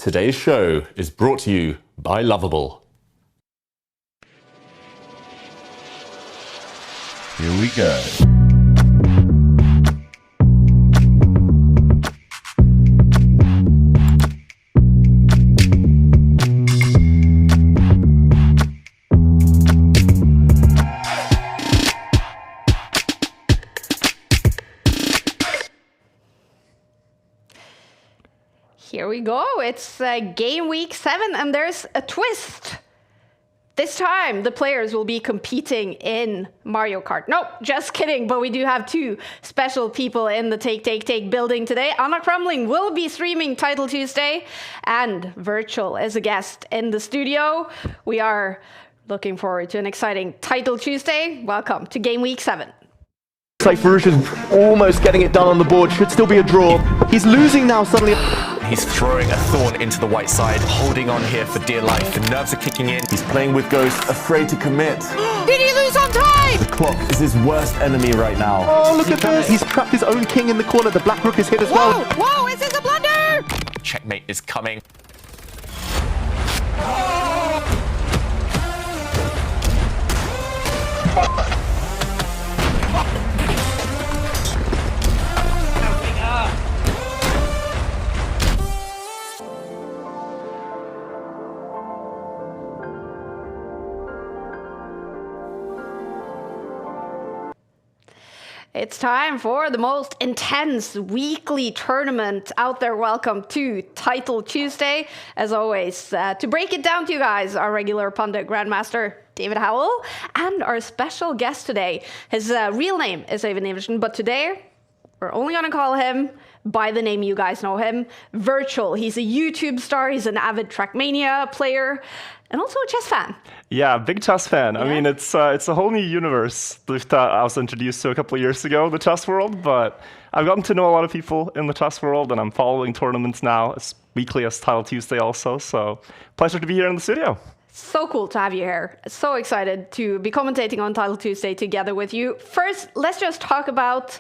Today's show is brought to you by Lovable. Here we go. Here we go. It's game week 7 and there's a twist. This time the players will be competing in Mario Kart. Nope, just kidding. But we do have 2 special people in the Take building today. Anna Krumling will be streaming Title Tuesday and Virtual is a guest in the studio. We are looking forward to an exciting Title Tuesday. Welcome to game week 7. Looks like Farouche is almost getting it done on the board. Should still be a draw. He's losing now suddenly. He's throwing a thorn into the white side, holding on here for dear life. The nerves are kicking in. He's playing with Ghost, afraid to commit. Did he lose on time? The clock is his worst enemy right now. Oh, look at this. He's trapped his own king in the corner. The black rook is hit as well. Whoa, is this a blunder? Checkmate is coming. It's time for the most intense weekly tournament out there. Welcome to Title Tuesday. As always, to break it down to you guys, our regular pundit Grandmaster David Howell and our special guest today. His real name is Evan Iversen, but today we're only going to call him by the name you guys know him, Virtual. He's a YouTube star, he's an avid Trackmania player, and also a chess fan. Yeah, big chess fan. Yeah. I mean, it's a whole new universe that I was introduced to a couple of years ago, the chess world, but I've gotten to know a lot of people in the chess world, and I'm following tournaments now as weekly as Title Tuesday also, so pleasure to be here in the studio. So cool to have you here. So excited to be commentating on Title Tuesday together with you. First, let's just talk about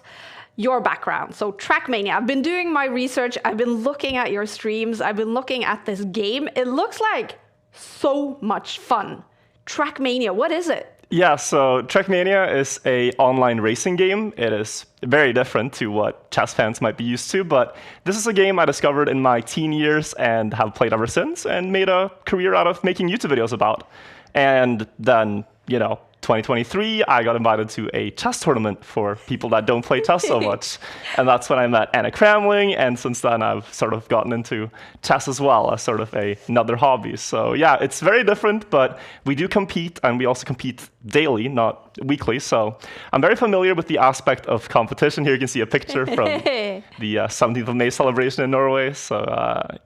your background. So Trackmania, I've been doing my research, I've been looking at your streams, I've been looking at this game. It looks like so much fun. Trackmania, what is it? Yeah, so Trackmania is an online racing game. It is very different to what chess fans might be used to, but this is a game I discovered in my teen years and have played ever since and made a career out of making YouTube videos about. And then, 2023, I got invited to a chess tournament for people that don't play chess so much. And that's when I met Anna Krumling, and since then I've sort of gotten into chess as well as sort of another hobby. So yeah, it's very different, but we do compete, and we also compete daily, not weekly. So I'm very familiar with the aspect of competition. Here you can see a picture from the 17th of May celebration in Norway. So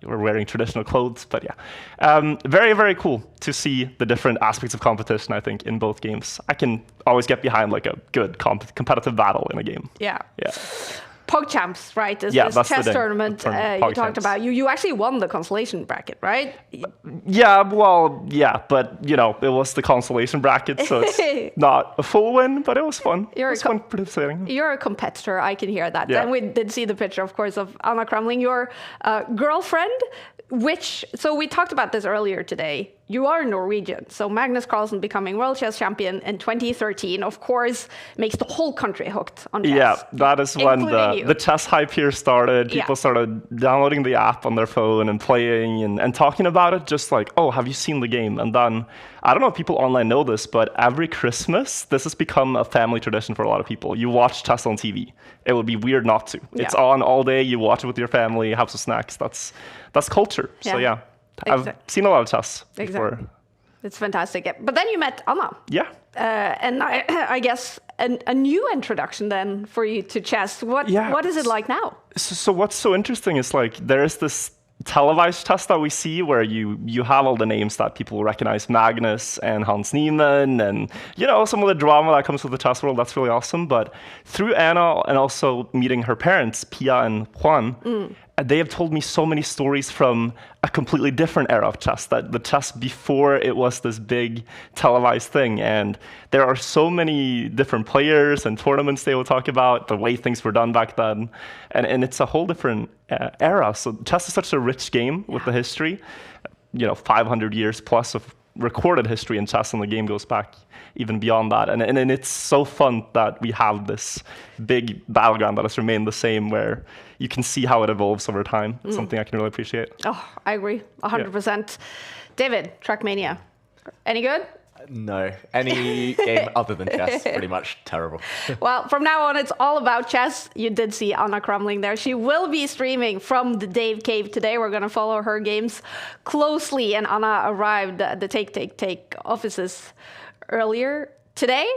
we're wearing traditional clothes, but yeah. Very, very cool to see the different aspects of competition, I think, in both games. I can always get behind like a good competitive battle in a game. Yeah. Yeah. PogChamps, right? This chess tournament you talked about. You actually won the consolation bracket, right? Yeah, well, yeah, but it was the consolation bracket, so it's not a full win, but it was fun. It was fun participating. You're a competitor, I can hear that. Yeah. And we did see the picture, of course, of Anna Krumling, your girlfriend, so we talked about this earlier today. You are Norwegian, so Magnus Carlsen becoming world chess champion in 2013, of course, makes the whole country hooked on chess. Yeah, that is when the chess hype here started. People started downloading the app on their phone and playing and talking about it, just like, oh, have you seen the game? And then, I don't know if people online know this, but every Christmas, this has become a family tradition for a lot of people. You watch chess on TV. It would be weird not to. Yeah. It's on all day, you watch it with your family, have some snacks. That's culture. Yeah. So yeah. I've seen a lot of chess before. It's fantastic. But then you met Anna. Yeah. And I guess a new introduction then for you to chess. What is it like now? So what's so interesting is like there is this televised chess that we see where you have all the names that people recognize, Magnus and Hans Niemann, and some of the drama that comes with the chess world. That's really awesome. But through Anna and also meeting her parents, Pia and Juan, they have told me so many stories from a completely different era of chess, that the chess before it was this big televised thing. And there are so many different players and tournaments they will talk about, the way things were done back then. And it's a whole different era. So chess is such a rich game with the history. 500 years plus of recorded history in chess, and the game goes back even beyond that. And it's so fun that we have this big battleground that has remained the same, where you can see how it evolves over time. It's something I can really appreciate. Oh, I agree, 100%. David, Trackmania, any good? No, any game other than chess, pretty much terrible. Well, from now on, it's all about chess. You did see Anna Crumling there. She will be streaming from the Dave Cave today. We're going to follow her games closely. And Anna arrived at the Take offices earlier today.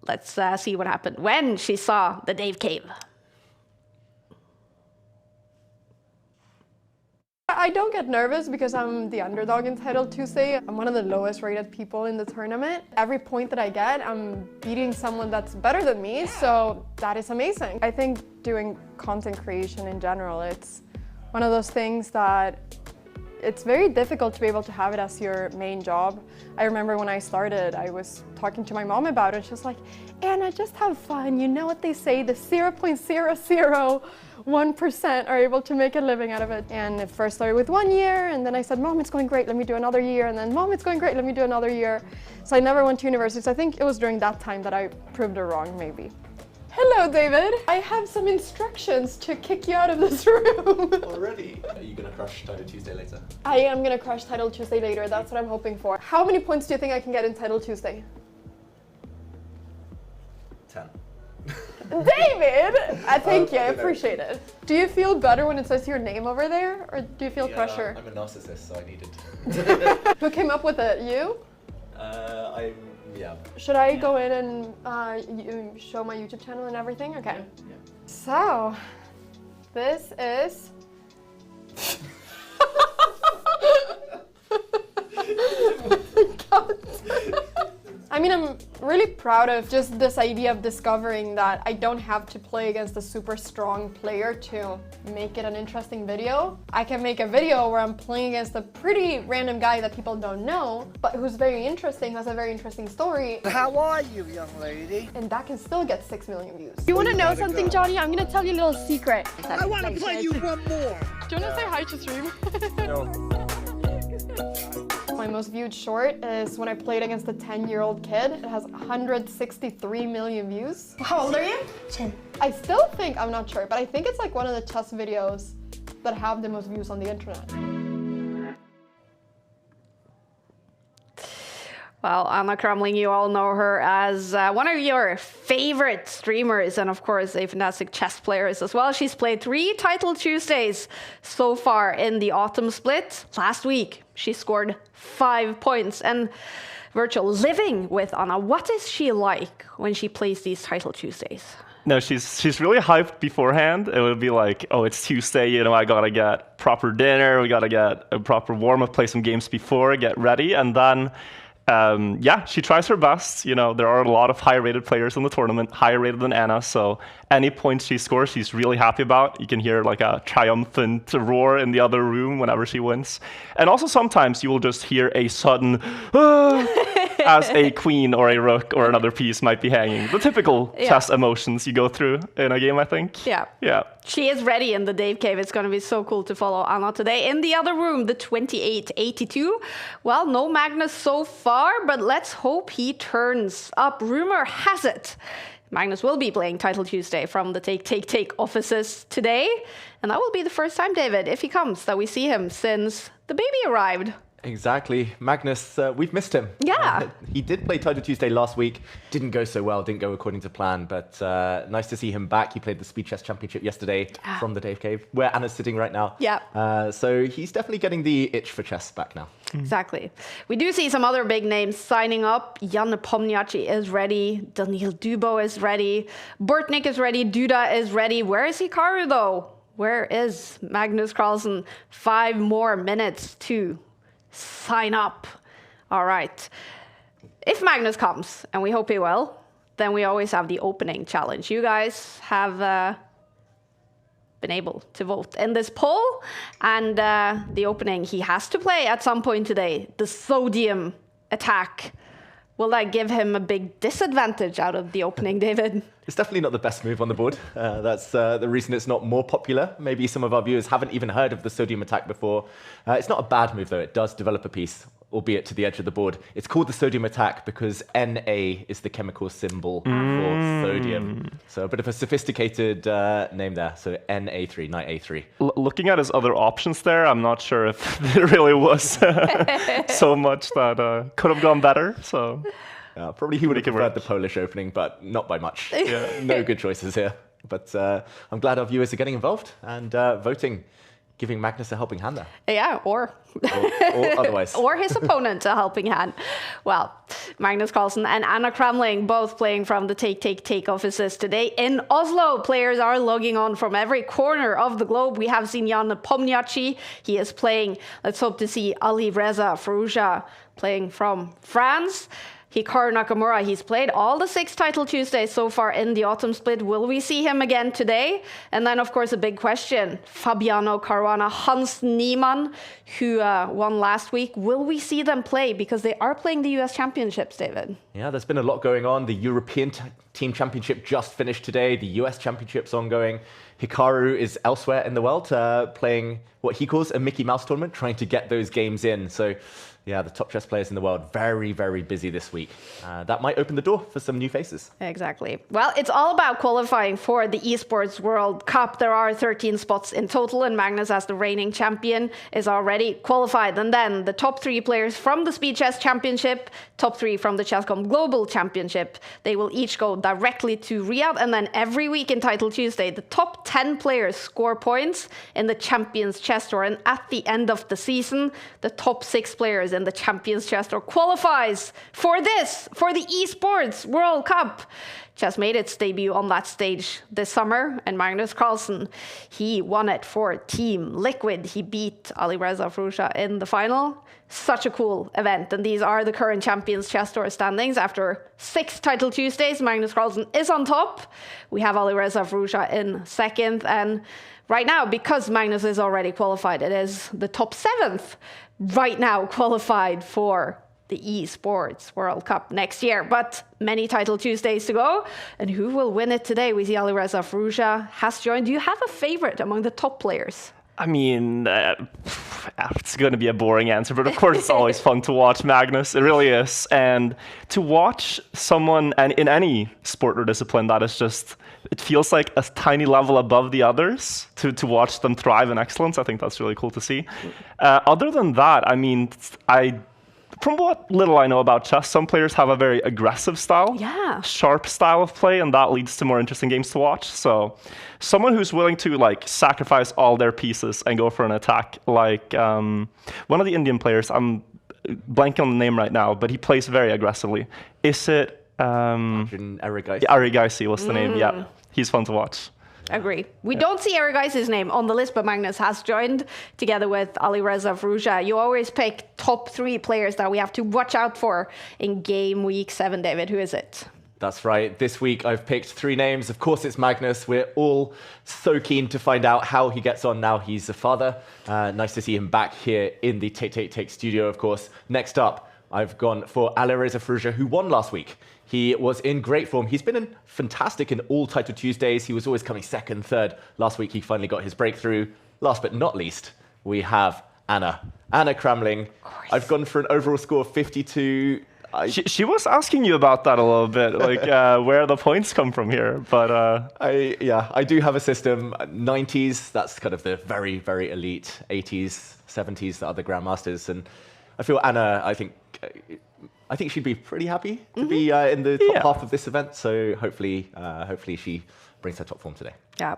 Let's see what happened when she saw the Dave Cave. I don't get nervous because I'm the underdog in Title Tuesday. I'm one of the lowest rated people in the tournament. Every point that I get, I'm beating someone that's better than me, so that is amazing. I think doing content creation in general, it's one of those things that it's very difficult to be able to have it as your main job. I remember when I started, I was talking to my mom about it. She was like, Anna, just have fun. You know what they say, the 0.001% are able to make a living out of it. And it first started with 1 year, and then I said, Mom, it's going great, let me do another year. And then, Mom, it's going great, let me do another year. So I never went to university. So I think it was during that time that I proved her wrong, maybe. Hello, David. I have some instructions to kick you out of this room. Already? Are you going to crush Title Tuesday later? I am going to crush Title Tuesday later. That's what I'm hoping for. How many points do you think I can get in Title Tuesday? 10. David! Thank you, I appreciate it. Do you feel better when it says your name over there, or do you feel pressure? I'm a narcissist, so I needed to. Who came up with it? You? Yeah. Should I go in and show my YouTube channel and everything? Okay. Yeah. So, this is... I mean, I'm really proud of just this idea of discovering that I don't have to play against a super strong player to make it an interesting video. I can make a video where I'm playing against a pretty random guy that people don't know, but who's very interesting, has a very interesting story. How are you, young lady? And that can still get 6 million views. You want to know something, Johnny? I'm going to tell you a little secret. I want to play you one more. Do you want to say hi to stream? No. My most viewed short is when I played against a 10-year-old kid. It has 163 million views. How old are you? 10. I still think, I'm not sure, but I think it's like one of the chess videos that have the most views on the internet. Well, Anna Crumling, you all know her as one of your favorite streamers, and of course a fantastic chess player as well. She's played 3 Title Tuesdays so far in the autumn split. Last week, she scored 5 points. And Virtual, living with Anna, what is she like when she plays these Title Tuesdays? No, she's really hyped beforehand. It would be like, oh, it's Tuesday, I gotta get proper dinner, we gotta get a proper warm-up, play some games before, get ready, and then she tries her best. There are a lot of high-rated players in the tournament, higher rated than Anna, so any points she scores, she's really happy about. You can hear like a triumphant roar in the other room whenever she wins. And also sometimes you will just hear a sudden, as a queen or a rook or another piece might be hanging. The typical chess emotions you go through in a game, I think. Yeah. She is ready in the Dave Cave. It's going to be so cool to follow Anna today. In the other room, the 2882. Well, no Magnus so far, but let's hope he turns up. Rumor has it Magnus will be playing Title Tuesday from the Take offices today. And that will be the first time, David, if he comes, that we see him since the baby arrived. Exactly. Magnus, we've missed him. Yeah. He did play Title Tuesday last week. Didn't go so well, didn't go according to plan, but nice to see him back. He played the Speed Chess Championship yesterday from the Dave Cave, where Anna's sitting right now. Yeah. So he's definitely getting the itch for chess back now. Exactly. We do see some other big names signing up. Jan Nepomniachtchi is ready. Daniil Dubo is ready. Bortnik is ready. Duda is ready. Where is Hikaru, though? Where is Magnus Carlsen? 5 more minutes to sign up. All right. If Magnus comes, and we hope he will, then we always have the opening challenge. You guys have been able to vote in this poll. And the opening he has to play at some point today, the sodium attack. Will that give him a big disadvantage out of the opening, David? It's definitely not the best move on the board. That's the reason it's not more popular. Maybe some of our viewers haven't even heard of the sodium attack before. It's not a bad move, though. It does develop a piece, albeit to the edge of the board. It's called the sodium attack because Na is the chemical symbol for sodium. So a bit of a sophisticated name there. So Na3, knight A3. Looking at his other options there, I'm not sure if there really was so much that could have gone better. So probably he would have preferred the Polish opening, but not by much. No good choices here. But I'm glad our viewers are getting involved and voting, giving Magnus a helping hand there. Yeah, or otherwise. Or his opponent a helping hand. Well, Magnus Carlsen and Anna Kramling both playing from the Take offices today in Oslo. Players are logging on from every corner of the globe. We have seen Jan Pomniachtchi. He is playing. Let's hope to see Alireza Firouzja playing from France. Hikaru Nakamura, he's played all the 6 Title Tuesdays so far in the autumn split. Will we see him again today? And then, of course, a big question. Fabiano Caruana, Hans Niemann, who won last week. Will we see them play? Because they are playing the US Championships, David. Yeah, there's been a lot going on. The European Team Championship just finished today. The US Championship's ongoing. Hikaru is elsewhere in the world playing what he calls a Mickey Mouse tournament, trying to get those games in. So, yeah, the top chess players in the world, very, very busy this week. That might open the door for some new faces. Exactly. Well, it's all about qualifying for the Esports World Cup. There are 13 spots in total, and Magnus, as the reigning champion, is already qualified. And then the top 3 players from the Speed Chess Championship, top 3 from the Chess.com Global Championship, they will each go directly to Riyadh. And then every week in Title Tuesday, the top 10 players score points in the Champions Chess Tour. And at the end of the season, the top 6 players in the Champions Chess Tour qualifies for the Esports World Cup. Chess made its debut on that stage this summer, and Magnus Carlsen, he won it for Team Liquid. He beat Alireza Firouzja in the final. Such a cool event, and these are the current Champions Chess Tour standings. After 6 Title Tuesdays, Magnus Carlsen is on top. We have Alireza Firouzja in second, and right now, because Magnus is already qualified, it is the top 7th right now qualified for the Esports World Cup next year. But many Title Tuesdays to go. And who will win it today? We see Alireza Firouzja has joined. Do you have a favorite among the top players? I mean, it's going to be a boring answer, but of course it's always fun to watch Magnus. It really is. And to watch someone in any sport or discipline that is just, it feels like a tiny level above the others, to watch them thrive in excellence. I think that's really cool to see. Other than that, I mean, from what little I know about chess, some players have a very aggressive style, sharp style of play, and that leads to more interesting games to watch. So someone who's willing to like sacrifice all their pieces and go for an attack, like one of the Indian players, I'm blanking on the name right now, but he plays very aggressively. Is it Erigaisi? Yeah, Erigaisi was the name, yeah. He's fun to watch. Agree. We don't see Erigaisi's name on the list, but Magnus has joined together with Alireza Firouzja. You always pick top 3 players that we have to watch out for in Gameweek 7, David. Who is it? That's right. This week I've picked 3 names. Of course, it's Magnus. We're all so keen to find out how he gets on now he's a father. Nice to see him back here in the Take studio, of course. Next up, I've gone for Alireza Firouzja, who won last week. He was in great form. He's been fantastic in all Title Tuesdays. He was always coming second, third. Last week, he finally got his breakthrough. Last but not least, we have Anna Kramling. I've gone for an overall score of 52. She was asking you about that a little bit, like where the points come from here. But I do have a system. 90s, that's kind of the very, very elite. 80s, 70s, the other grandmasters. And I feel Anna, I think she'd be pretty happy to be in the top half of this event. So hopefully she brings her top form today. Yeah.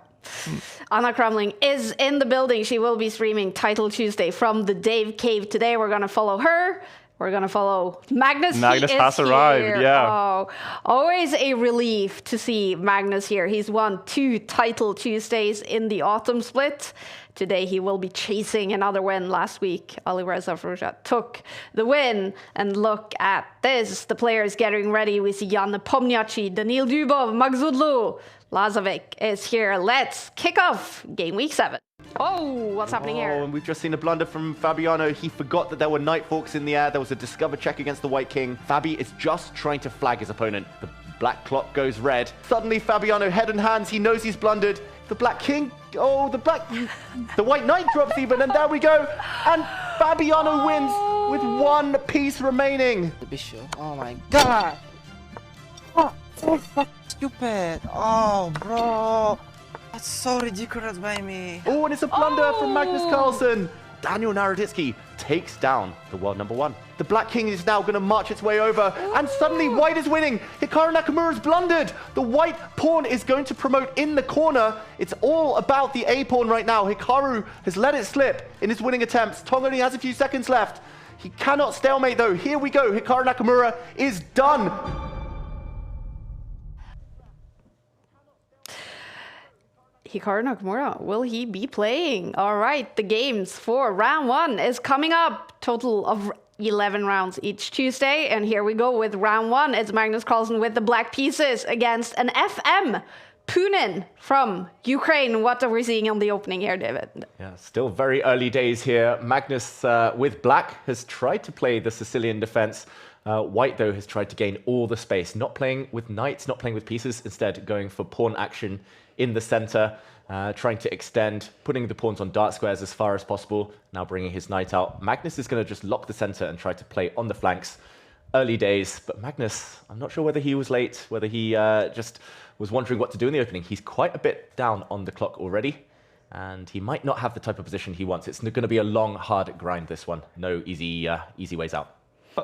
Anna Kramling is in the building. She will be streaming Title Tuesday from the Dave Cave today. We're going to follow her We're going to follow Magnus. Magnus he has is arrived, here. yeah. Oh, always a relief to see Magnus here. He's won 2 title Tuesdays in the autumn split. Today he will be chasing another win. Last week, Alireza took the win. And look at this. The players getting ready. We see Jan Pomniachtchi, Daniil Dubov, Magzudlu. Lazovic is here. Let's kick off Game Week 7. Oh, what's happening here? And we've just seen a blunder from Fabiano. He forgot that there were knight forks in the air. There was a discover check against the White King. Fabi is just trying to flag his opponent. The black clock goes red. Suddenly, Fabiano, head and hands. He knows he's blundered. The Black King, the White Knight drops even, and there we go. And Fabiano wins with 1 piece remaining. The bishop, oh my god. Oh, so fucking stupid. Oh, bro. That's so ridiculous by me. Oh, and it's a blunder from Magnus Carlsen. Daniel Naroditsky takes down the world #1. The Black King is now going to march its way over, and suddenly White is winning. Hikaru Nakamura has blundered. The White pawn is going to promote in the corner. It's all about the A pawn right now. Hikaru has let it slip in his winning attempts. Tong only has a few seconds left. He cannot stalemate though. Here we go. Hikaru Nakamura is done. Hikaru Nakamura, will he be playing? All right, the games for round 1 is coming up. Total of 11 rounds each Tuesday. And here we go with round 1. It's Magnus Carlsen with the black pieces against an FM. Punin from Ukraine. What are we seeing on the opening here, David? Yeah, still very early days here. Magnus with black has tried to play the Sicilian defense. White, though, has tried to gain all the space. Not playing with knights, not playing with pieces. Instead, going for pawn action in the center. Trying to extend, putting the pawns on dark squares as far as possible. Now bringing his knight out. Magnus is going to just lock the center and try to play on the flanks. Early days, but Magnus, I'm not sure whether he was late, whether he just was wondering what to do in the opening. He's quite a bit down on the clock already, and he might not have the type of position he wants. It's going to be a long, hard grind, this one. No easy ways out.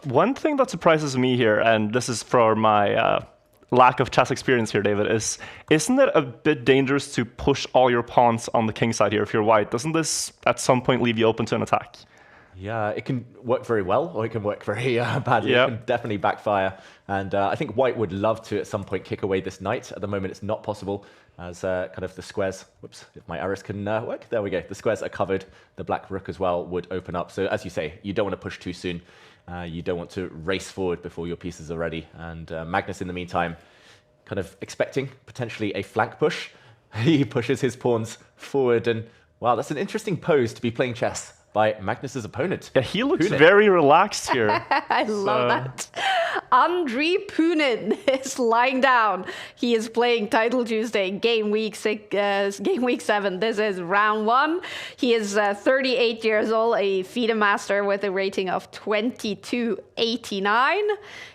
One thing that surprises me here, and this is for my lack of chess experience here, David, isn't it a bit dangerous to push all your pawns on the king side here if you're white? Doesn't this at some point leave you open to an attack? Yeah, it can work very well, or it can work very badly. Yep. It can definitely backfire. And I think White would love to, at some point, kick away this knight. At the moment, it's not possible, as kind of the squares... Whoops, if my arrows can work. There we go. The squares are covered. The black rook as well would open up. So, as you say, you don't want to push too soon. You don't want to race forward before your pieces are ready. And Magnus, in the meantime, kind of expecting potentially a flank push. He pushes his pawns forward. And, wow, that's an interesting pose to be playing chess by Magnus's opponent. Yeah, he looks very relaxed here. I love that. Andriy Punin is lying down. He is playing Title Tuesday, Game Week 7. This is round 1. He is 38 years old, a FIDE master with a rating of 2289.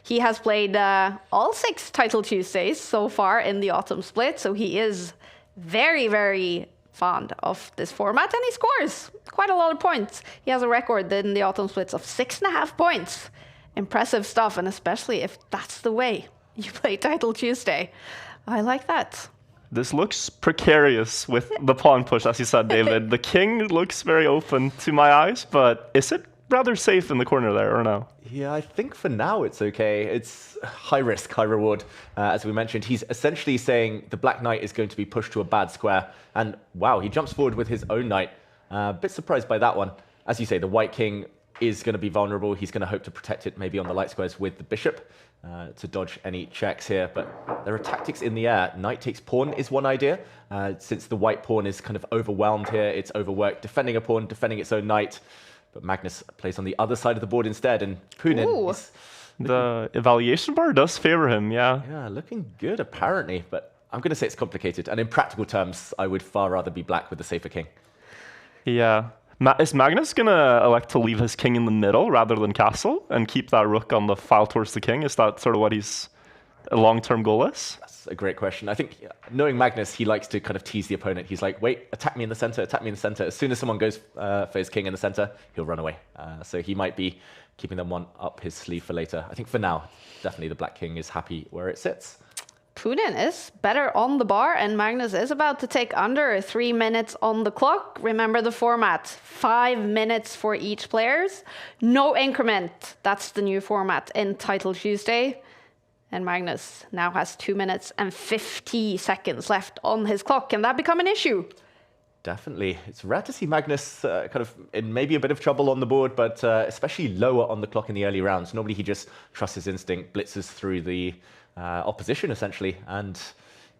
He has played all 6 Title Tuesdays so far in the autumn split, so he is very, very fond of this format, and he scores quite a lot of points. He has a record in the autumn splits of 6.5 points. Impressive stuff, and especially if that's the way you play Title Tuesday. I like that. This looks precarious with the pawn push, as you said, David. The king looks very open to my eyes, but is it rather safe in the corner there, or no? Yeah, I think for now it's okay. It's high risk, high reward. As we mentioned, he's essentially saying the black knight is going to be pushed to a bad square. And wow, he jumps forward with his own knight. A bit surprised by that one. As you say, the white king is going to be vulnerable. He's going to hope to protect it maybe on the light squares with the bishop to dodge any checks here. But there are tactics in the air. Knight takes pawn is one idea. Since the white pawn is kind of overwhelmed here, it's overworked, defending a pawn, defending its own knight. But Magnus plays on the other side of the board instead, and Punin is... The evaluation bar does favor him, yeah. Yeah, looking good apparently, but I'm going to say it's complicated. And in practical terms, I would far rather be black with the safer king. Yeah. Is Magnus going to elect to leave his king in the middle rather than castle and keep that rook on the file towards the king? Is that sort of what his long-term goal is? That's a great question. I think knowing Magnus, he likes to kind of tease the opponent. He's like, wait, attack me in the center, attack me in the center. As soon as someone goes for his king in the center, he'll run away. So he might be keeping them one up his sleeve for later. I think for now, definitely the black king is happy where it sits. Punin is better on the bar, and Magnus is about to take under 3 minutes on the clock. Remember the format, 5 minutes for each players. No increment, that's the new format in Title Tuesday. And Magnus now has 2 minutes and 50 seconds left on his clock. Can that become an issue? Definitely. It's rare to see Magnus kind of in maybe a bit of trouble on the board, but especially lower on the clock in the early rounds. Normally he just trusts his instinct, blitzes through the opposition essentially. And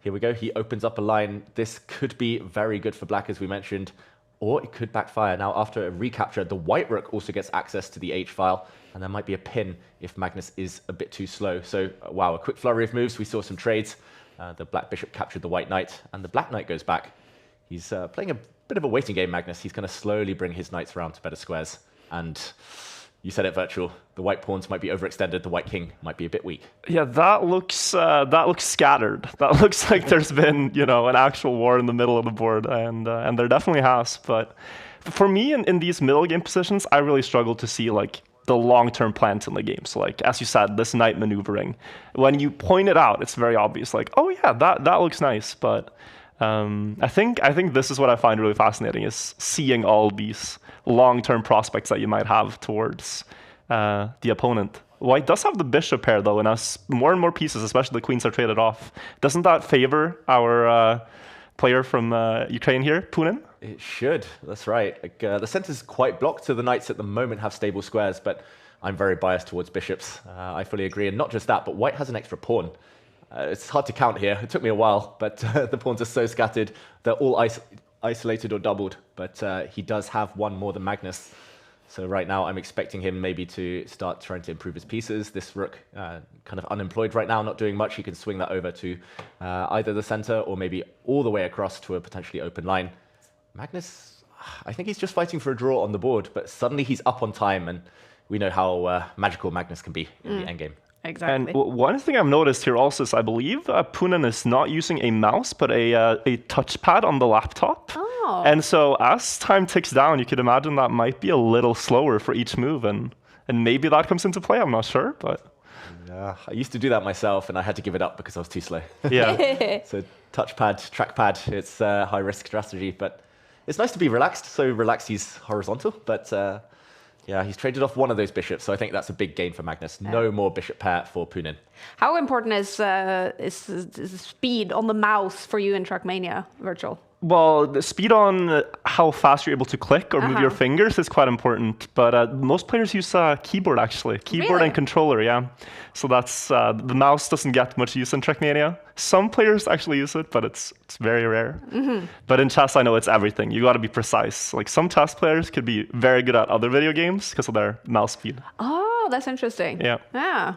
here we go. He opens up a line. This could be very good for black, as we mentioned, or it could backfire. Now, after a recapture, the white rook also gets access to the H file, and there might be a pin if Magnus is a bit too slow. So, wow, a quick flurry of moves. We saw some trades. The black bishop captured the white knight, and the black knight goes back. He's playing a bit of a waiting game, Magnus. He's going to slowly bring his knights around to better squares. And you said it, Virtual. The white pawns might be overextended. The white king might be a bit weak. Yeah, that looks scattered. That looks like there's been, you know, an actual war in the middle of the board, and there definitely has. But for me, in these middle game positions, I really struggle to see like the long-term plans in the game. So like, as you said, this knight maneuvering. When you point it out, it's very obvious. Like, oh yeah, that looks nice, but. I think this is what I find really fascinating, is seeing all these long-term prospects that you might have towards the opponent. White does have the bishop pair though, and as more and more pieces, especially the queens, are traded off, doesn't that favor our player from Ukraine here, Punin? It should. That's right. Like, the center's quite blocked, so the knights at the moment have stable squares, but I'm very biased towards bishops. I fully agree, and not just that, but white has an extra pawn. It's hard to count here. It took me a while, but the pawns are so scattered. They're all isolated or doubled, but he does have one more than Magnus. So right now I'm expecting him maybe to start trying to improve his pieces. This rook kind of unemployed right now, not doing much. He can swing that over to either the center or maybe all the way across to a potentially open line. Magnus, I think he's just fighting for a draw on the board, but suddenly he's up on time, and we know how magical Magnus can be in the endgame. Exactly. And one thing I've noticed here also is I believe Punin is not using a mouse, but a touchpad on the laptop. Oh. And so as time ticks down, you could imagine that might be a little slower for each move, and maybe that comes into play. I'm not sure, but... I used to do that myself, and I had to give it up because I was too slow. Yeah. So touchpad, trackpad, it's a high-risk strategy, but it's nice to be relaxed. So relaxed he's horizontal, but... yeah, he's traded off one of those bishops, so I think that's a big gain for Magnus. No more bishop pair for Punin. How important is speed on the mouse for you in Trackmania, Virtual? Well, the speed on how fast you're able to click or move your fingers is quite important, but most players use keyboard, actually. Keyboard and controller, yeah. So that's, the mouse doesn't get much use in Trackmania. Some players actually use it, but it's very rare. But in chess, I know it's everything. You got to be precise. Like, some chess players could be very good at other video games because of their mouse speed. Oh, that's interesting. Yeah. Yeah.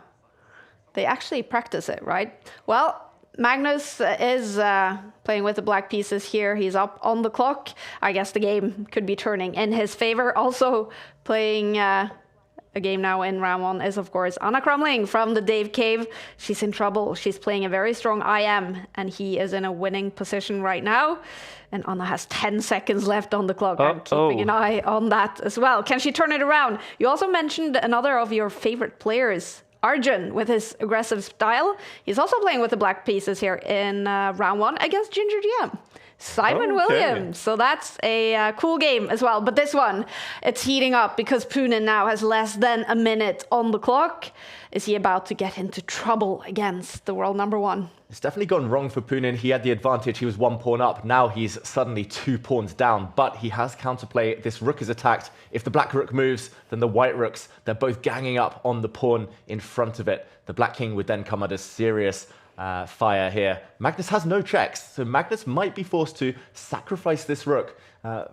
They actually practice it, right? Well, Magnus is playing with the black pieces here. He's up on the clock. I guess the game could be turning in his favor. Also playing a game now in round one is, of course, Anna Crumling from the Dave Cave. She's in trouble. She's playing a very strong IM, and he is in a winning position right now. And Anna has 10 seconds left on the clock. I'm keeping an eye on that as well. Can she turn it around? You also mentioned another of your favorite players, Arjun, with his aggressive style. He's also playing with the black pieces here in round one against Ginger GM, Simon Williams. So that's a cool game as well. But this one, it's heating up because Punin now has less than a minute on the clock. Is he about to get into trouble against the world number one? It's definitely gone wrong for Punin. He had the advantage. He was 1 pawn up. Now he's suddenly 2 pawns down, but he has counterplay. This rook is attacked. If the black rook moves, then the white rooks, they're both ganging up on the pawn in front of it. The black king would then come under serious fire here. Magnus has no checks, so Magnus might be forced to sacrifice this rook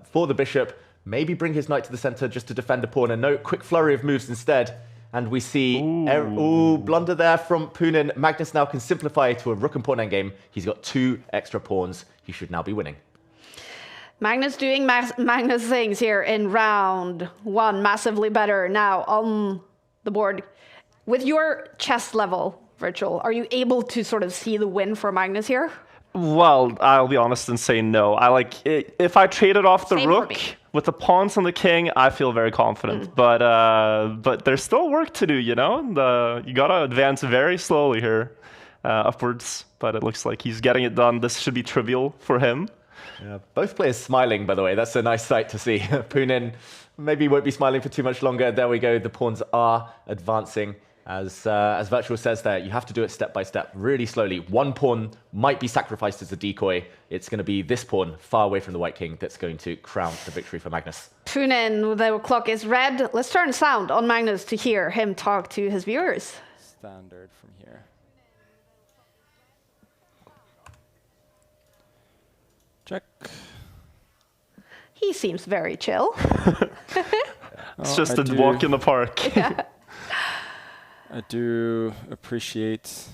for the bishop, maybe bring his knight to the center just to defend a pawn, and no quick flurry of moves instead. And we see, blunder there from Punin. Magnus now can simplify to a rook and pawn endgame. He's got 2 extra pawns. He should now be winning. Magnus doing Magnus things here in round one. Massively better now on the board. With your chess level, Virtual, are you able to sort of see the win for Magnus here? Well, I'll be honest and say no. I like it, if I traded off the rook with the pawns and the king, I feel very confident. But there's still work to do, you know. You gotta advance very slowly here. upwards, but it looks like he's getting it done. This should be trivial for him. Yeah, both players smiling, by the way. That's a nice sight to see. Punin maybe won't be smiling for too much longer. There we go. The pawns are advancing. As Virtual says there, you have to do it step by step, really slowly. One pawn might be sacrificed as a decoy. It's going to be this pawn far away from the white king that's going to crown the victory for Magnus. Punin, the clock is red. Let's turn sound on Magnus to hear him talk to his viewers. Standard from here. Check. He seems very chill. It's just a walk in the park. Yeah. I do appreciate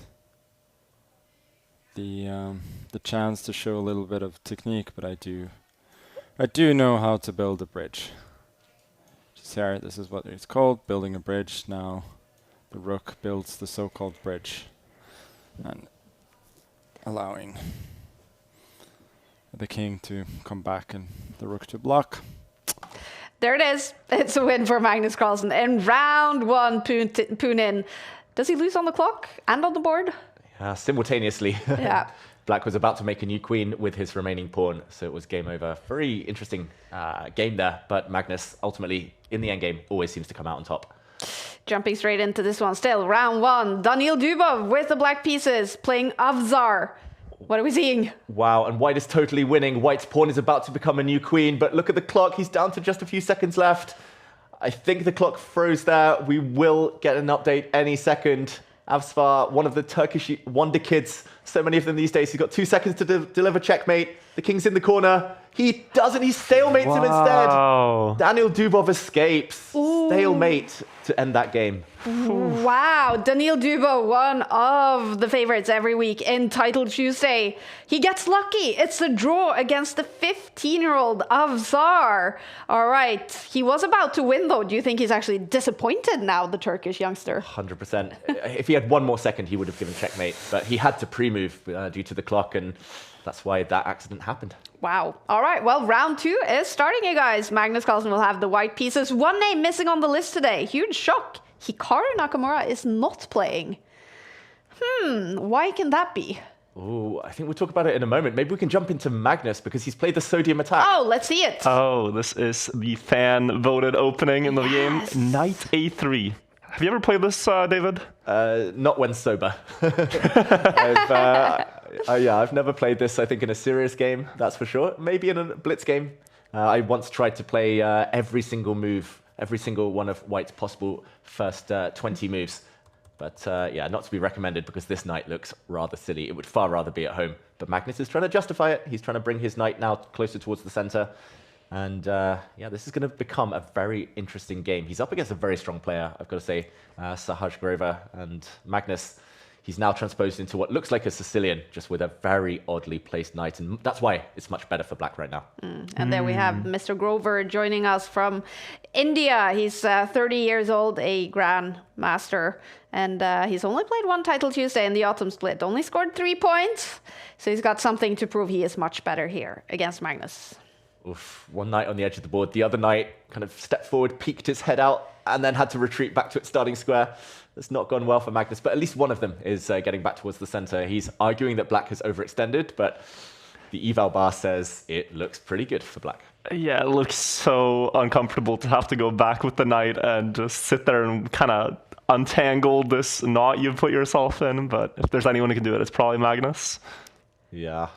the chance to show a little bit of technique, but I do know how to build a bridge. Just here, this is what it's called, building a bridge. Now the rook builds the so-called bridge and allowing the king to come back and the rook to block. There it is. It's a win for Magnus Carlsen. In round one, Punin. Does he lose on the clock and on the board? Simultaneously. Yeah. Black was about to make a new queen with his remaining pawn, so it was game over. Very interesting game there, but Magnus ultimately, in the end game, always seems to come out on top. Jumping straight into this one still. Round one, Daniil Dubov with the black pieces, playing Avzar. What are we seeing? Wow, and white is totally winning. White's pawn is about to become a new queen, but look at the clock. He's down to just a few seconds left. I think the clock froze there. We will get an update any second. Avzar, one of the Turkish wonder kids. So many of them these days. He's got 2 seconds to deliver checkmate. The king's in the corner. He doesn't. He stalemates him instead. Daniil Dubov escapes. Ooh. Stalemate to end that game. Wow, Daniil Dubov, one of the favorites every week in Title Tuesday. He gets lucky. It's a draw against the 15-year-old Avzar. All right, he was about to win though. Do you think he's actually disappointed now, the Turkish youngster? 100%. If he had one more second, he would have given checkmate, but he had to pre-move due to the clock, and that's why that accident happened. Wow. All right. Well, round two is starting, you guys. Magnus Carlsen will have the white pieces. One name missing on the list today. Huge shock. Hikaru Nakamura is not playing. Why can that be? Oh, I think we'll talk about it in a moment. Maybe we can jump into Magnus because he's played the Sodium attack. Oh, let's see it. Oh, this is the fan-voted opening in the game. Knight A3. Have you ever played this, David? Not when sober. I've never played this, I think, in a serious game, that's for sure. Maybe in a blitz game. I once tried to play every single move, every single one of White's possible first 20 moves. But yeah, not to be recommended because this knight looks rather silly. It would far rather be at home. But Magnus is trying to justify it. He's trying to bring his knight now closer towards the center. And yeah, this is going to become a very interesting game. He's up against a very strong player, I've got to say, Sahaj Grover. And Magnus, he's now transposed into what looks like a Sicilian, just with a very oddly placed knight. And that's why it's much better for Black right now. And there we have Mr. Grover joining us from India. He's 30 years old, a grandmaster. And he's only played one Title Tuesday in the Autumn Split. Only scored 3 points. So he's got something to prove. He is much better here against Magnus. Oof, one knight on the edge of the board. The other knight kind of stepped forward, peeked his head out, and then had to retreat back to its starting square. That's not gone well for Magnus, but at least one of them is getting back towards the center. He's arguing that Black has overextended, but the eval bar says it looks pretty good for Black. Yeah, it looks so uncomfortable to have to go back with the knight and just sit there and kind of untangle this knot you've put yourself in. But if there's anyone who can do it, it's probably Magnus. Yeah,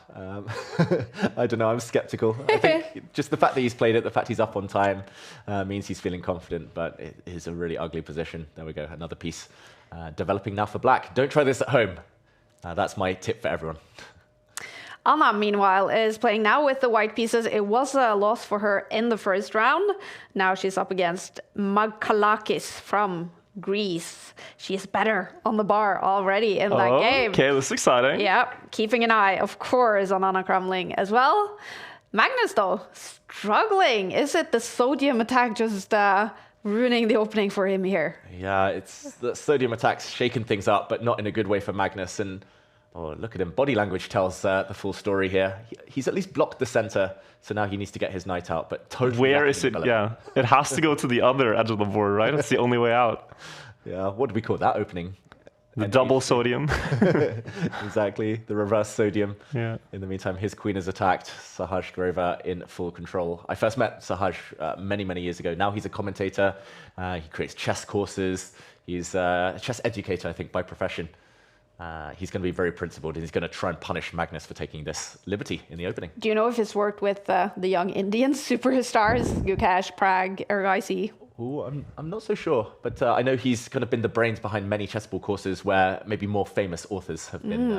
I don't know. I'm skeptical. I think just the fact that he's played it, the fact he's up on time, means he's feeling confident. But it is a really ugly position. There we go. Another piece developing now for Black. Don't try this at home. That's my tip for everyone. Anna, meanwhile, is playing now with the white pieces. It was a loss for her in the first round. Now she's up against Magkalakis from Greece. She is better on the bar already in that game. Okay, that's exciting. Yeah, keeping an eye, of course, on Anna Kramling as well. Magnus, though, struggling. Is it the Sodium attack just ruining the opening for him here? Yeah, it's the Sodium attack's shaken things up, but not in a good way for Magnus. And oh, look at him. Body language tells the full story here. He's at least blocked the center, so now he needs to get his knight out. But totally. Where is it? Yeah, it has to go to the other edge of the board, right? It's the only way out. Yeah, what do we call that opening? The double sodium. Exactly, the reverse sodium. Yeah. In the meantime, his queen is attacked. Sahaj Grover in full control. I first met Sahaj many, many years ago. Now he's a commentator. He creates chess courses. He's a chess educator, I think, by profession. He's going to be very principled, and he's going to try and punish Magnus for taking this liberty in the opening. Do you know if he's worked with the young Indian superstars, Gukesh, Prag, Ergaisi? Ooh, I'm not so sure, but I know he's kind of been the brains behind many chessball courses where maybe more famous authors have been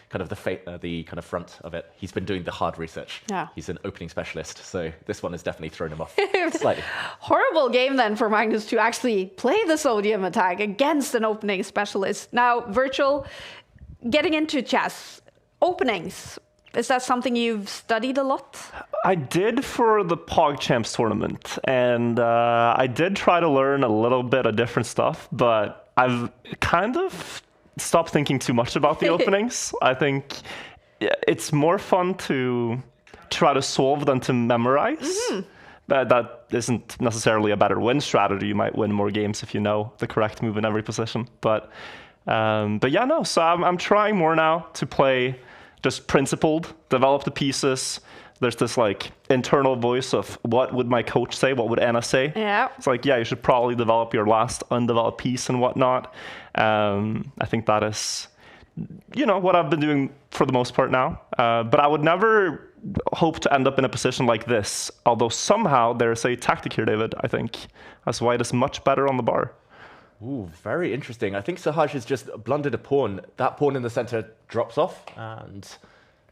kind of the kind of front of it. He's been doing the hard research. Yeah. He's an opening specialist, so this one has definitely thrown him off slightly. Horrible game then for Magnus to actually play the sodium attack against an opening specialist. Now, Virtual, getting into chess, openings, is that something you've studied a lot? I did for the PogChamps tournament, and I did try to learn a little bit of different stuff, but I've kind of stopped thinking too much about the openings. I think it's more fun to try to solve than to memorize. But that isn't necessarily a better win strategy. You might win more games if you know the correct move in every position. But yeah, no. So I'm trying more now to play just principled, develop the pieces. There's this like internal voice of what would my coach say, what would Anna say? Yeah. It's like, yeah, you should probably develop your last undeveloped piece and whatnot. I think that is, what I've been doing for the most part now. But I would never hope to end up in a position like this. Although somehow there's a tactic here, David, I think, as White is much better on the bar. Ooh, very interesting. I think Sahaj has just blundered a pawn. That pawn in the center drops off, and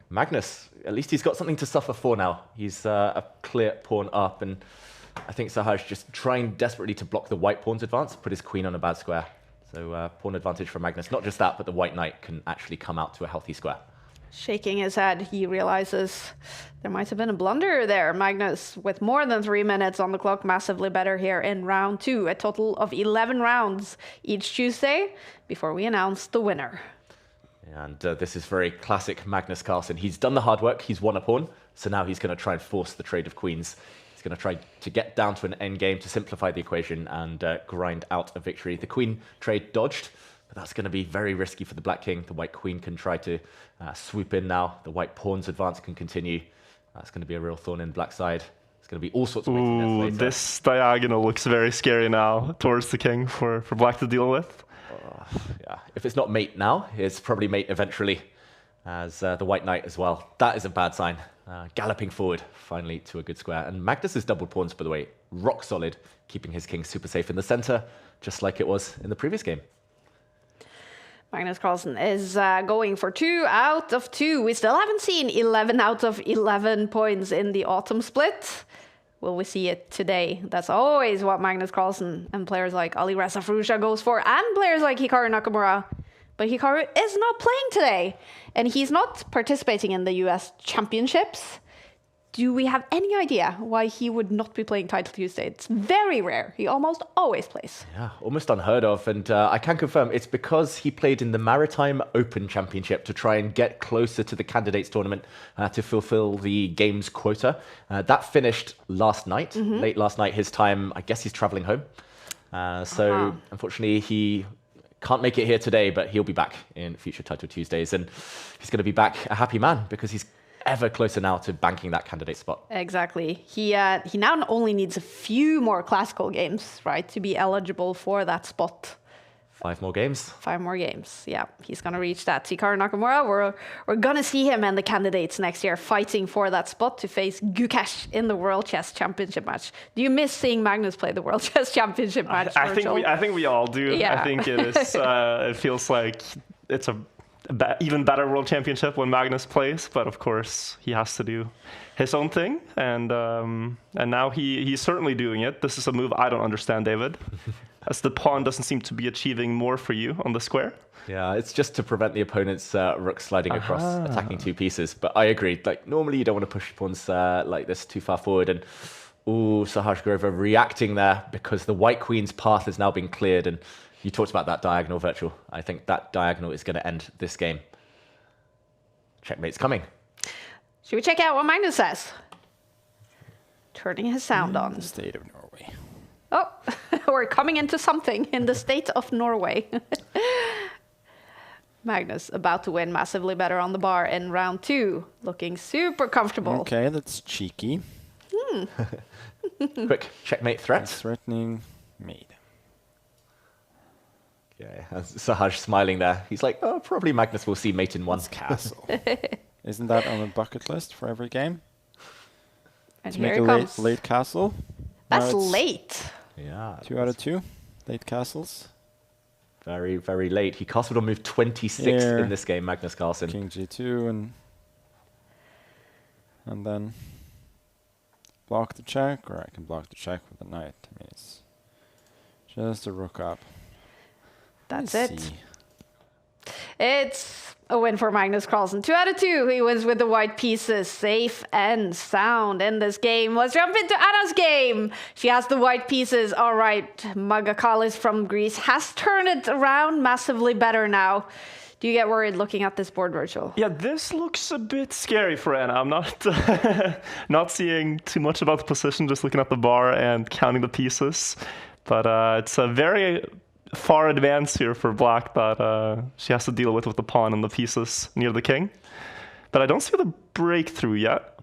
Magnus, at least he's got something to suffer for now. He's a clear pawn up, and I think Sahaj just trying desperately to block the white pawn's advance, put his queen on a bad square. So pawn advantage for Magnus. Not just that, but the white knight can actually come out to a healthy square. Shaking his head, he realizes there might have been a blunder there. Magnus, with more than 3 minutes on the clock, massively better here in round 2. A total of 11 rounds each Tuesday before we announce the winner. And this is very classic Magnus Carlsen. He's done the hard work, he's won a pawn, so now he's going to try and force the trade of queens. He's going to try to get down to an endgame to simplify the equation and grind out a victory. The queen trade dodged, but that's going to be very risky for the black king. The white queen can try to swoop in now. The white pawn's advance can continue. That's going to be a real thorn in the black side. It's going to be all sorts of Ooh, later. This diagonal looks very scary now towards the king for black to deal with. Yeah, if it's not mate now, it's probably mate eventually, as the white knight as well. That is a bad sign. Galloping forward, finally, to a good square. And Magnus's double pawns, by the way, rock solid, keeping his king super safe in the center, just like it was in the previous game. Magnus Carlsen is going for 2 out of 2. We still haven't seen 11 out of 11 points in the autumn split. Will we see it today? That's always what Magnus Carlsen and players like Alireza goes for, and players like Hikaru Nakamura. But Hikaru is not playing today, and he's not participating in the US Championships. Do we have any idea why he would not be playing Title Tuesday? It's very rare. He almost always plays. Yeah, almost unheard of. And I can confirm it's because he played in the Maritime Open Championship to try and get closer to the candidates tournament to fulfill the games quota. That finished last night, late last night his time. I guess he's traveling home. So unfortunately, he can't make it here today, but he'll be back in future Title Tuesdays. And he's going to be back a happy man because he's ever closer now to banking that candidate spot. Exactly. He now only needs a few more classical games, right, to be eligible for that spot. 5 more games. 5 more games. Yeah, he's going to reach that. Hikaru Nakamura, we're going to see him and the candidates next year fighting for that spot to face Gukesh in the World Chess Championship match. Do you miss seeing Magnus play the World Chess Championship match? I think we all do. Yeah. I think it is. It feels like it's a even better World Championship when Magnus plays, but of course he has to do his own thing, and now he's certainly doing it. This is a move I don't understand, David, as the pawn doesn't seem to be achieving more for you on the square. Yeah, it's just to prevent the opponent's rook sliding across, attacking 2 pieces. But I agree, like normally you don't want to push pawns like this too far forward, and Sahaj Grover reacting there because the white queen's path has now been cleared, and you talked about that diagonal, Virtual. I think that diagonal is going to end this game. Checkmate's coming. Should we check out what Magnus says? Turning his sound on. The state of Norway. Oh, we're coming into something in the state of Norway. Magnus about to win massively better on the bar in round 2, looking super comfortable. Okay, that's cheeky. Quick checkmate threat. Threatening mate. Yeah, Sahaj smiling there. He's like, oh, probably Magnus will see mate in one. Castle. Isn't that on the bucket list for every game? And to here make it a comes. late castle? That's Now it's late. Yeah. 2 out of 2 late castles. Very, very late. He castled on move 26 Here. in this game, Magnus Carlsen. King G2 and then block the check, or I can block the check with the knight. I mean, it's just a rook up. That's Let's it. see. It's a win for Magnus Carlsen. 2 out of 2. He wins with the white pieces. Safe and sound in this game. Let's jump into Anna's game. She has the white pieces. All right. Magakalis from Greece has turned it around massively better now. Do you get worried looking at this board, Virtual? Yeah, this looks a bit scary for Anna. I'm not not seeing too much about the position, just looking at the bar and counting the pieces. But it's a very far advance here for Black that she has to deal with the pawn and the pieces near the king. But I don't see the breakthrough yet.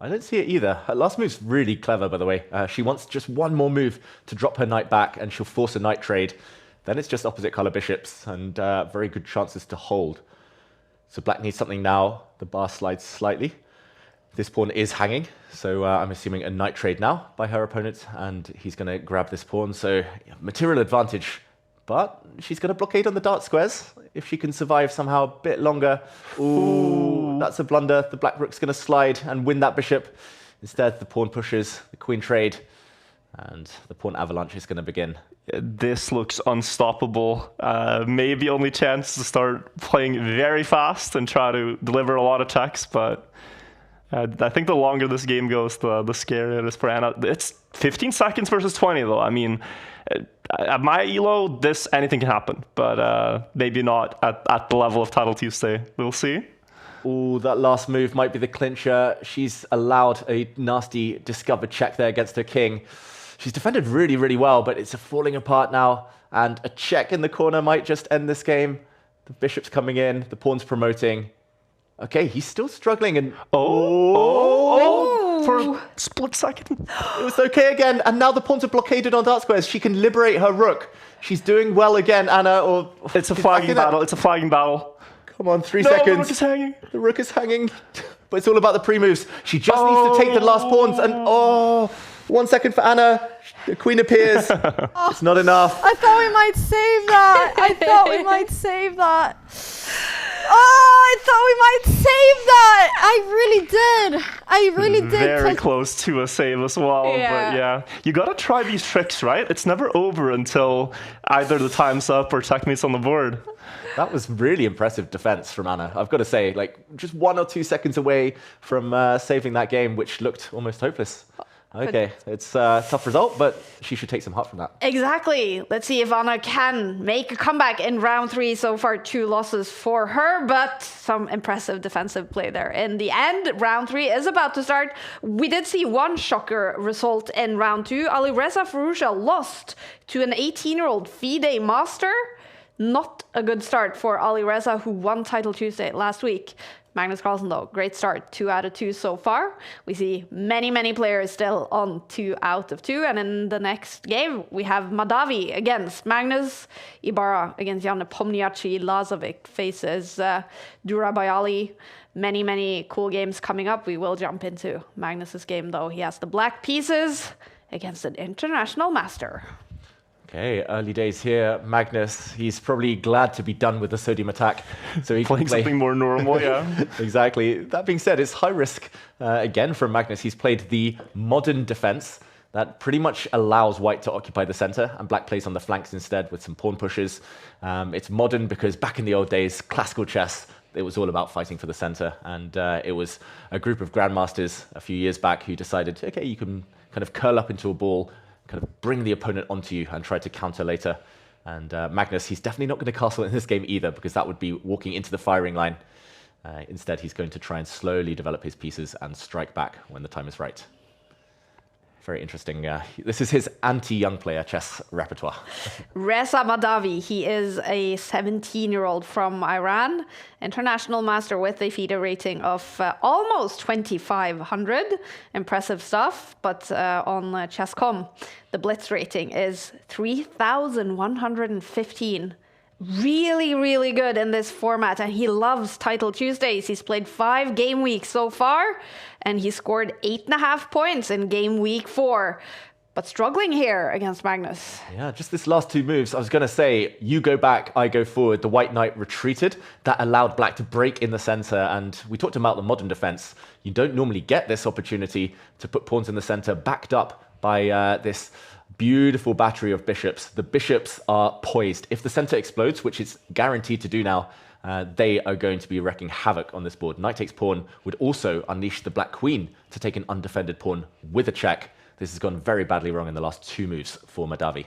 I don't see it either. Her last move's really clever, by the way. She wants just one more move to drop her knight back, and she'll force a knight trade. Then it's just opposite color bishops, and very good chances to hold. So Black needs something now. The bar slides slightly. This pawn is hanging, so I'm assuming a knight trade now by her opponent, and he's going to grab this pawn. So yeah, material advantage, but she's going to blockade on the dark squares. If she can survive somehow a bit longer. Ooh, that's a blunder. The black rook's going to slide and win that bishop. Instead, the pawn pushes, the queen trade, and the pawn avalanche is going to begin. This looks unstoppable. Maybe only chance to start playing very fast and try to deliver a lot of checks, but I think the longer this game goes, the scarier it is for Anna. It's 15 seconds versus 20, though. I mean, at my elo, anything can happen, but maybe not at the level of Title Tuesday. We'll see. Ooh, that last move might be the clincher. She's allowed a nasty discovered check there against her king. She's defended really, really well, but it's falling apart now, and a check in the corner might just end this game. The bishop's coming in, the pawn's promoting. Okay, he's still struggling, and for a split second. It was okay again, and now the pawns are blockaded on dark squares. She can liberate her rook. She's doing well again, Anna. Or it's a flagging battle. It's a flagging battle. Come on, 3 seconds. The rook is hanging. The rook is hanging. But it's all about the pre-moves. She just needs to take the last pawns, and 1 second for Anna. The queen appears. It's not enough. I thought we might save that. I thought we might save that. Oh, I thought we might save that. I really did. Very close to a save as well. Yeah. But yeah, you gotta try these tricks, right? It's never over until either the time's up or checkmate's on the board. That was really impressive defense from Anna. I've got to say, like, just 1 or 2 seconds away from saving that game, which looked almost hopeless. Okay, it's a tough result, but she should take some heart from that. Exactly. Let's see if Anna can make a comeback in round 3. So far, 2 losses for her, but some impressive defensive play there. In the end, round 3 is about to start. We did see one shocker result in round 2. Alireza Furusha lost to an 18-year-old FIDE master. Not a good start for Alireza, who won Title Tuesday last week. Magnus Carlsen, though, great start. 2 out of 2 so far. We see many players still on 2 out of 2. And in the next game, we have Madavi against Magnus. Ibarra against Jan Nepomniachtchi. Lazovic faces Dura Bayali. Many cool games coming up. We will jump into Magnus's game, though. He has the black pieces against an international master. Okay, early days here. Magnus, he's probably glad to be done with the sodium attack. So he Playing can play something more normal, yeah. Exactly. That being said, it's high risk again from Magnus. He's played the modern defense that pretty much allows white to occupy the center, and black plays on the flanks instead with some pawn pushes. It's modern because back in the old days, classical chess, it was all about fighting for the center. And it was a group of grandmasters a few years back who decided, okay, you can kind of curl up into a ball, kind of bring the opponent onto you and try to counter later. And Magnus, he's definitely not going to castle in this game either, because that would be walking into the firing line. Instead, he's going to try and slowly develop his pieces and strike back when the time is right. very interesting. This is his anti-young player chess repertoire. Reza Mahdavi, he is a 17-year-old from Iran, international master with a FIDE rating of almost 2,500. Impressive stuff, but on Chess.com, the Blitz rating is 3,115. Really, really good in this format, and he loves Title Tuesdays. He's played 5 game weeks so far, and he scored 8.5 points in game week 4. But struggling here against Magnus. Yeah, just this last 2 moves, I was going to say, you go back, I go forward. The white knight retreated. That allowed black to break in the center, and we talked about the modern defense. You don't normally get this opportunity to put pawns in the center, backed up by this beautiful battery of bishops. The bishops are poised. If the center explodes, which it's guaranteed to do now, they are going to be wreaking havoc on this board. Knight takes pawn would also unleash the black queen to take an undefended pawn with a check. This has gone very badly wrong in the last 2 moves for Mahdavi.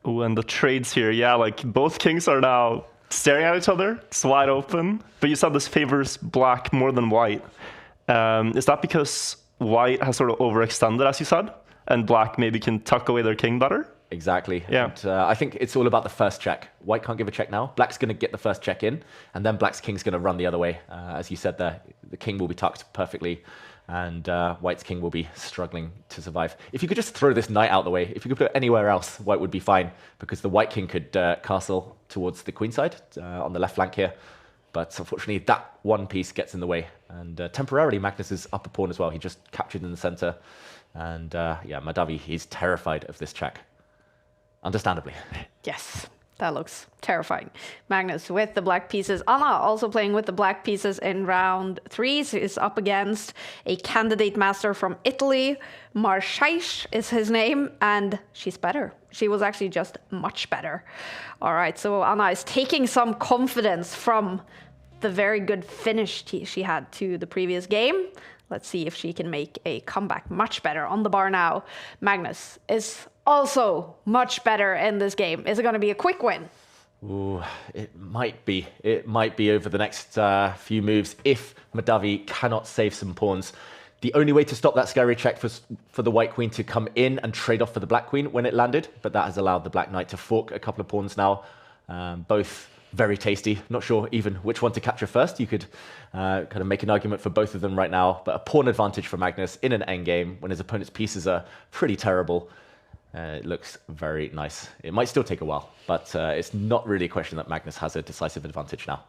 Oh, and the trades here, yeah, like both kings are now staring at each other. It's wide open. But you said this favors black more than white. Is that because white has sort of overextended, as you said? And black maybe can tuck away their king better? Exactly. Yeah. And, I think it's all about the first check. White can't give a check now. Black's going to get the first check in, and then black's king's going to run the other way. As you said there, the king will be tucked perfectly, and white's king will be struggling to survive. If you could just throw this knight out the way, if you could put it anywhere else, white would be fine, because the white king could castle towards the queen side on the left flank here. But unfortunately, that one piece gets in the way. And temporarily, Magnus is up a pawn as well. He just captured in the center. And yeah, Mahdavi, he's terrified of this check. Understandably. Yes, that looks terrifying. Magnus with the black pieces. Anna also playing with the black pieces in round 3. She is up against a candidate master from Italy. Marshaish is his name, and she's better. She was actually just much better. All right, so Anna is taking some confidence from the very good finish she had to the previous game. Let's see if she can make a comeback much better on the bar now. Magnus is also much better in this game. Is it going to be a quick win? Ooh, it might be. It might be over the next few moves if Mahdavi cannot save some pawns. The only way to stop that scary check was for the white queen to come in and trade off for the black queen when it landed, but that has allowed the black knight to fork a couple of pawns now. Both very tasty. Not sure even which one to capture first. You could kind of make an argument for both of them right now, but a pawn advantage for Magnus in an endgame when his opponent's pieces are pretty terrible. It looks very nice. It might still take a while, but it's not really a question that Magnus has a decisive advantage now.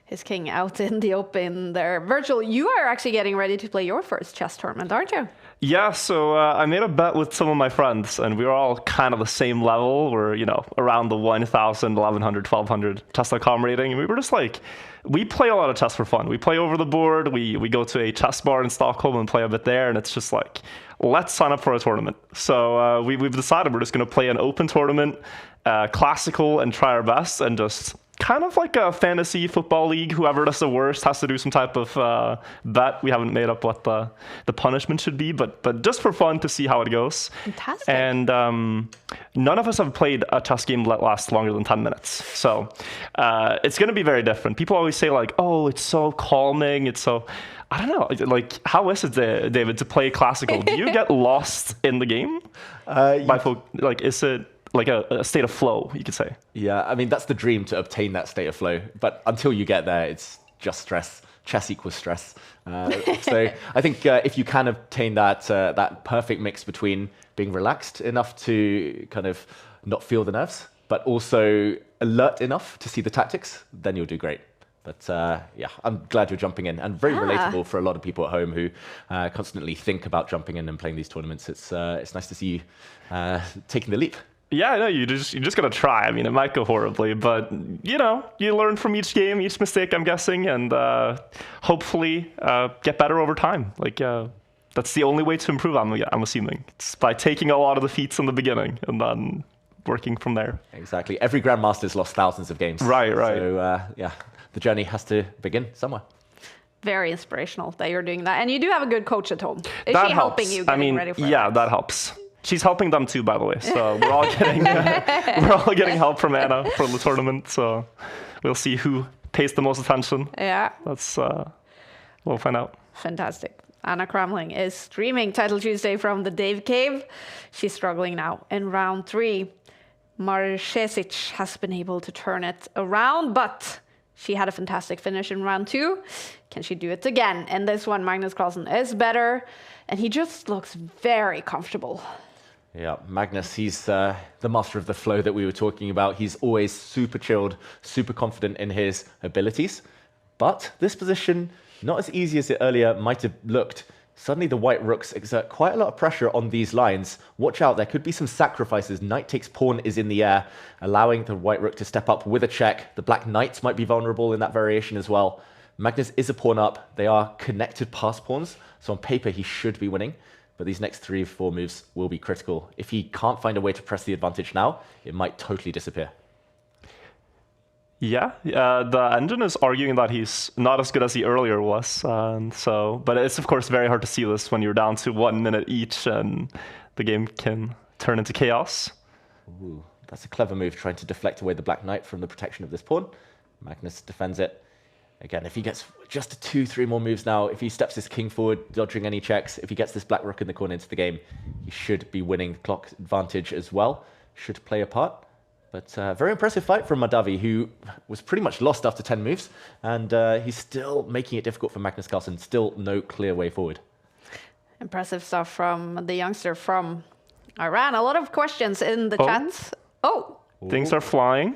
His king out in the open there. Virgil, you are actually getting ready to play your first chess tournament, aren't you? Yeah, so I made a bet with some of my friends, and we were all kind of the same level. We're, you know, around the 1,000, 1,100, 1,200 Chess.com rating, and we were just like, we play a lot of chess for fun. We play over the board, we go to a chess bar in Stockholm and play a bit there, and it's just like, let's sign up for a tournament. So we've decided we're just going to play an open tournament, classical, and try our best, and just kind of like a fantasy football league. Whoever does the worst has to do some type of bet. We haven't made up what the punishment should be, but just for fun to see how it goes. Fantastic. And none of us have played a chess game that lasts longer than 10 minutes. So it's going to be very different. People always say like, oh, it's so calming. It's so... I don't know. Like, how is it, David, to play classical? Do you get lost in the game? Is it like a state of flow, you could say? Yeah, I mean, that's the dream, to obtain that state of flow. But until you get there, it's just stress. Chess equals stress. So I think if you can obtain that perfect mix between being relaxed enough to kind of not feel the nerves, but also alert enough to see the tactics, then you'll do great. But yeah, I'm glad you're jumping in, and very relatable for a lot of people at home who constantly think about jumping in and playing these tournaments. It's nice to see you taking the leap. Yeah, I know, you just gotta try. I mean, it might go horribly, but you know, you learn from each game, each mistake, I'm guessing, and hopefully get better over time. Like that's the only way to improve. I'm assuming it's by taking a lot of defeats in the beginning and then working from there. Exactly. Every grandmaster's lost thousands of games. Right. So yeah, the journey has to begin somewhere. Very inspirational that you're doing that, and you do have a good coach at home. Is that she helps. helping you getting ready for yeah, it? that helps. She's helping them too, by the way. So we're all getting help from Anna from the tournament. So we'll see who pays the most attention. Yeah. That's we'll find out. Fantastic. Anna Kramling is streaming Title Tuesday from the Dave Cave. She's struggling now in round 3. Marchesic has been able to turn it around, but she had a fantastic finish in round 2. Can she do it again? In this one, Magnus Carlsen is better, and he just looks very comfortable. Yeah, Magnus, he's the master of the flow that we were talking about. He's always super chilled, super confident in his abilities. But this position, not as easy as it earlier might have looked. Suddenly the white rooks exert quite a lot of pressure on these lines. Watch out, there could be some sacrifices. Knight takes pawn is in the air, allowing the white rook to step up with a check. The black knights might be vulnerable in that variation as well. Magnus is a pawn up. They are connected pass pawns, so on paper he should be winning. But these next 3 or 4 moves will be critical. If he can't find a way to press the advantage now, it might totally disappear. Yeah, the engine is arguing that he's not as good as he earlier was. But it's of course very hard to see this when you're down to 1 minute each and the game can turn into chaos. Ooh, that's a clever move, trying to deflect away the black knight from the protection of this pawn. Magnus defends it. Again, if he gets just 2-3 more moves now, if he steps his king forward, dodging any checks, if he gets this black rook in the corner into the game, he should be winning clock advantage as well. Should play a part. But very impressive fight from Mahdavi, who was pretty much lost after 10 moves. And he's still making it difficult for Magnus Carlsen. Still no clear way forward. Impressive stuff from the youngster from Iran. A lot of questions in the chats. Oh! Things are flying.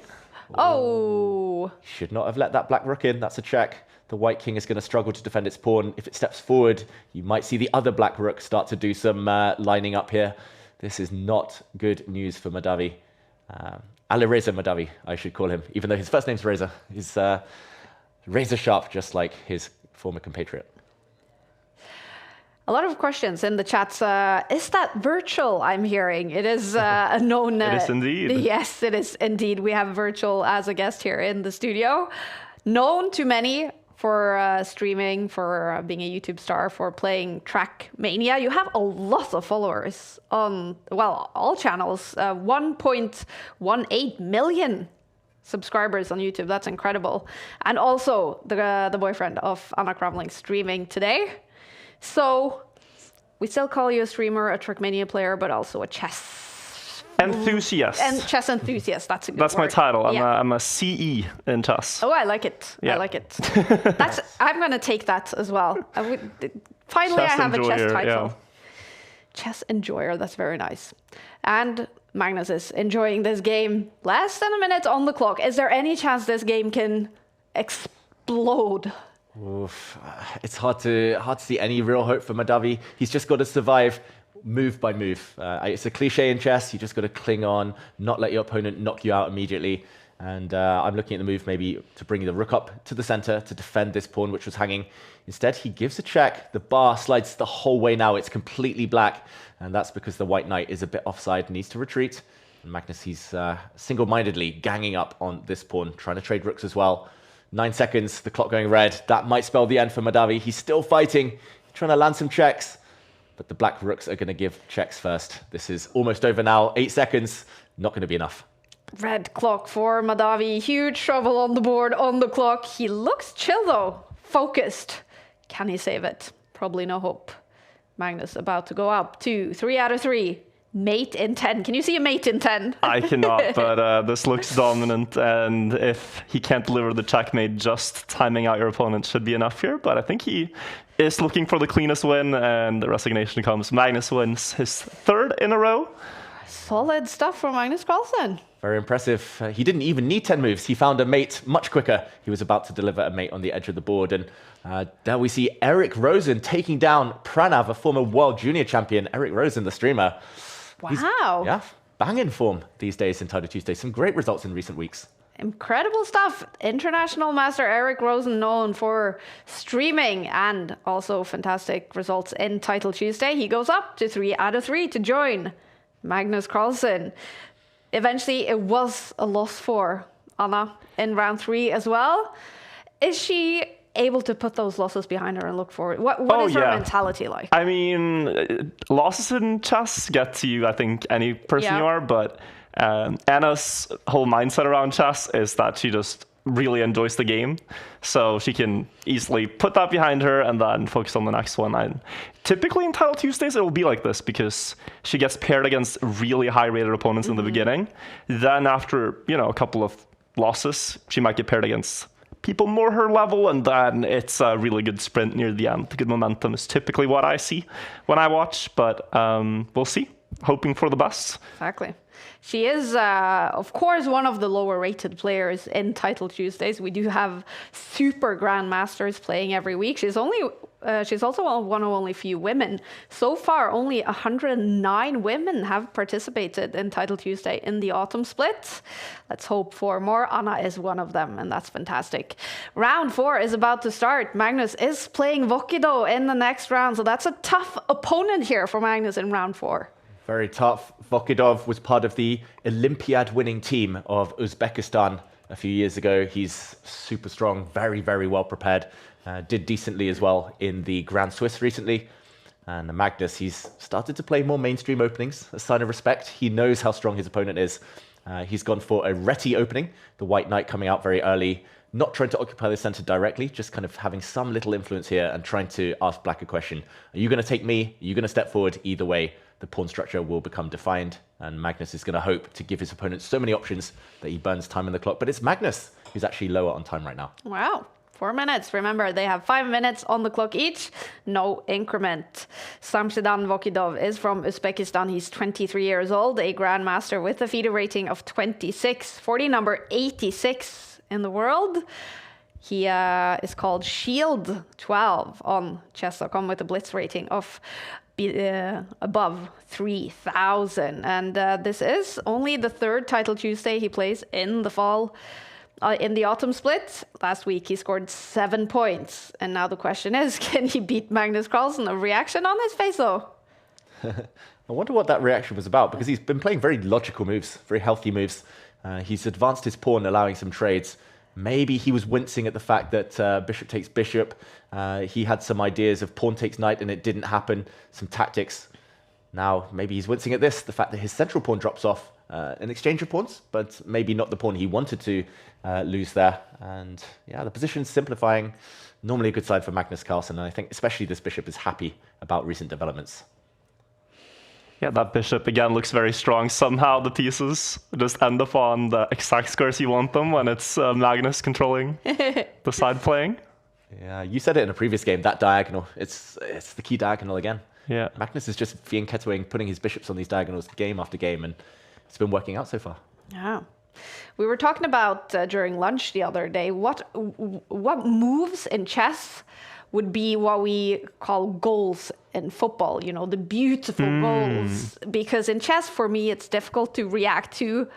Oh! Should not have let that black rook in. That's a check. The white king is going to struggle to defend its pawn. If it steps forward, you might see the other black rook start to do some lining up here. This is not good news for Mahdavi. Alireza Mahdavi, I should call him, even though his first name's Reza. He's razor sharp, just like his former compatriot. A lot of questions in the chats. Is that virtual I'm hearing? It is a known... It is indeed. Yes, it is indeed. We have virtual as a guest here in the studio. Known to many for streaming, for being a YouTube star, for playing Trackmania. You have a lot of followers on, well, all channels. 1.18 million subscribers on YouTube. That's incredible. And also the boyfriend of Anna Kramling streaming today. So we still call you a streamer, a Trackmania player, but also a chess enthusiast. And chess enthusiast. That's a good That's word. my title. Yeah. I'm a CE in chess. Oh, I like it. Yeah. I like it. I'm going to take that as well. Finally, Chess I have enjoyer, a chess title. yeah. Chess enjoyer. That's very nice. And Magnus is enjoying this game. Less than a minute on the clock. Is there any chance this game can explode? Oof. It's hard to see any real hope for Mahdavi. He's just got to survive move by move. It's a cliche in chess. You just got to cling on, not let your opponent knock you out immediately. And I'm looking at the move maybe to bring the rook up to the center to defend this pawn, which was hanging. Instead, he gives a check. The bar slides the whole way now. It's completely black. And that's because the white knight is a bit offside, needs to retreat. And Magnus, he's single-mindedly ganging up on this pawn, trying to trade rooks as well. 9 seconds, the clock going red. That might spell the end for Mahdavi. He's still fighting, trying to land some checks. But the black rooks are going to give checks first. This is almost over now. 8 seconds, not going to be enough. Red clock for Mahdavi. Huge trouble on the board, on the clock. He looks chill though, focused. Can he save it? Probably no hope. Magnus about to go up. 2, 3 out of 3. Mate in 10. Can you see a mate in 10? I cannot, but this looks dominant, and if he can't deliver the checkmate, just timing out your opponent should be enough here. But I think he is looking for the cleanest win, and the resignation comes. Magnus wins his 3rd in a row. Solid stuff from Magnus Carlsen. Very impressive. He didn't even need 10 moves. He found a mate much quicker. He was about to deliver a mate on the edge of the board. And there we see Eric Rosen taking down Pranav, a former world junior champion. Eric Rosen, the streamer. Wow. Yeah, banging form these days in Title Tuesday. Some great results in recent weeks. Incredible stuff. International master Eric Rosen, known for streaming and also fantastic results in Title Tuesday. He goes up to 3 out of 3 to join Magnus Carlsen. Eventually, it was a loss for Anna in round 3 as well. Is she able to put those losses behind her and look forward? What is her mentality like? I mean, losses in chess get to you, I think, any person you are, but Anna's whole mindset around chess is that she just really enjoys the game. So she can easily put that behind her and then focus on the next one. And typically in Title Tuesdays, it will be like this because she gets paired against really high-rated opponents in the beginning. Then after, a couple of losses, she might get paired against people more her level, and then it's a really good sprint near the end. The good momentum is typically what I see when I watch, but we'll see. Hoping for the best. Exactly. She is, of course, one of the lower-rated players in Title Tuesdays. We do have super grandmasters playing every week. She's also one of only few women. So far, only 109 women have participated in Title Tuesday in the autumn split. Let's hope for more. Anna is one of them, and that's fantastic. Round 4 is about to start. Magnus is playing Vokhidov in the next round, so that's a tough opponent here for Magnus in round 4. Very tough. Vokhidov was part of the Olympiad winning team of Uzbekistan a few years ago. He's super strong, very, very well prepared. Did decently as well in the Grand Swiss recently. And Magnus, he's started to play more mainstream openings, a sign of respect. He knows how strong his opponent is. He's gone for a Reti opening, the White Knight coming out very early, not trying to occupy the center directly, just kind of having some little influence here and trying to ask Black a question. Are you going to take me? Are you going to step forward? Either way, the pawn structure will become defined, and Magnus is going to hope to give his opponent so many options that he burns time on the clock. But it's Magnus who's actually lower on time right now. Wow. 4 minutes. Remember, they have 5 minutes on the clock each. No increment. Samshidan Vokhidov is from Uzbekistan. He's 23 years old, a grandmaster with a FIDE rating of 26, 40 number 86 in the world. He is called Shield 12 on Chess.com with a blitz rating of above 3,000. And this is only the 3rd Title Tuesday he plays in the fall. In the autumn split, last week he scored 7 points. And now the question is, can he beat Magnus Carlsen? A reaction on his face, though. I wonder what that reaction was about, because he's been playing very logical moves, very healthy moves. He's advanced his pawn, allowing some trades. Maybe he was wincing at the fact that bishop takes bishop. He had some ideas of pawn takes knight and it didn't happen, some tactics. Now, maybe he's wincing at this, the fact that his central pawn drops off in exchange of pawns, but maybe not the pawn he wanted to lose there. And yeah, the position's simplifying. Normally a good side for Magnus Carlsen, and I think especially this bishop is happy about recent developments. Yeah, that bishop again looks very strong. Somehow the pieces just end up on the exact squares you want them when it's Magnus controlling the side playing. Yeah, you said it in a previous game, that diagonal, it's the key diagonal again. Yeah. Magnus is just fianchettoing, putting his bishops on these diagonals game after game, and it's been working out so far. Yeah. We were talking about during lunch the other day, what moves in chess would be what we call goals in football, you know, the beautiful goals. Because in chess, for me, it's difficult to react to,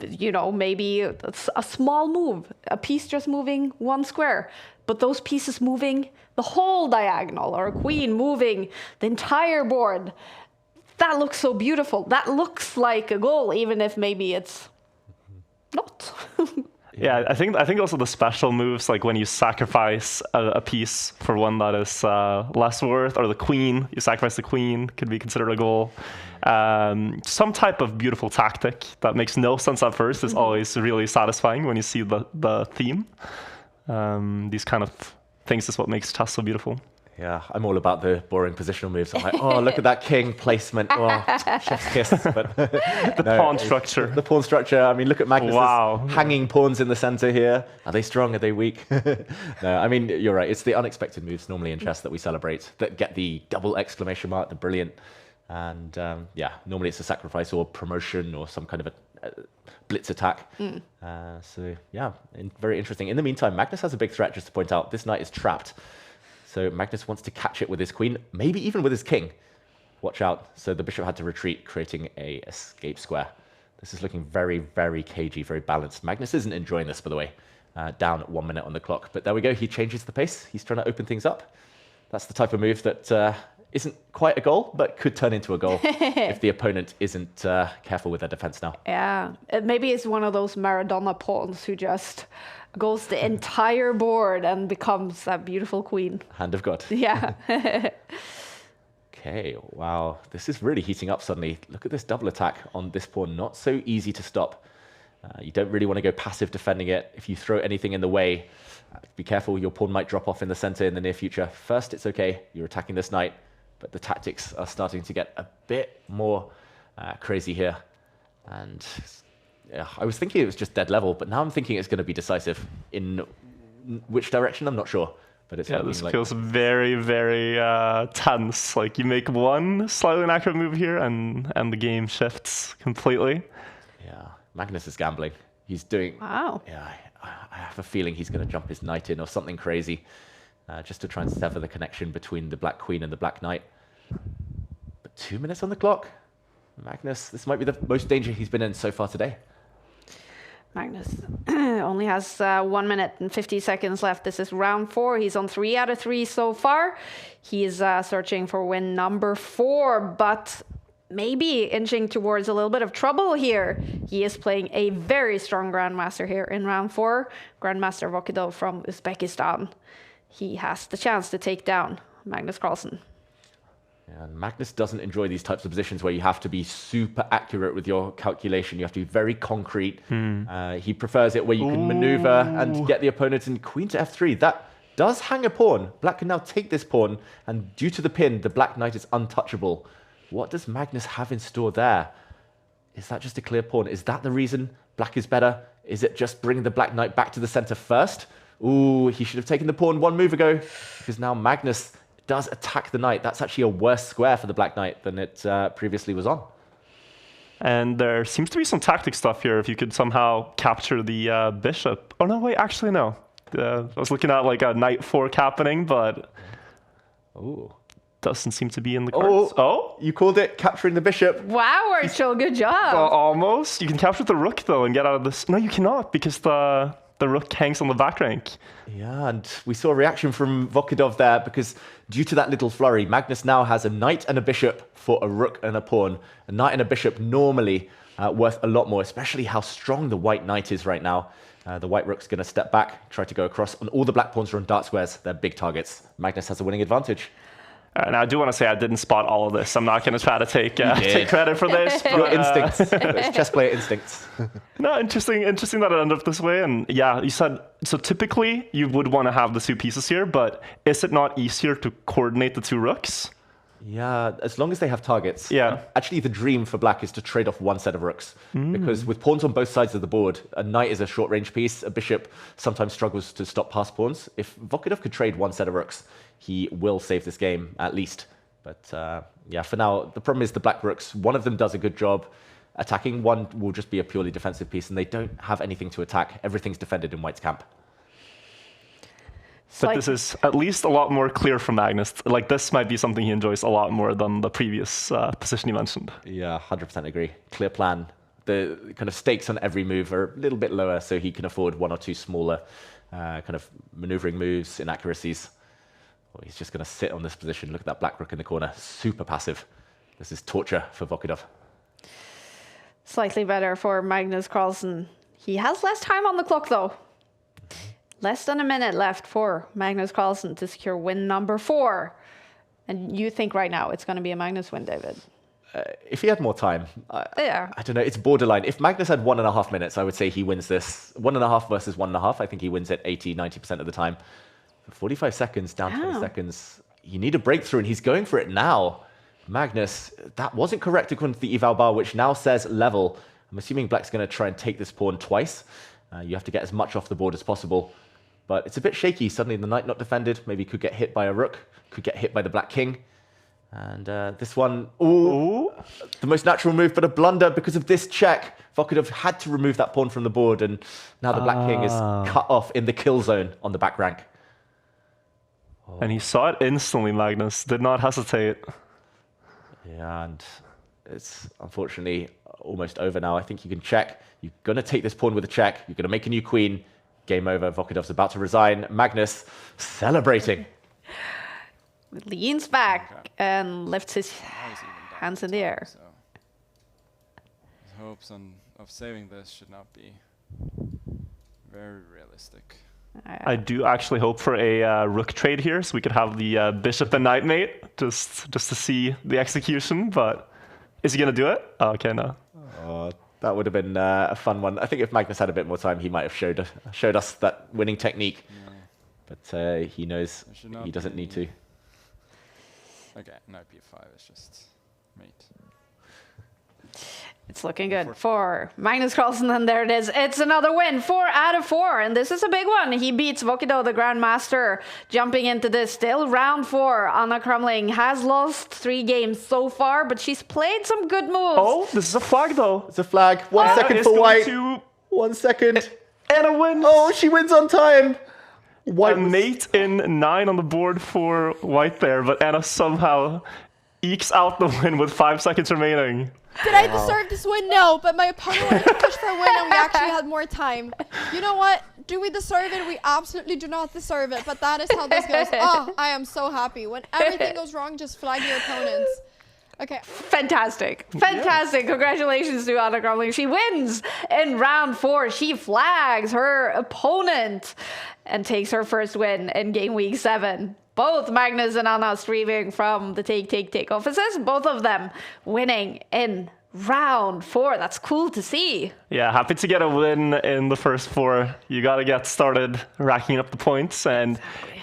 you know, maybe a small move, a piece just moving 1 square, but those pieces moving the whole diagonal, or a queen moving the entire board. That looks so beautiful. That looks like a goal, even if maybe it's not. Yeah, I think also the special moves, like when you sacrifice a piece for one that is less worth, or the queen, you sacrifice the queen, could be considered a goal. Some type of beautiful tactic that makes no sense at first is always really satisfying when you see the theme. These kind of things is what makes chess so beautiful. Yeah, I'm all about the boring positional moves. I'm like, oh, look at that king placement. Oh, chef's kiss. But the pawn structure. The pawn structure. I mean, look at Magnus' hanging pawns in the center here. Are they strong? Are they weak? No, I mean, you're right. It's the unexpected moves normally in chess that we celebrate, that get the double exclamation mark, the brilliant. And yeah, normally it's a sacrifice or promotion or some kind of a blitz attack. So yeah, very interesting. In the meantime, Magnus has a big threat, just to point out. This knight is trapped. So Magnus wants to catch it with his queen, maybe even with his king. Watch out. So the bishop had to retreat, creating a escape square. This is looking very, very cagey, very balanced. Magnus isn't enjoying this, by the way. Down 1 minute on the clock. But there we go. He changes the pace. He's trying to open things up. That's the type of move that isn't quite a goal, but could turn into a goal if the opponent isn't careful with their defense now. Yeah, maybe it's one of those Maradona pawns who just goes the entire board and becomes that beautiful queen. Hand of God. Yeah. Okay, wow. This is really heating up suddenly. Look at this double attack on this pawn. Not so easy to stop. You don't really want to go passive defending it. If you throw anything in the way, be careful, your pawn might drop off in the center in the near future. First, it's okay, you're attacking this knight, but the tactics are starting to get a bit more crazy here. And yeah, I was thinking it was just dead level, but now I'm thinking it's going to be decisive. In which direction, I'm not sure. But it's this feels very, very tense. Like, you make one slightly inaccurate move here, and the game shifts completely. Yeah, Magnus is gambling. He's doing... Wow. Yeah, I have a feeling he's going to jump his knight in or something crazy, just to try and sever the connection between the black queen and the black knight. But 2 minutes on the clock. Magnus, this might be the most danger he's been in so far today. Magnus only has 1 minute and 50 seconds left. This is round 4. He's on 3 out of 3 so far. He is searching for win number 4, but maybe inching towards a little bit of trouble here. He is playing a very strong grandmaster here in round 4. Grandmaster Vokhidov from Uzbekistan. He has the chance to take down Magnus Carlsen. And Magnus doesn't enjoy these types of positions where you have to be super accurate with your calculation. You have to be very concrete. He prefers it where you can maneuver and get the opponent in queen to f3. That does hang a pawn. Black can now take this pawn, and due to the pin, the black knight is untouchable. What does Magnus have in store there? Is that just a clear pawn? Is that the reason black is better? Is it just bringing the black knight back to the center first? Ooh, he should have taken the pawn 1 move ago, because now Magnus does attack the knight. That's actually a worse square for the black knight than it previously was on. And there seems to be some tactic stuff here if you could somehow capture the bishop. Oh, no, wait, actually, no. I was looking at like a knight 4 happening, but doesn't seem to be in the cards. Oh, you called it capturing the bishop. Wow, Archel, good job. Almost. You can capture the rook, though, and get out of this. No, you cannot, because the rook hangs on the back rank. Yeah, and we saw a reaction from Vokhidov there, because due to that little flurry, Magnus now has a knight and a bishop for a rook and a pawn. A knight and a bishop normally worth a lot more, especially how strong the white knight is right now. The white rook's going to step back, try to go across, and all the black pawns are on dark squares. They're big targets. Magnus has a winning advantage. And I do want to say I didn't spot all of this. I'm not going to try to take credit for this. Your instincts. It's chess player instincts. No, interesting that it ended up this way. And yeah, you said, so typically you would want to have the 2 pieces here, but is it not easier to coordinate the 2 rooks? Yeah, as long as they have targets. Yeah. Actually, the dream for black is to trade off 1 set of rooks. Because with pawns on both sides of the board, a knight is a short-range piece. A bishop sometimes struggles to stop pass pawns. If Vokhidov could trade 1 set of rooks, he will save this game, at least. But yeah, for now, the problem is the black rooks. One of them does a good job attacking. One will just be a purely defensive piece, and they don't have anything to attack. Everything's defended in white's camp. But this is at least a lot more clear from Magnus. Like, this might be something he enjoys a lot more than the previous position he mentioned. Yeah, 100% agree. Clear plan. The kind of stakes on every move are a little bit lower, so he can afford 1 or 2 smaller kind of maneuvering moves, inaccuracies. Well, he's just going to sit on this position. Look at that black rook in the corner. Super passive. This is torture for Vokhidov. Slightly better for Magnus Carlsen. He has less time on the clock, though. Less than a minute left for Magnus Carlsen to secure win number 4. And you think right now it's going to be a Magnus win, David? If he had more time, yeah. I don't know, it's borderline. If Magnus had 1.5 minutes, I would say he wins this. 1.5 versus 1.5, I think he wins it 80, 90% of the time. 45 seconds, down 20 seconds. You need a breakthrough, and he's going for it now. Magnus, that wasn't correct according to the eval bar, which now says level. I'm assuming black's going to try and take this pawn twice. You have to get as much off the board as possible. But it's a bit shaky. Suddenly the knight not defended. Maybe could get hit by a rook. Could get hit by the black king. And this one, the most natural move, but a blunder because of this check. Vokhidov had to remove that pawn from the board, and now the black king is cut off in the kill zone on the back rank. And he saw it instantly, Magnus. Did not hesitate. Yeah, and it's unfortunately almost over now. I think you can check. You're going to take this pawn with a check. You're going to make a new queen. Game over. Vokhidov's about to resign. Magnus celebrating. Leans back and lifts his hands in the air. So his hopes of saving this should not be very realistic. I do actually hope for a rook trade here, so we could have the bishop and knight mate, just to see the execution. But is he going to do it? Oh, okay, no. That would have been a fun one. I think if Magnus had a bit more time, he might have showed us that winning technique. Yeah. But he knows he doesn't need to. Okay, no b5, it's just mate. It's looking good for Magnus Carlsen, and there it is. It's another win, 4 out of 4, and this is a big one. He beats Vokhidov, the Grandmaster, jumping into this still round 4. Anna Krumling has lost 3 games so far, but she's played some good moves. Oh, this is a flag though. It's a flag. 1 second for white. 1 second. Anna wins. Oh, she wins on time. White mate in 9 on the board for white there, but Anna somehow ekes out the win with 5 seconds remaining. Did I deserve this win? No, but my opponent wanted to push for a win and we actually had more time. You know what? Do we deserve it? We absolutely do not deserve it, but that is how this goes. Oh, I am so happy. When everything goes wrong, just flag your opponents. Okay. Fantastic. Fantastic. Yeah. Congratulations to Anna Krumling. She wins in round 4. She flags her opponent and takes her first win in game week 7. Both Magnus and Anna streaming from the Take offices, both of them winning in round 4. That's cool to see. Yeah, happy to get a win in the first 4. You got to get started racking up the points, and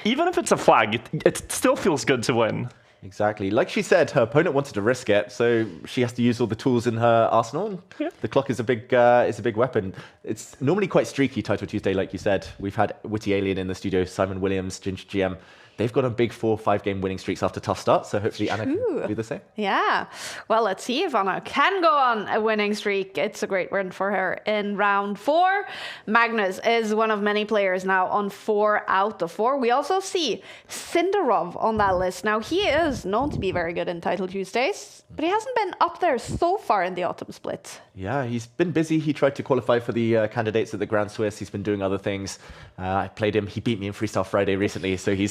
even if it's a flag, it still feels good to win. Exactly. Like she said, her opponent wanted to risk it, so she has to use all the tools in her arsenal. Yeah. The clock is a big weapon. It's normally quite streaky, Title Tuesday, like you said. We've had Witty Alien in the studio, Simon Williams, Ginger GM. They've got on big 4-5 game winning streaks after tough starts, so hopefully Anna can do the same. Yeah. Well, let's see if Anna can go on a winning streak. It's a great win for her in round 4. Magnus is one of many players now on 4 out of 4. We also see Sindarov on that list. Now, he is known to be very good in Title Tuesdays, but he hasn't been up there so far in the autumn split. Yeah, he's been busy. He tried to qualify for the candidates at the Grand Swiss. He's been doing other things. I played him. He beat me in Freestyle Friday recently, so he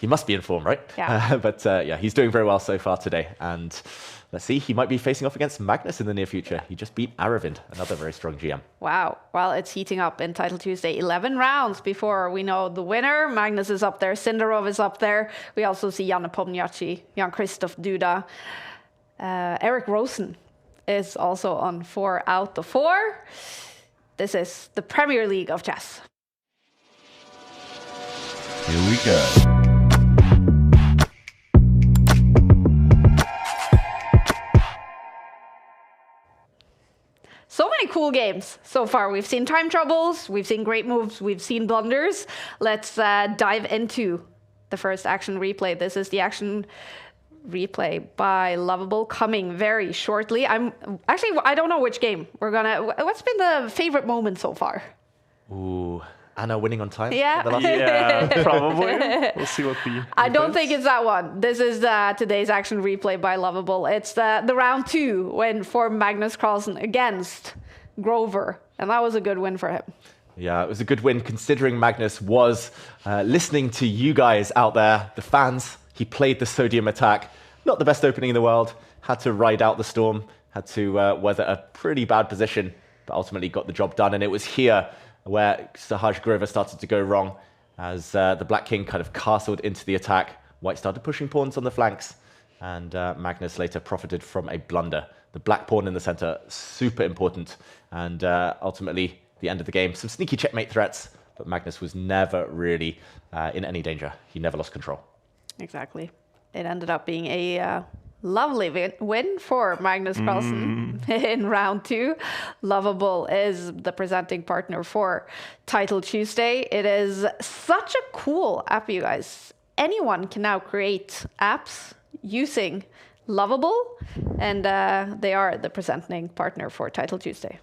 must be in form, right? Yeah. But yeah, he's doing very well so far today. And let's see, he might be facing off against Magnus in the near future. He just beat Aravind, another very strong GM. Wow. Well, it's heating up in Title Tuesday. 11 rounds before we know the winner. Magnus is up there. Sindarov is up there. We also see Janne Pomniachtchi, Jan-Christoph Duda. Eric Rosen is also on 4 out of 4. This is the Premier League of chess. Here we go. So many cool games so far. We've seen time troubles, we've seen great moves, we've seen blunders. Let's dive into the first action replay. This is the action replay by Lovable coming very shortly. I don't know which game we're gonna. What's been the favorite moment so far? Ooh, Anna winning on time. Yeah, yeah, probably. We'll see what the. I don't think it's that one. This is today's action replay by Lovable. It's the round 2 win for Magnus Carlsen against Grover, and that was a good win for him. Yeah, it was a good win considering Magnus was listening to you guys out there, the fans. He played the Sodium attack. Not the best opening in the world. Had to ride out the storm. Had to weather a pretty bad position, but ultimately got the job done. And it was here where Sahaj Grover started to go wrong as the Black King kind of castled into the attack. White started pushing pawns on the flanks, and Magnus later profited from a blunder. The black pawn in the center, super important. And ultimately, the end of the game, some sneaky checkmate threats, but Magnus was never really in any danger. He never lost control. Exactly. It ended up being a lovely win for Magnus Carlsen in round 2. Lovable is the presenting partner for Title Tuesday. It is such a cool app, you guys. Anyone can now create apps using Lovable, and they are the presenting partner for Title Tuesday.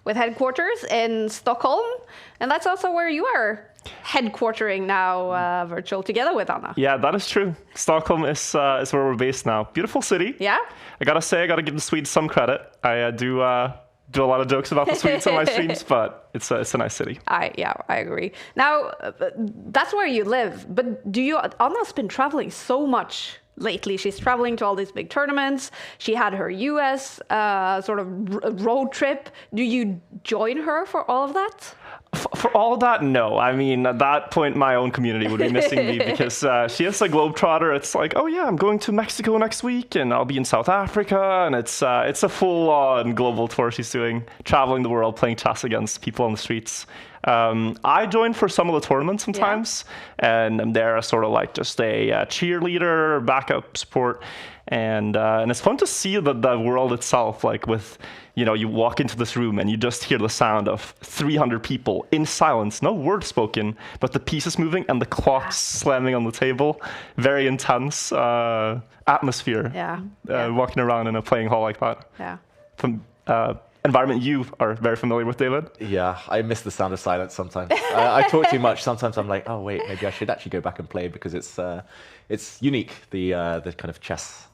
With headquarters in Stockholm, and that's also where you are headquartering now, virtual together with Anna. Yeah, that is true. Stockholm is where we're based now. Beautiful city. Yeah. I gotta say, I gotta give the Swedes some credit. I do do a lot of jokes about the Swedes on my streams, but it's a nice city. I agree. Now, that's where you live, but Anna's been traveling so much lately. She's traveling to all these big tournaments. She had her US sort of road trip. Do you join her for all of that? For all of that, no. I mean, at that point, my own community would be missing me because she is a globetrotter. It's like, oh yeah, I'm going to Mexico next week, and I'll be in South Africa, and it's a full-on global tour she's doing, traveling the world, playing chess against people on the streets. I join for some of the tournaments sometimes, and I'm there as sort of like just a cheerleader, backup support, and it's fun to see the world itself, like with, you walk into this room and you just hear the sound of 300 people in silence, no word spoken, but the pieces moving and the clocks slamming on the table. Very intense atmosphere. Walking around in a playing hall like that. Yeah. From environment you are very familiar with, David. Yeah, I miss the sound of silence sometimes. I talk too much. Sometimes I'm like, oh wait, maybe I should actually go back and play because it's unique, the kind of chess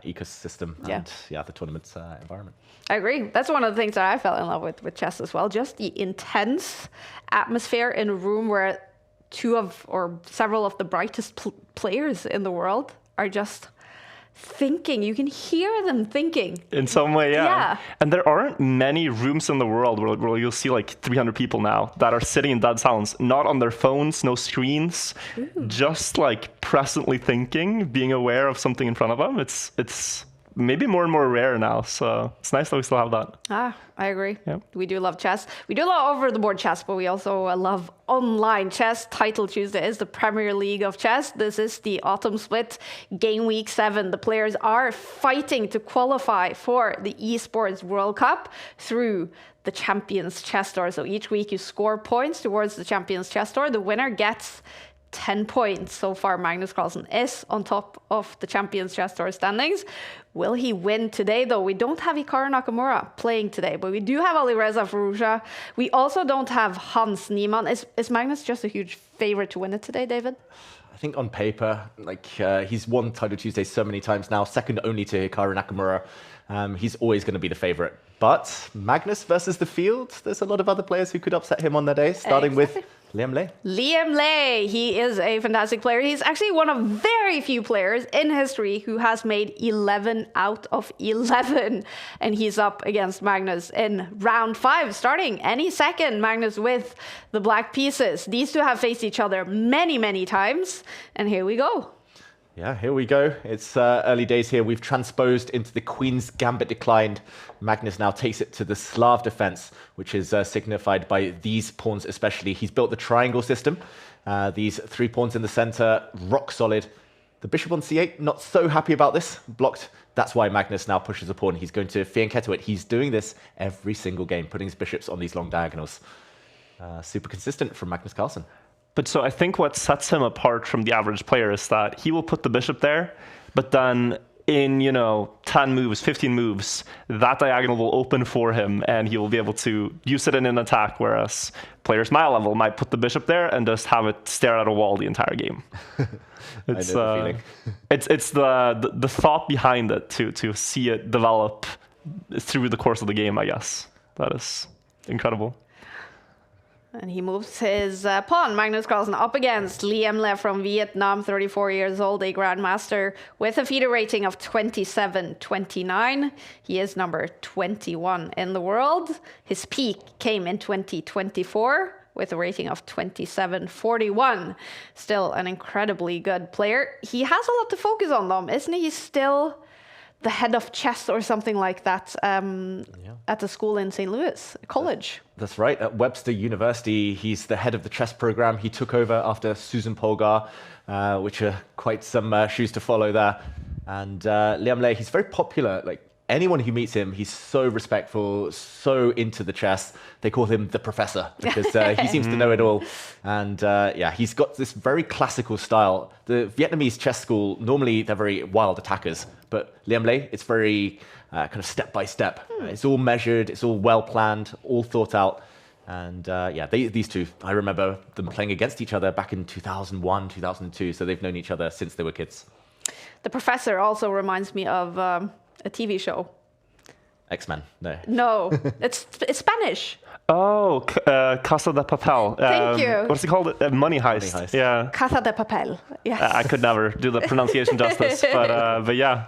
ecosystem and the tournament environment. I agree. That's one of the things that I fell in love with chess as well. Just the intense atmosphere in a room where several of the brightest players in the world are just thinking. You can hear them thinking. In some way, yeah. And there aren't many rooms in the world where you'll see like 300 people now that are sitting in dead silence, not on their phones, no screens, just like presently thinking, being aware of something in front of them. It's maybe more and more rare now, so it's nice that we still have that. I agree. Yeah. We do love chess. We do love over-the-board chess, but we also love online chess. Title Tuesday is the Premier League of chess. This is the autumn split, Game Week 7. The players are fighting to qualify for the Esports World Cup through the Champions Chess Tour. So each week you score points towards the Champions Chess Tour. The winner gets 10 points. So far, Magnus Carlsen is on top of the Champions Chess Tour standings. Will he win today, though? We don't have Hikaru Nakamura playing today, but we do have Alireza for Russia. We also don't have Hans Niemann. Is Magnus just a huge favorite to win it today, David? I think on paper, he's won Title Tuesday so many times now, second only to Hikaru Nakamura. He's always going to be the favorite. But Magnus versus the field, there's a lot of other players who could upset him on their day, starting with Liam Ley. Liam Ley, he is a fantastic player. He's actually one of very few players in history who has made 11 out of 11. And he's up against Magnus in round 5, starting any second. Magnus with the black pieces. These two have faced each other many, many times. And here we go. Yeah, here we go. It's early days here. We've transposed into the Queen's Gambit declined. Magnus now takes it to the Slav defense, which is signified by these pawns especially. He's built the triangle system. These 3 pawns in the center, rock solid. The bishop on c8, not so happy about this. Blocked. That's why Magnus now pushes a pawn. He's going to fianchetto it. He's doing this every single game, putting his bishops on these long diagonals. Super consistent from Magnus Carlsen. But so I think what sets him apart from the average player is that he will put the bishop there, but then in, 10 moves, 15 moves, that diagonal will open for him and he will be able to use it in an attack, whereas players my level might put the bishop there and just have it stare at a wall the entire game. It's I know the feeling. It's the thought behind it to see it develop through the course of the game, I guess. That is incredible. And he moves his pawn, Magnus Carlsen, up against Liam Ley from Vietnam, 34 years old, a grandmaster with a FIDE rating of 27-29. He is number 21 in the world. His peak came in 2024 with a rating of 27-41. Still an incredibly good player. He has a lot to focus on, though, isn't he? He's still the head of chess or something like that at the school in St. Louis, college. That's right. At Webster University, he's the head of the chess program. He took over after Susan Polgar, which are quite some shoes to follow there. And Liam Ley, he's very popular. Anyone who meets him, he's so respectful, so into the chess. They call him the professor because he seems to know it all. And he's got this very classical style. The Vietnamese chess school, normally they're very wild attackers, but Liam Ley, it's very kind of step by step. It's all measured, it's all well planned, all thought out. And these two, I remember them playing against each other back in 2001, 2002. So they've known each other since they were kids. The professor also reminds me of a TV show. X-Men, no. No, it's Spanish. Oh, Casa de Papel. Thank you. What's it called? Money Heist. Heist. Yeah. Casa de Papel. Yes. I could never do the pronunciation justice, but yeah.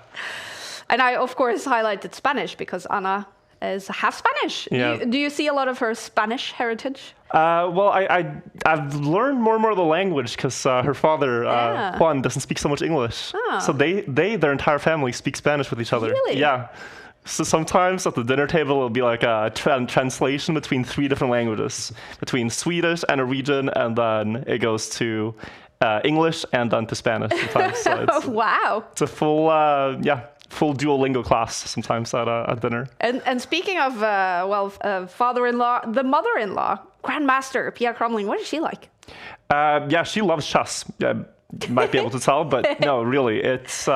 And I, of course, highlighted Spanish because Anna is half Spanish. Yeah. Do you see a lot of her Spanish heritage? Well, I've learned more and more of the language because her father, Juan, doesn't speak so much English. Ah. So their entire family speak Spanish with each other. Really? Yeah. So sometimes at the dinner table, it'll be like a translation between 3 different languages, between Swedish and Norwegian, and then it goes to English and then to Spanish sometimes. So it's, Wow. it's a full, full Duolingo class sometimes at dinner. And speaking of, father-in-law, the mother-in-law, Grandmaster Pia Cromling, what is she like? Yeah, she loves chess. You might be able to tell, but no, really, it's...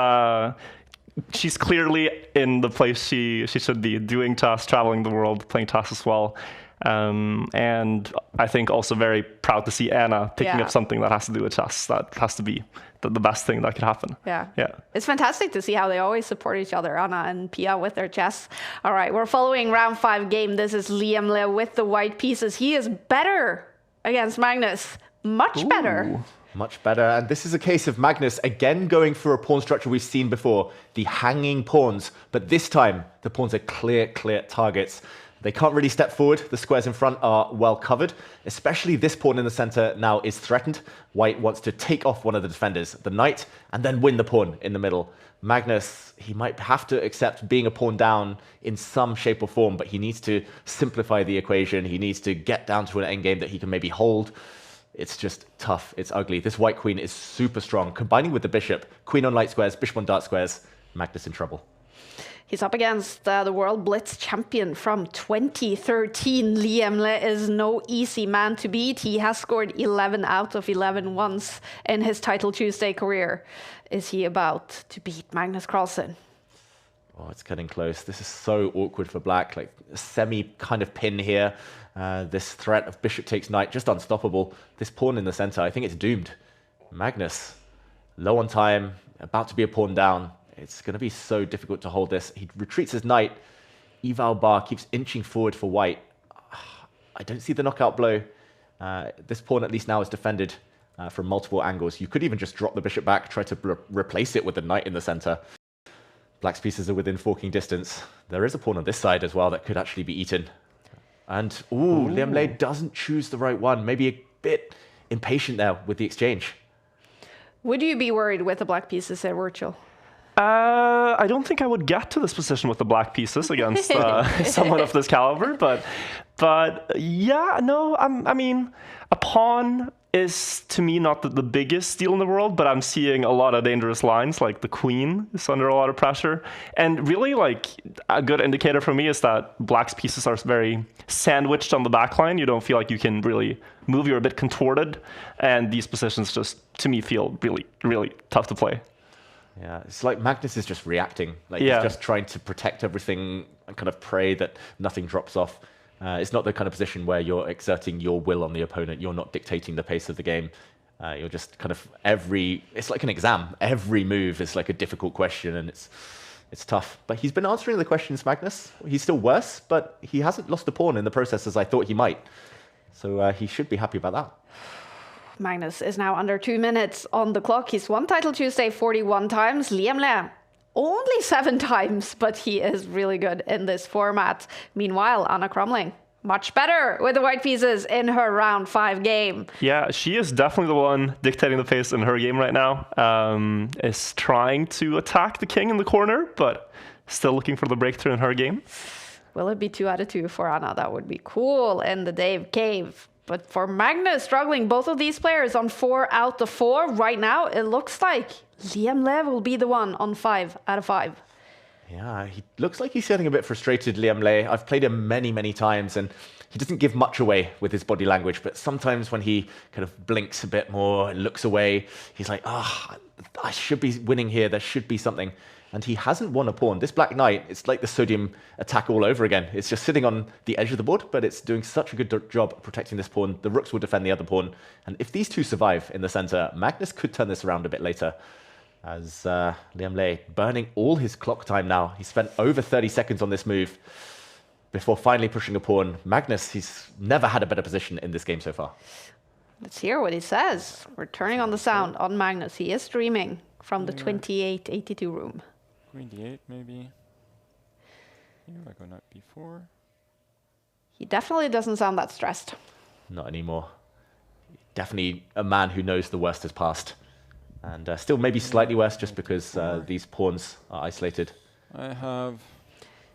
she's clearly in the place she should be, doing chess, traveling the world, playing chess as well. And I think also very proud to see Anna picking up something that has to do with chess. That has to be the best thing that could happen. Yeah. Yeah. It's fantastic to see how they always support each other, Anna and Pia, with their chess. All right, we're following round 5 game. This is Liam Le with the white pieces. He is better against Magnus. Much better. Much better. And this is a case of Magnus again going for a pawn structure we've seen before, the hanging pawns. But this time, the pawns are clear targets. They can't really step forward. The squares in front are well covered. Especially this pawn in the center now is threatened. White wants to take off one of the defenders, the knight, and then win the pawn in the middle. Magnus, he might have to accept being a pawn down in some shape or form, but he needs to simplify the equation. He needs to get down to an endgame that he can maybe hold. It's just tough. It's ugly. This white queen is super strong. Combining with the bishop, queen on light squares, bishop on dark squares, Magnus in trouble. He's up against the World Blitz champion from 2013. Liam Le is no easy man to beat. He has scored 11 out of 11 once in his Title Tuesday career. Is he about to beat Magnus Carlsen? Oh, it's getting close. This is so awkward for black. Like a semi kind of pin here. This threat of bishop takes knight, just unstoppable. This pawn in the center, I think it's doomed. Magnus, low on time, about to be a pawn down. It's going to be so difficult to hold this. He retreats his knight. Eval bar keeps inching forward for white. I don't see the knockout blow. This pawn at least now is defended from multiple angles. You could even just drop the bishop back, try to replace it with the knight in the center. Black's pieces are within forking distance. There is a pawn on this side as well that could actually be eaten. And, Liam Le doesn't choose the right one. Maybe a bit impatient there with the exchange. Would you be worried with the black pieces there, Virtual? I don't think I would get to this position with the black pieces against someone of this caliber, but yeah, no, I mean, a pawn is to me not the biggest steal in the world, but I'm seeing a lot of dangerous lines, like the queen is under a lot of pressure. And really, like, a good indicator for me is that black's pieces are very sandwiched on the back line. You don't feel like you can really move. You're a bit contorted, and these positions just, to me, feel really, really tough to play. Yeah, it's like Magnus is just reacting. Like he's just trying to protect everything and kind of pray that nothing drops off. It's not the kind of position where you're exerting your will on the opponent. You're not dictating the pace of the game. You're just kind of it's like an exam. Every move is like a difficult question, and it's tough. But he's been answering the questions, Magnus. He's still worse, but he hasn't lost a pawn in the process as I thought he might. So he should be happy about that. Magnus is now under 2 minutes on the clock. He's won Title Tuesday 41 times. Liam Le only 7 times, but he is really good in this format. Meanwhile, Anna Cromling, much better with the white pieces in her round 5 game. Yeah, she is definitely the one dictating the pace in her game right now. Is trying to attack the king in the corner, but still looking for the breakthrough in her game. Will it be 2 out of 2 for Anna? That would be cool in the Dave Cave. But for Magnus, struggling, both of these players on 4 out of 4. Right now, it looks like Liam Le will be the one on 5 out of 5. Yeah, he looks like he's getting a bit frustrated, Liam Le. I've played him many, many times, and he doesn't give much away with his body language, but sometimes when he kind of blinks a bit more and looks away, he's like, I should be winning here. There should be something. And he hasn't won a pawn. This black knight, it's like the sodium attack all over again. It's just sitting on the edge of the board, but it's doing such a good job protecting this pawn. The rooks will defend the other pawn. And if these two survive in the center, Magnus could turn this around a bit later. as Liam Lei burning all his clock time now. He spent over 30 seconds on this move before finally pushing a pawn. Magnus, he's never had a better position in this game so far. Let's hear what he says. We're turning on the sound on Magnus. He is streaming from the 2882 room. Queen d8 maybe. Here I go knight b4. He definitely doesn't sound that stressed. Not anymore. Definitely a man who knows the worst has passed. And still maybe slightly worse just because these pawns are isolated. I have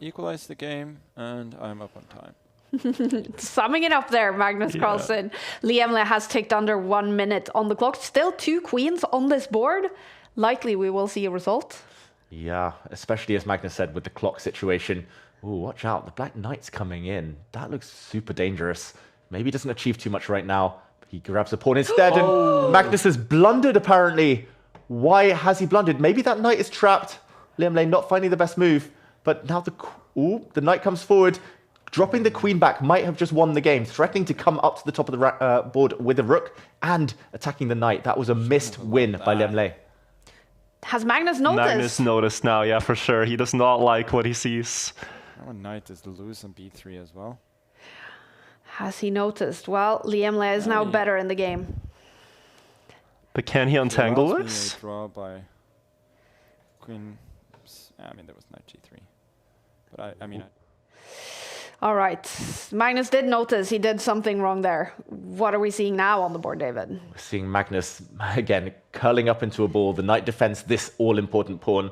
equalized the game and I'm up on time. Summing it up there, Magnus Carlsen. Liam Lei has ticked under 1 minute on the clock. Still 2 queens on this board. Likely we will see a result. Yeah, especially as Magnus said with the clock situation. Ooh, watch out. The black knight's coming in. That looks super dangerous. Maybe he doesn't achieve too much right now. He grabs a pawn instead and Magnus has blundered apparently. Why has he blundered? Maybe that knight is trapped. Liam Lei not finding the best move. But now the knight comes forward. Dropping the queen back might have just won the game. Threatening to come up to the top of the board with a rook and attacking the knight. That was a missed win by Liam Lei. Has Magnus noticed? Magnus noticed now, yeah, for sure. He does not like what he sees. Now a knight is loose on b3 as well. Has he noticed? Well, Liam Lei is now better in the game. But can he untangle this? Draw by queen. I mean, there was knight g3. But I mean... All right. Magnus did notice he did something wrong there. What are we seeing now on the board, David? We're seeing Magnus, again, curling up into a ball. The knight defends this all-important pawn.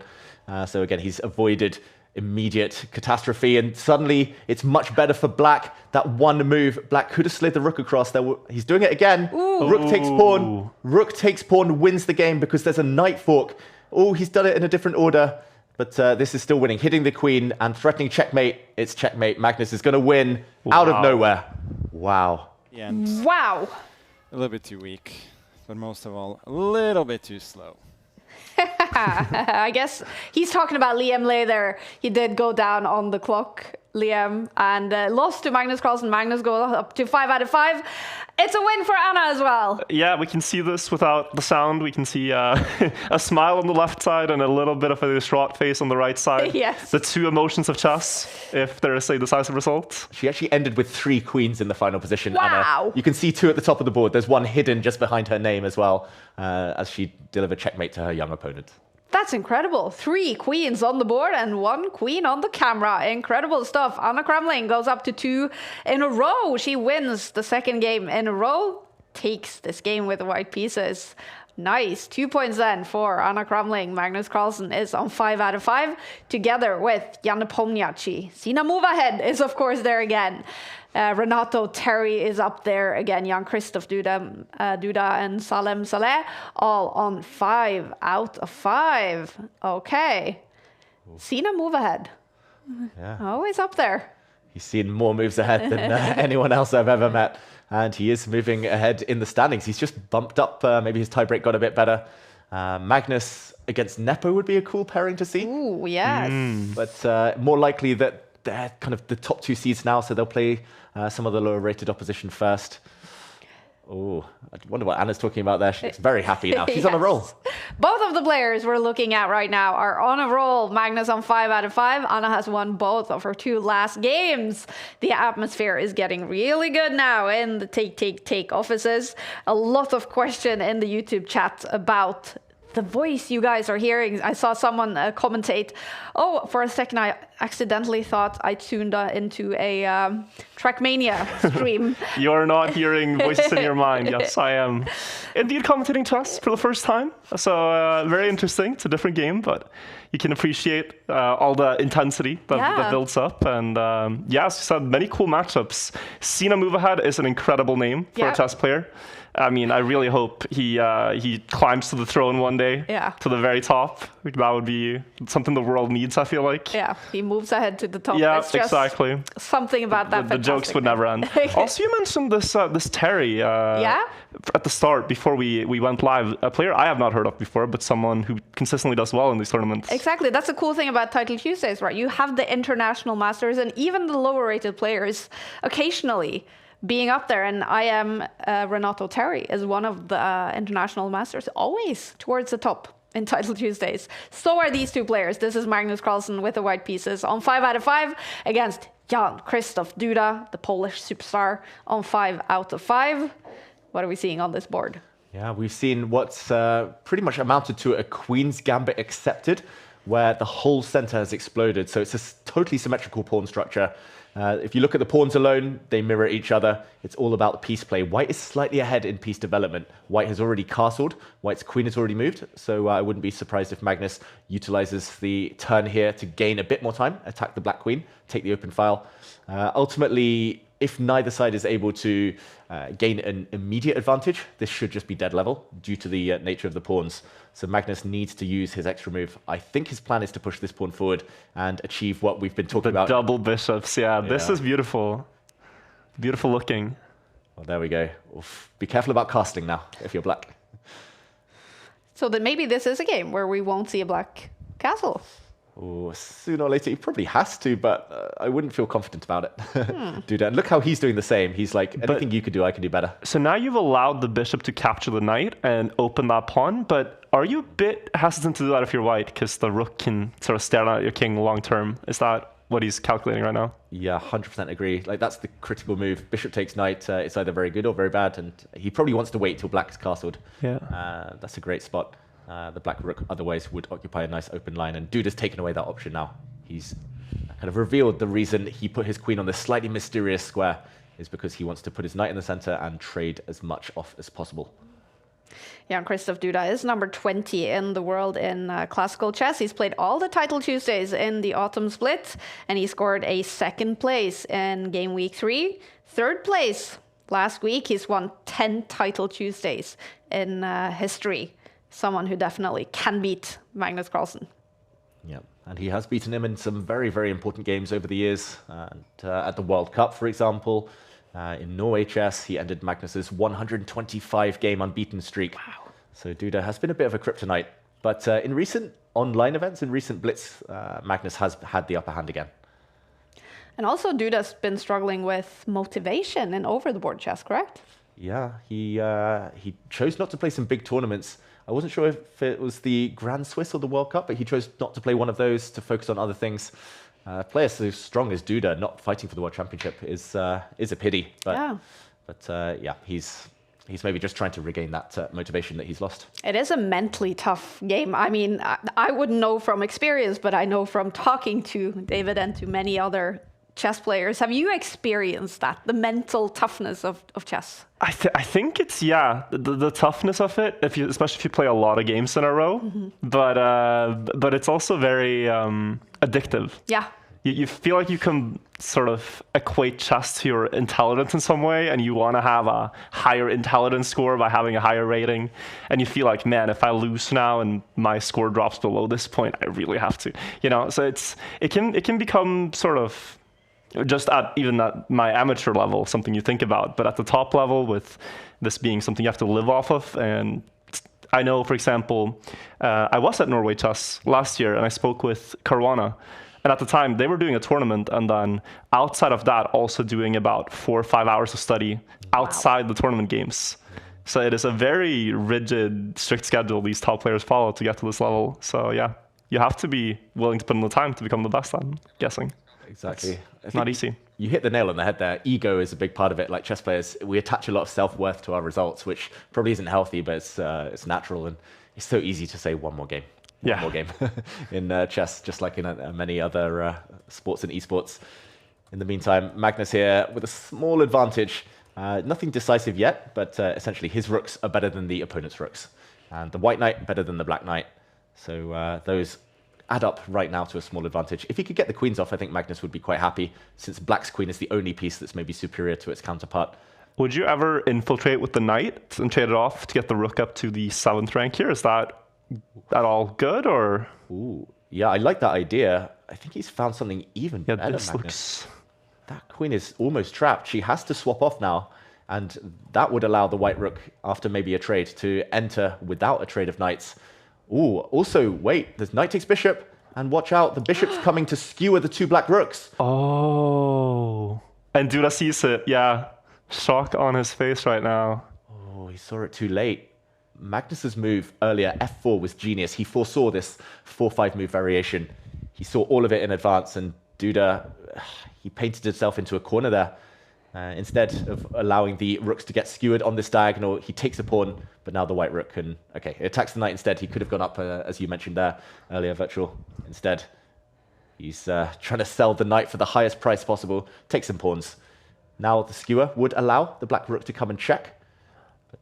So again, he's avoided immediate catastrophe. And suddenly, it's much better for Black. That one move, Black could have slid the rook across. He's doing it again. Ooh. Rook takes pawn. Rook takes pawn, wins the game because there's a knight fork. Oh, he's done it in a different order. But this is still winning. Hitting the queen and threatening checkmate. It's checkmate. Magnus is going to win out of nowhere. Wow. Wow. A little bit too weak. But most of all, a little bit too slow. I guess he's talking about Liam Lei there. He did go down on the clock, Liam, and lost to Magnus Carlsen. Magnus goes up to 5 out of 5. It's a win for Anna as well. Yeah, we can see this without the sound. We can see a smile on the left side and a little bit of a distraught face on the right side. Yes. The two emotions of chess, if there is a decisive result. She actually ended with 3 queens in the final position. Wow. Anna. You can see 2 at the top of the board. There's one hidden just behind her name as well, as she delivered checkmate to her young opponent. That's incredible. 3 queens on the board and 1 queen on the camera. Incredible stuff. Anna Kremling goes up to 2 in a row. She wins the second game in a row. Takes this game with the white pieces. Nice. 2 points then for Anna Kremling. Magnus Carlsen is on 5 out of 5 together with Janne Pomniachtchi. Sina Movahead is of course there again. Renato Terry is up there again. Jan Christoph Duda and Salem Saleh all on 5 out of 5. Okay. Sina Movahead. Yeah. Always up there. He's seen more moves ahead than anyone else I've ever met. And he is moving ahead in the standings. He's just bumped up. Maybe his tiebreak got a bit better. Magnus against Nepo would be a cool pairing to see. Ooh, yes. But more likely that they're kind of the top 2 seeds now, so they'll play some of the lower rated opposition first. Oh, I wonder what Anna's talking about there. She's very happy now. She's on a roll. Both of the players we're looking at right now are on a roll. Magnus on 5 out of 5. Anna has won both of her 2 last games. The atmosphere is getting really good now in the Take offices. A lot of question in the YouTube chat about the voice you guys are hearing. I saw someone commentate, oh, for a second I accidentally thought I tuned into a Trackmania stream. You're not hearing voices in your mind. Yes, I am indeed commentating chess for the first time. So very interesting. It's a different game, but you can appreciate all the intensity that builds up. And yes, you said many cool matchups. Sina Movahead is an incredible name for a chess player. I mean, I really hope he climbs to the throne one day, to the very top. That would be something the world needs, I feel like. Yeah, he moves ahead to the top. Yeah, it's just exactly. Something about that. The jokes would never end. Also, you mentioned this Terry at the start before we went live. A player I have not heard of before, but someone who consistently does well in these tournaments. Exactly. That's the cool thing about Title Tuesdays, right? You have the international masters and even the lower rated players occasionally being up there. And I am Renato Terry is one of the international masters, always towards the top. in Title Tuesdays. So are these two players. This is Magnus Carlsen with the white pieces on 5 out of 5 against Jan Krzysztof Duda, the Polish superstar, on 5 out of 5. What are we seeing on this board? Yeah, we've seen what's pretty much amounted to a Queen's Gambit accepted, where the whole center has exploded. So it's a totally symmetrical pawn structure. If you look at the pawns alone, they mirror each other. It's all about the piece play. White is slightly ahead in piece development. White has already castled. White's queen has already moved. So I wouldn't be surprised if Magnus utilizes the turn here to gain a bit more time, attack the black queen, take the open file. Ultimately, if neither side is able to gain an immediate advantage, this should just be dead level due to the nature of the pawns. So Magnus needs to use his extra move. I think his plan is to push this pawn forward and achieve what we've been talking about. The double bishops, yeah. This is beautiful. Beautiful looking. Well, there we go. Oof. Be careful about casting now if you're black. So that maybe this is a game where we won't see a black castle. Oh, sooner or later, he probably has to, but I wouldn't feel confident about it. Do that. And look how he's doing the same. He's like, anything you could do, I can do better. So now you've allowed the bishop to capture the knight and open that pawn, but are you a bit hesitant to do that if you're white, because the rook can sort of stare at your king long term? Is that what he's calculating right now? Yeah, 100% agree. Like, that's the critical move. Bishop takes knight. It's either very good or very bad, and he probably wants to wait till black is castled. Yeah. That's a great spot. The black rook otherwise would occupy a nice open line, and Duda's taken away that option now. He's kind of revealed the reason he put his queen on this slightly mysterious square is because he wants to put his knight in the center and trade as much off as possible. Jan Krzysztof Duda is number 20 in the world in classical chess. He's played all the Title Tuesdays in the autumn split, and he scored a 2nd place in Game Week 3. 3rd place last week. He's won 10 Title Tuesdays in history. Someone who definitely can beat Magnus Carlsen. Yeah, and he has beaten him in some very, very important games over the years. And at the World Cup, for example, in Norway chess, he ended Magnus's 125-game unbeaten streak. Wow. So Duda has been a bit of a kryptonite. But in recent online events, in recent blitz, Magnus has had the upper hand again. And also Duda's been struggling with motivation in over-the-board chess, correct? Yeah, he chose not to play some big tournaments. I wasn't sure if it was the Grand Swiss or the World Cup, but he chose not to play one of those to focus on other things. Players so strong as Duda not fighting for the World Championship is a pity. But yeah, he's maybe just trying to regain that motivation that he's lost. It is a mentally tough game. I mean, I wouldn't know from experience, but I know from talking to David and to many other chess players. Have you experienced that, the mental toughness of chess? I think it's, the toughness of it, especially if you play a lot of games in a row. But it's also very addictive. Yeah. You feel like you can sort of equate chess to your intelligence in some way, and you want to have a higher intelligence score by having a higher rating. And you feel like, man, if I lose now and my score drops below this point, I really have to. So it can become sort of just at my amateur level, something you think about, but at the top level, with this being something you have to live off of. And I know, for example, I was at Norway Chess last year, and I spoke with Caruana, and at the time they were doing a tournament, and then outside of that, also doing about 4 or 5 hours of study outside the tournament games. So it is a very rigid, strict schedule these top players follow to get to this level. So yeah, you have to be willing to put in the time to become the best, I'm guessing. Exactly. It's not easy. You hit the nail on the head there. Ego is a big part of it. Like chess players, we attach a lot of self-worth to our results, which probably isn't healthy, but it's natural, and it's so easy to say one more game. One more game in chess, just like in many other sports and esports. In the meantime, Magnus here with a small advantage. Nothing decisive yet, but essentially his rooks are better than the opponent's rooks, and the white knight better than the black knight. So those add up right now to a small advantage. If he could get the queens off, I think Magnus would be quite happy, since black's queen is the only piece that's maybe superior to its counterpart. Would you ever infiltrate with the knight and trade it off to get the rook up to the 7th rank here? Is that all good, or? Ooh, yeah, I like that idea. I think he's found something even better, this Magnus. That queen is almost trapped. She has to swap off now, and that would allow the white rook, after maybe a trade, to enter without a trade of knights. Ooh, also, wait, there's knight takes bishop, and watch out, the bishop's coming to skewer the 2 black rooks. Oh, and Duda sees it, yeah. Shock on his face right now. Oh, he saw it too late. Magnus's move earlier, f4, was genius. He foresaw this 4-5 move variation. He saw all of it in advance, and Duda, he painted himself into a corner there. Instead of allowing the rooks to get skewered on this diagonal, he takes a pawn, but now the white rook can... Okay, it attacks the knight instead. He could have gone up, as you mentioned there earlier, Virtual. Instead, he's trying to sell the knight for the highest price possible, take some pawns. Now the skewer would allow the black rook to come and check.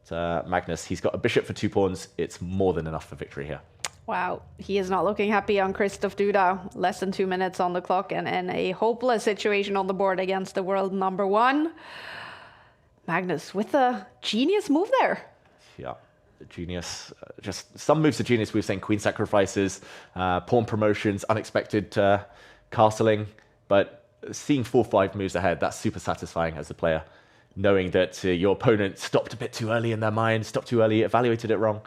But Magnus, he's got a bishop for 2 pawns. It's more than enough for victory here. Wow, he is not looking happy on Christoph Duda. Less than 2 minutes on the clock and a hopeless situation on the board against the world number 1. Magnus with a genius move there. Yeah, the genius. Just some moves are genius. We were saying queen sacrifices, pawn promotions, unexpected castling. But seeing 4-5 moves ahead, that's super satisfying as a player. Knowing that your opponent stopped a bit too early in their mind, stopped too early, evaluated it wrong.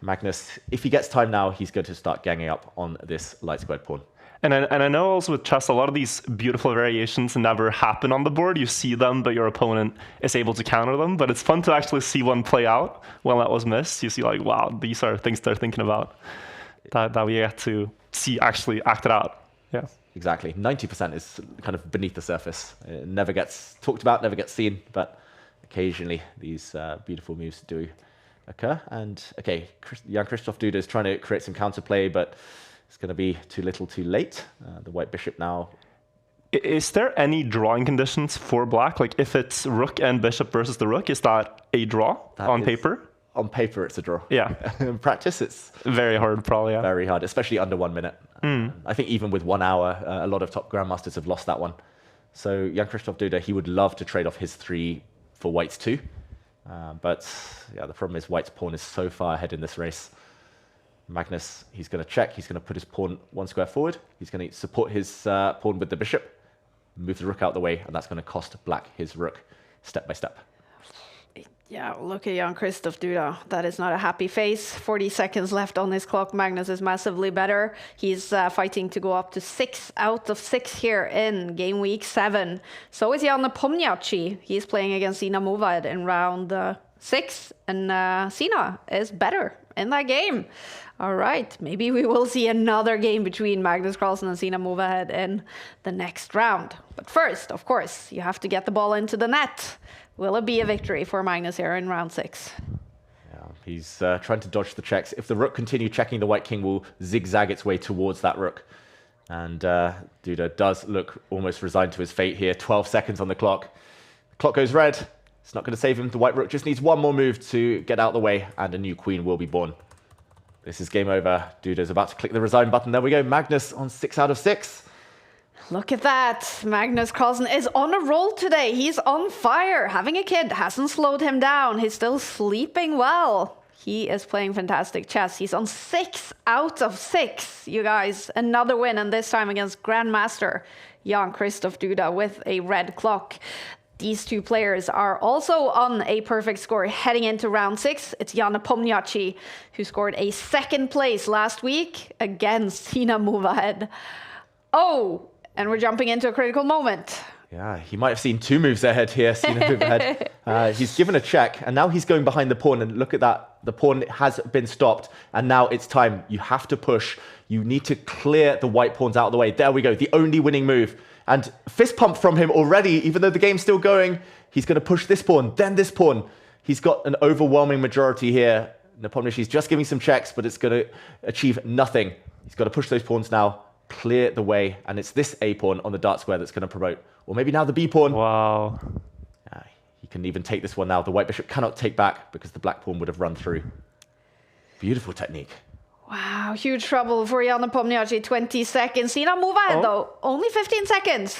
Magnus, if he gets time now, he's going to start ganging up on this light squared pawn. And I know also with chess, a lot of these beautiful variations never happen on the board. You see them, but your opponent is able to counter them. But it's fun to actually see one play out when that was missed. You see like, wow, these are things they're thinking about that we get to see actually acted out. Yeah. Exactly. 90% is kind of beneath the surface. It never gets talked about, never gets seen, but occasionally these beautiful moves do occur. And okay, young Christoph Duda is trying to create some counterplay, but it's going to be too little too late. The white bishop now. Is there any drawing conditions for black? Like if it's rook and bishop versus the rook, is that a draw on paper? On paper, it's a draw. Yeah. In practice, it's very hard, probably. Yeah. Very hard, especially under 1 minute. I think even with 1 hour, a lot of top grandmasters have lost that one. So young Christoph Duda, he would love to trade off his 3 for white's 2. But yeah, the problem is white's pawn is so far ahead in this race. Magnus, he's going to check. He's going to put his pawn 1 square forward. He's going to support his pawn with the bishop, move the rook out the way, and that's going to cost black his rook step by step. Yeah, look at young Christoph Duda. That is not a happy face. 40 seconds left on his clock. Magnus is massively better. He's fighting to go up to 6 out of 6 here in game week 7. So is Jan Nepomniachtchi. He's playing against Sina Movahed in round 6. And Sina is better in that game. All right, maybe we will see another game between Magnus Carlsen and Sina Movahed in the next round. But first, of course, you have to get the ball into the net. Will it be a victory for Magnus here in round 6? Yeah, he's trying to dodge the checks. If the rook continues checking, the white king will zigzag its way towards that rook. And Duda does look almost resigned to his fate here. 12 seconds on the clock. The clock goes red. It's not going to save him. The white rook just needs one more move to get out of the way, and a new queen will be born. This is game over. Duda's about to click the resign button. There we go. Magnus on 6 out of 6. Look at that. Magnus Carlsen is on a roll today. He's on fire. Having a kid hasn't slowed him down. He's still sleeping well. He is playing fantastic chess. He's on 6 out of 6, you guys. Another win, and this time against Grandmaster Jan Christoph Duda with a red clock. These two players are also on a perfect score heading into round 6. It's Jan Nepomniachtchi, who scored a 2nd place last week against Sina Movahed. Oh, and we're jumping into a critical moment. Yeah, he might have seen 2 moves ahead here, Sina Movahed. He's given a check, and now he's going behind the pawn, and look at that. The pawn has been stopped, and now it's time. You have to push. You need to clear the white pawns out of the way. There we go, the only winning move. And fist pump from him already, even though the game's still going. He's going to push this pawn, then this pawn. He's got an overwhelming majority here. Nepomniachtchi's just giving some checks, but it's going to achieve nothing. He's got to push those pawns now, clear the way, and it's this A pawn on the dart square that's going to promote. Or maybe now the B pawn. Wow. He can even take this one now. The white bishop cannot take back because the black pawn would have run through. Beautiful technique. Wow, huge trouble for Jan Nepomniachtchi. 20 seconds. Sina Movahed, though, only 15 seconds.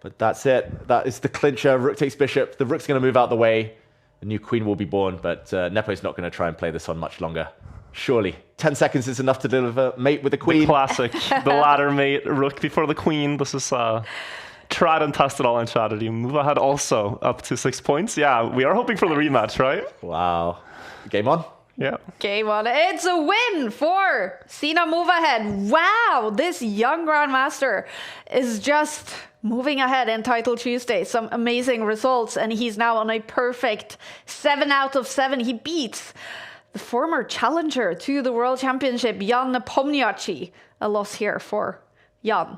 But that's it. That is the clincher. Rook takes bishop. The rook's going to move out the way. A new queen will be born, but Nepo's not going to try and play this on much longer. Surely. 10 seconds is enough to deliver mate with the queen. The classic. The ladder mate, rook before the queen. This is tried and tested all in strategy. Movahed also up to 6 points. Yeah, we are hoping for the rematch, right? Wow. Game on? Yeah. Game on. It's a win for Sina Movahed. Wow, this young grandmaster is just moving ahead in Title Tuesday. Some amazing results, and he's now on a perfect 7 out of 7. He beats the former challenger to the World Championship, Jan Nepomniachtchi. A loss here for Jan.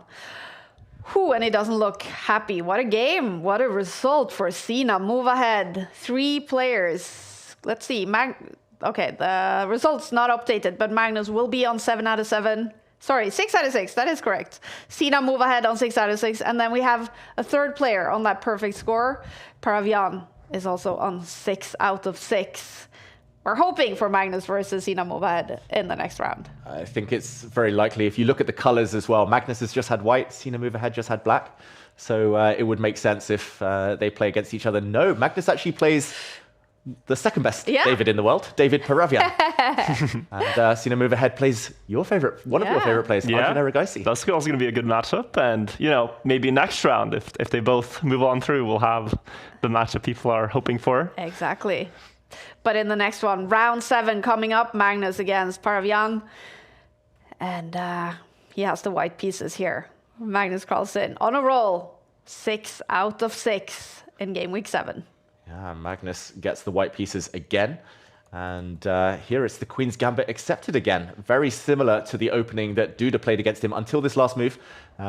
And he doesn't look happy. What a game. What a result for Sina. Move ahead. 3 players. Let's see. Okay, the results not updated, but Magnus will be on 7 out of 7. Sorry, 6 out of 6. That is correct. Sina move ahead on 6 out of 6. And then we have a third player on that perfect score. Paravian is also on 6 out of 6. We're hoping for Magnus versus Sina move ahead in the next round. I think it's very likely. If you look at the colors as well, Magnus has just had white, Sina move ahead just had black. So it would make sense if they play against each other. No, Magnus actually plays the second best David in the world, David Paravian. And Sina move ahead plays your favorite, one of your favorite players, Arjun Erigaisi. That's also going to be a good matchup. And, you know, maybe next round, if they both move on through, we'll have the matchup people are hoping for. Exactly. But in the next one, round 7 coming up, Magnus against Paravian. And he has the white pieces here. Magnus Carlsen on a roll. 6 out of 6 in game week 7. Yeah, Magnus gets the white pieces again. And here it's the Queen's Gambit accepted again. Very similar to the opening that Duda played against him until this last move.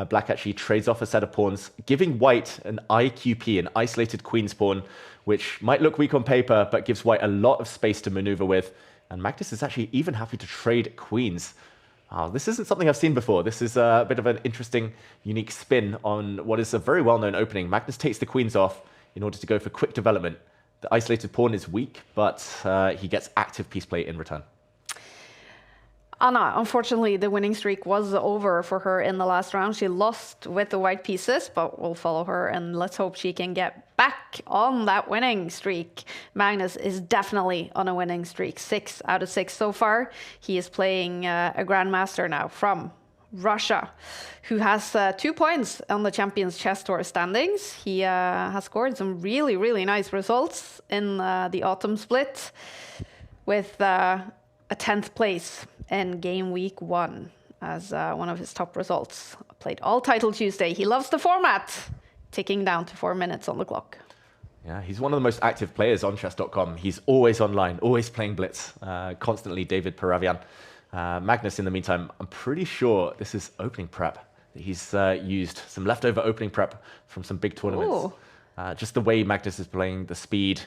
Black actually trades off a set of pawns, giving white an IQP, an isolated Queen's pawn, which might look weak on paper, but gives white a lot of space to maneuver with. And Magnus is actually even happy to trade queens. This isn't something I've seen before. This is a bit of an interesting, unique spin on what is a very well-known opening. Magnus takes the queens off in order to go for quick development. The isolated pawn is weak, but he gets active piece play in return. Anna, unfortunately, the winning streak was over for her in the last round. She lost with the white pieces, but we'll follow her and let's hope she can get back on that winning streak. Magnus is definitely on a winning streak, 6 out of 6 so far. He is playing a grandmaster now from Russia, who has 2 points on the Champions Chess Tour standings. He has scored some really, really nice results in the autumn split with a 10th place in game week 1 as one of his top results. Played all title Tuesday. He loves the format, ticking down to 4 minutes on the clock. Yeah, he's one of the most active players on Chess.com. He's always online, always playing Blitz, constantly David Paravian. Magnus, in the meantime, I'm pretty sure this is opening prep. He's used some leftover opening prep from some big tournaments. Just the way Magnus is playing, the speed,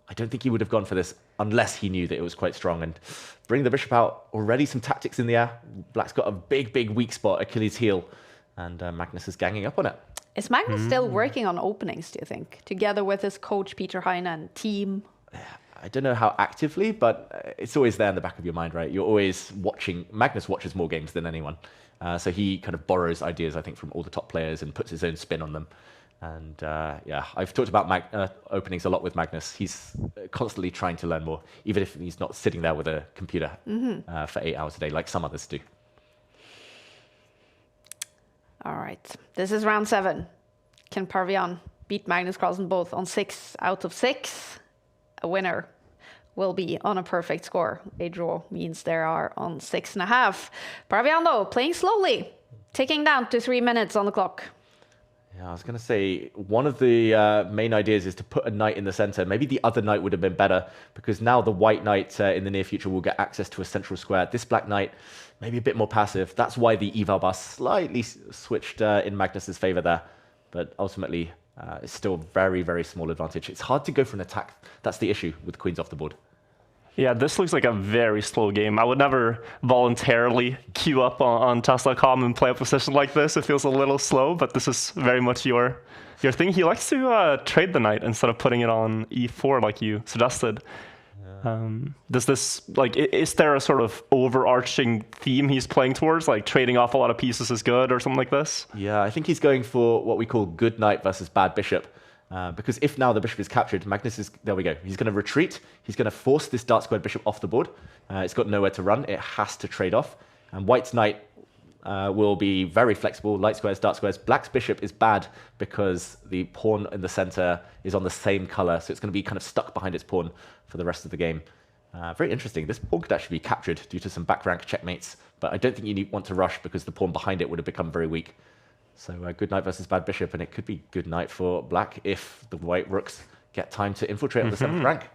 I don't think he would have gone for this unless he knew that it was quite strong. And bring the bishop out, already some tactics in the air. Black's got a big, big weak spot, Achilles heel, and Magnus is ganging up on it. Is Magnus still working on openings, do you think, together with his coach Peter Heine and team? I don't know how actively, but it's always there in the back of your mind, right? You're always watching. Magnus watches more games than anyone. So he kind of borrows ideas, I think, from all the top players and puts his own spin on them. And yeah, I've talked about openings a lot with Magnus. He's constantly trying to learn more, even if he's not sitting there with a computer for 8 hours a day, like some others do. All right, this is round 7. Can Paravian beat Magnus Carlsen both on 6 out of 6? A winner will be on a perfect score. A draw means they are on 6.5. Paravian, though, playing slowly, ticking down to 3 minutes on the clock. Yeah, I was going to say, one of the main ideas is to put a knight in the center. Maybe the other knight would have been better, because now the white knight in the near future will get access to a central square. This black knight, maybe a bit more passive. That's why the eval bar slightly switched in Magnus's favor there. But ultimately, it's still very, very small advantage. It's hard to go for an attack. That's the issue with queens off the board. Yeah, this looks like a very slow game. I would never voluntarily queue up on Chess.com and play a position like this. It feels a little slow, but this is very much your thing. He likes to trade the knight instead of putting it on e4 like you suggested. Does this, like, is there a sort of overarching theme he's playing towards, like trading off a lot of pieces is good or something like this? Yeah, I think he's going for what we call good knight versus bad bishop. Because if now the bishop is captured, Magnus is, there we go. He's going to retreat. He's going to force this dark squared bishop off the board. It's got nowhere to run. It has to trade off. And white's knight will be very flexible. Light squares, dark squares. Black's bishop is bad because the pawn in the center is on the same color. So it's going to be kind of stuck behind its pawn for the rest of the game. Very interesting. This pawn could actually be captured due to some back rank checkmates. But I don't think you want to rush because the pawn behind it would have become very weak. So good knight versus bad bishop, and it could be good knight for black if the white rooks get time to infiltrate on the 7th rank.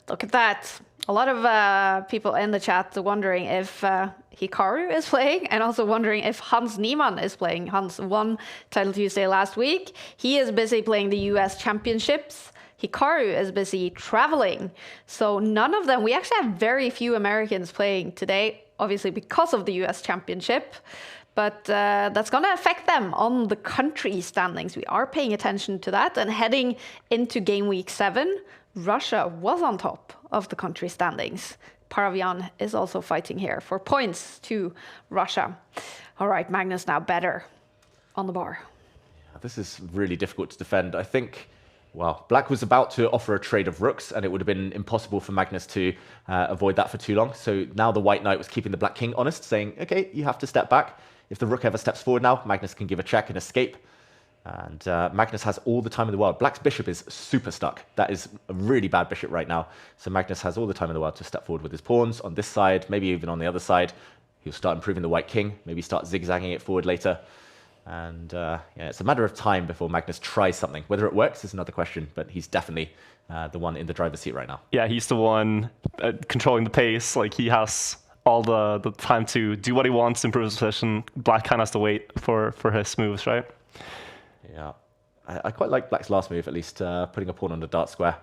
Look at that. A lot of people in the chat wondering if Hikaru is playing, and also wondering if Hans Niemann is playing. Hans won Title Tuesday last week. He is busy playing the US Championships. Hikaru is busy traveling. So none of them, we actually have very few Americans playing today, obviously because of the US Championship. But that's going to affect them on the country standings. We are paying attention to that. And heading into Game Week 7, Russia was on top of the country standings. Paravian is also fighting here for points to Russia. All right, Magnus now better on the bar. This is really difficult to defend. I think, well, Black was about to offer a trade of rooks, and it would have been impossible for Magnus to avoid that for too long. So now the White Knight was keeping the Black King honest, saying, okay, you have to step back. If the rook ever steps forward now, Magnus can give a check and escape. And Magnus has all the time in the world. Black's bishop is super stuck. That is a really bad bishop right now. So Magnus has all the time in the world to step forward with his pawns on this side, maybe even on the other side. He'll start improving the white king, maybe start zigzagging it forward later. And yeah, it's a matter of time before Magnus tries something. Whether it works is another question, but he's definitely the one in the driver's seat right now. Yeah, he's the one controlling the pace. Like, he has all the time to do what he wants, improve his position. Black kind of has to wait for his moves, right? Yeah, I quite like Black's last move, at least putting a pawn on the dart square.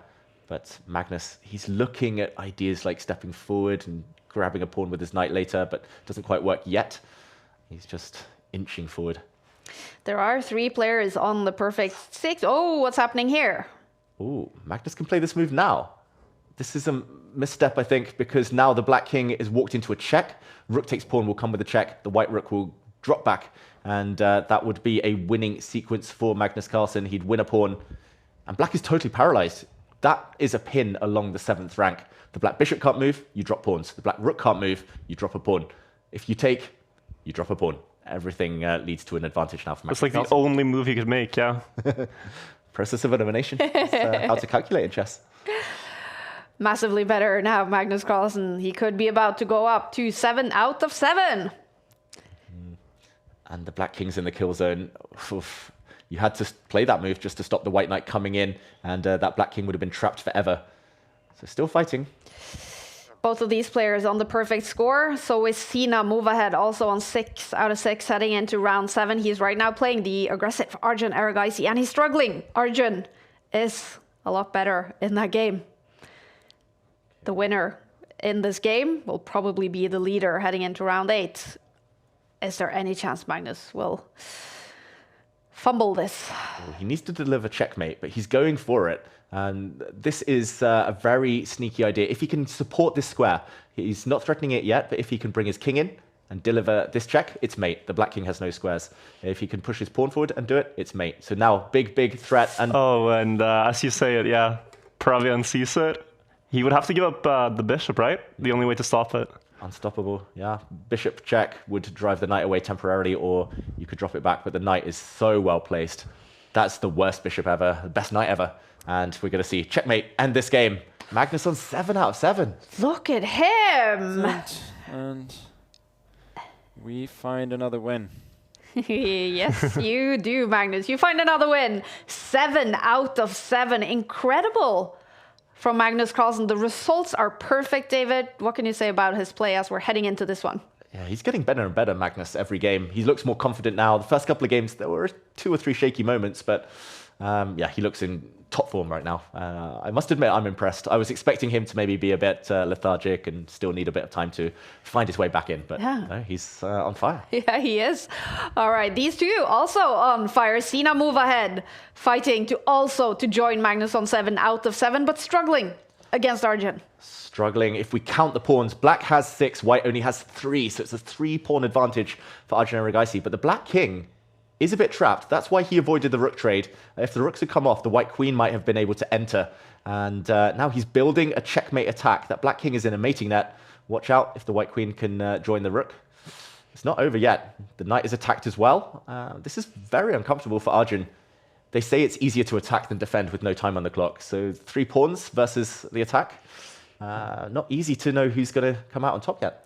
But Magnus, he's looking at ideas like stepping forward and grabbing a pawn with his knight later, but doesn't quite work yet. He's just inching forward. There are 3 players on the perfect 6. Oh, what's happening here? Oh, Magnus can play this move now. This is a misstep, I think, because now the Black King is walked into a check. Rook takes pawn will come with a check. The White Rook will drop back. And that would be a winning sequence for Magnus Carlsen. He'd win a pawn. And Black is totally paralyzed. That is a pin along the 7th rank. The Black Bishop can't move, you drop pawns. The Black Rook can't move, you drop a pawn. If you take, you drop a pawn. Everything leads to an advantage now for Magnus It's like Carlsen. the only move he could make, yeah. Process of elimination. That's how to calculate in chess. Massively better now, Magnus Carlsen. He could be about to go up to 7 out of 7. And the Black King's in the kill zone. Oof. You had to play that move just to stop the White Knight coming in, and that Black King would have been trapped forever. So still fighting. Both of these players on the perfect score. So is Sina move ahead also on 6 out of 6 heading into round 7. He's right now playing the aggressive Arjun Erigaisi, and he's struggling. Arjun is a lot better in that game. The winner in this game will probably be the leader heading into round 8. Is there any chance Magnus will fumble this? Well, he needs to deliver checkmate, but he's going for it. And this is a very sneaky idea. If he can support this square, he's not threatening it yet, but if he can bring his king in and deliver this check, it's mate. The Black King has no squares. If he can push his pawn forward and do it, it's mate. So now, big threat. And oh, and as you say it, yeah, Paravian sees it. He would have to give up the bishop, right? The only way to stop it. Unstoppable, yeah. Bishop check would drive the knight away temporarily, or you could drop it back, but the knight is so well placed. That's the worst bishop ever, the best knight ever. And we're going to see checkmate end this game. Magnus on 7 out of 7. Look at him! And we find another win. Yes, you do, Magnus. You find another win. 7 out of 7. Incredible from Magnus Carlsen. The results are perfect, David. What can you say about his play as we're heading into this one? Yeah, he's getting better and better, Magnus, every game. He looks more confident now. The first couple of games, there were 2 or 3 shaky moments, but yeah, he looks in top form right now. I must admit, I'm impressed. I was expecting him to maybe be a bit lethargic and still need a bit of time to find his way back in, but yeah. No, he's on fire. Yeah, he is. All right, these two also on fire. Sina move ahead, fighting to join Magnus on 7 out of 7, but struggling against Arjun. Struggling. If we count the pawns, Black has 6, White only has 3, so it's a 3-pawn advantage for Arjun Erigaisi, but the Black King is a bit trapped. That's why he avoided the rook trade. If the rooks had come off, the White Queen might have been able to enter. And now he's building a checkmate attack. That Black King is in a mating net. Watch out if the White Queen can join the rook. It's not over yet. The knight is attacked as well. This is very uncomfortable for Arjun. They say it's easier to attack than defend with no time on the clock. So 3 pawns versus the attack. Not easy to know who's going to come out on top yet.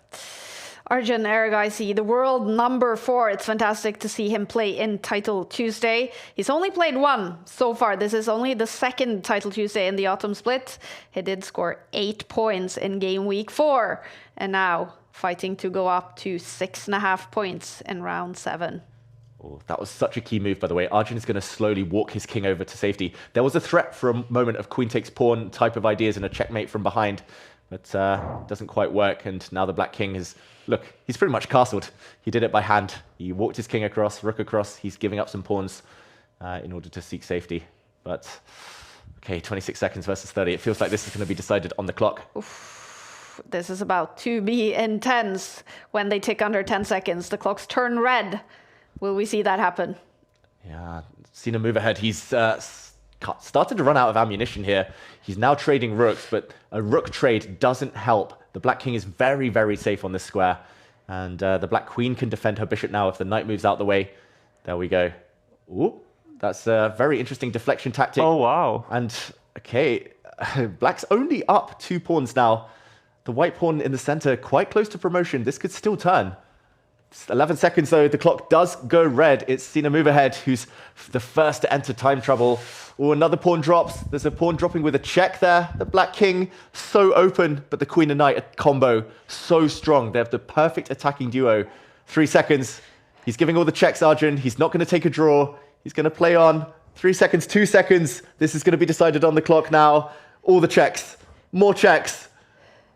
Arjun Erigaisi, the world number 4. It's fantastic to see him play in Title Tuesday. He's only played one so far. This is only the second Title Tuesday in the autumn split. He did score 8 points in game week 4. And now fighting to go up to 6.5 points in round 7. Oh, that was such a key move, by the way. Arjun is going to slowly walk his king over to safety. There was a threat for a moment of queen takes pawn type of ideas and a checkmate from behind, but doesn't quite work. And now the black king is, look, he's pretty much castled. He did it by hand. He walked his king across, rook across. He's giving up some pawns in order to seek safety. But, okay, 26 seconds versus 30. It feels like this is going to be decided on the clock. Oof. This is about to be intense. When they tick under 10 seconds, the clocks turn red. Will we see that happen? Yeah, seen a move ahead. He's started to run out of ammunition here. He's now trading rooks, but a rook trade doesn't help. The black king is very, very safe on this square. And the black queen can defend her bishop now if the knight moves out the way. There we go. Ooh, that's a very interesting deflection tactic. Oh, wow. And, okay, black's only up 2 pawns now. The white pawn in the center, quite close to promotion. This could still turn. 11 seconds, though. The clock does go red. It's seen a move ahead, who's the first to enter time trouble. Oh, another pawn drops. There's a pawn dropping with a check there. The black king, so open, but the queen and knight, a combo, so strong. They have the perfect attacking duo. 3 seconds. He's giving all the checks, Arjun. He's not going to take a draw. He's going to play on. 3 seconds, 2 seconds. This is going to be decided on the clock now. All the checks. More checks.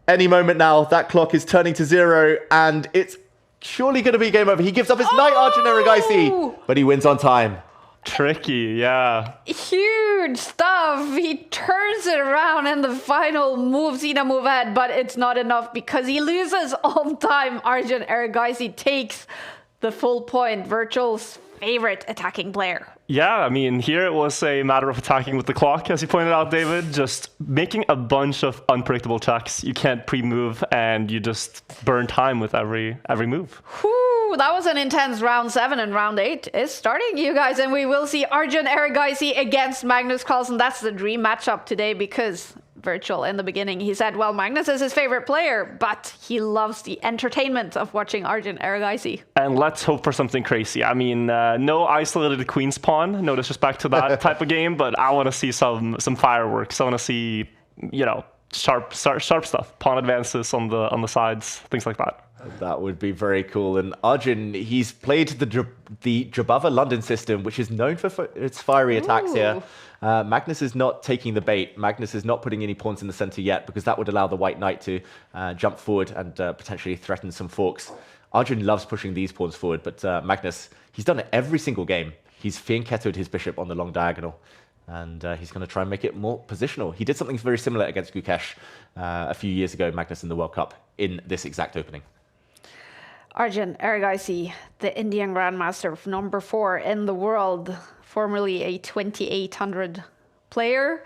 Any moment now, that clock is turning to 0, and it's surely going to be game over. He gives up his knight, Arjun Erigaisi, but he wins on time. Tricky, yeah. Huge stuff. He turns it around in the final move, Zina move ahead, but it's not enough because he loses on time. Arjun Erigaisi takes the full point. Virtual's favorite attacking player. Yeah, I mean, here it was a matter of attacking with the clock, as you pointed out, David. Just making a bunch of unpredictable checks. You can't pre-move, and you just burn time with every move. Whew, that was an intense round 7, and round 8 is starting, you guys. And we will see Arjun Erigaisi against Magnus Carlsen. That's the dream matchup today because Virtual in the beginning, he said, well, Magnus is his favorite player, but he loves the entertainment of watching Arjun Erigaisi. And let's hope for something crazy. I mean, no isolated queen's pawn, no disrespect to that type of game, but I want to see some fireworks. I want to see, you know, sharp stuff, pawn advances on the sides, things like that. That would be very cool. And Arjun, he's played the Jabava London system, which is known for its fiery attacks here. Magnus is not taking the bait. Magnus is not putting any pawns in the center yet because that would allow the white knight to jump forward and potentially threaten some forks. Arjun loves pushing these pawns forward, but Magnus, he's done it every single game. He's fianchettoed his bishop on the long diagonal, and he's going to try and make it more positional. He did something very similar against Gukesh a few years ago, Magnus, in the World Cup, in this exact opening. Arjun Erigaisi, the Indian Grandmaster, number 4 in the world, formerly a 2800 player,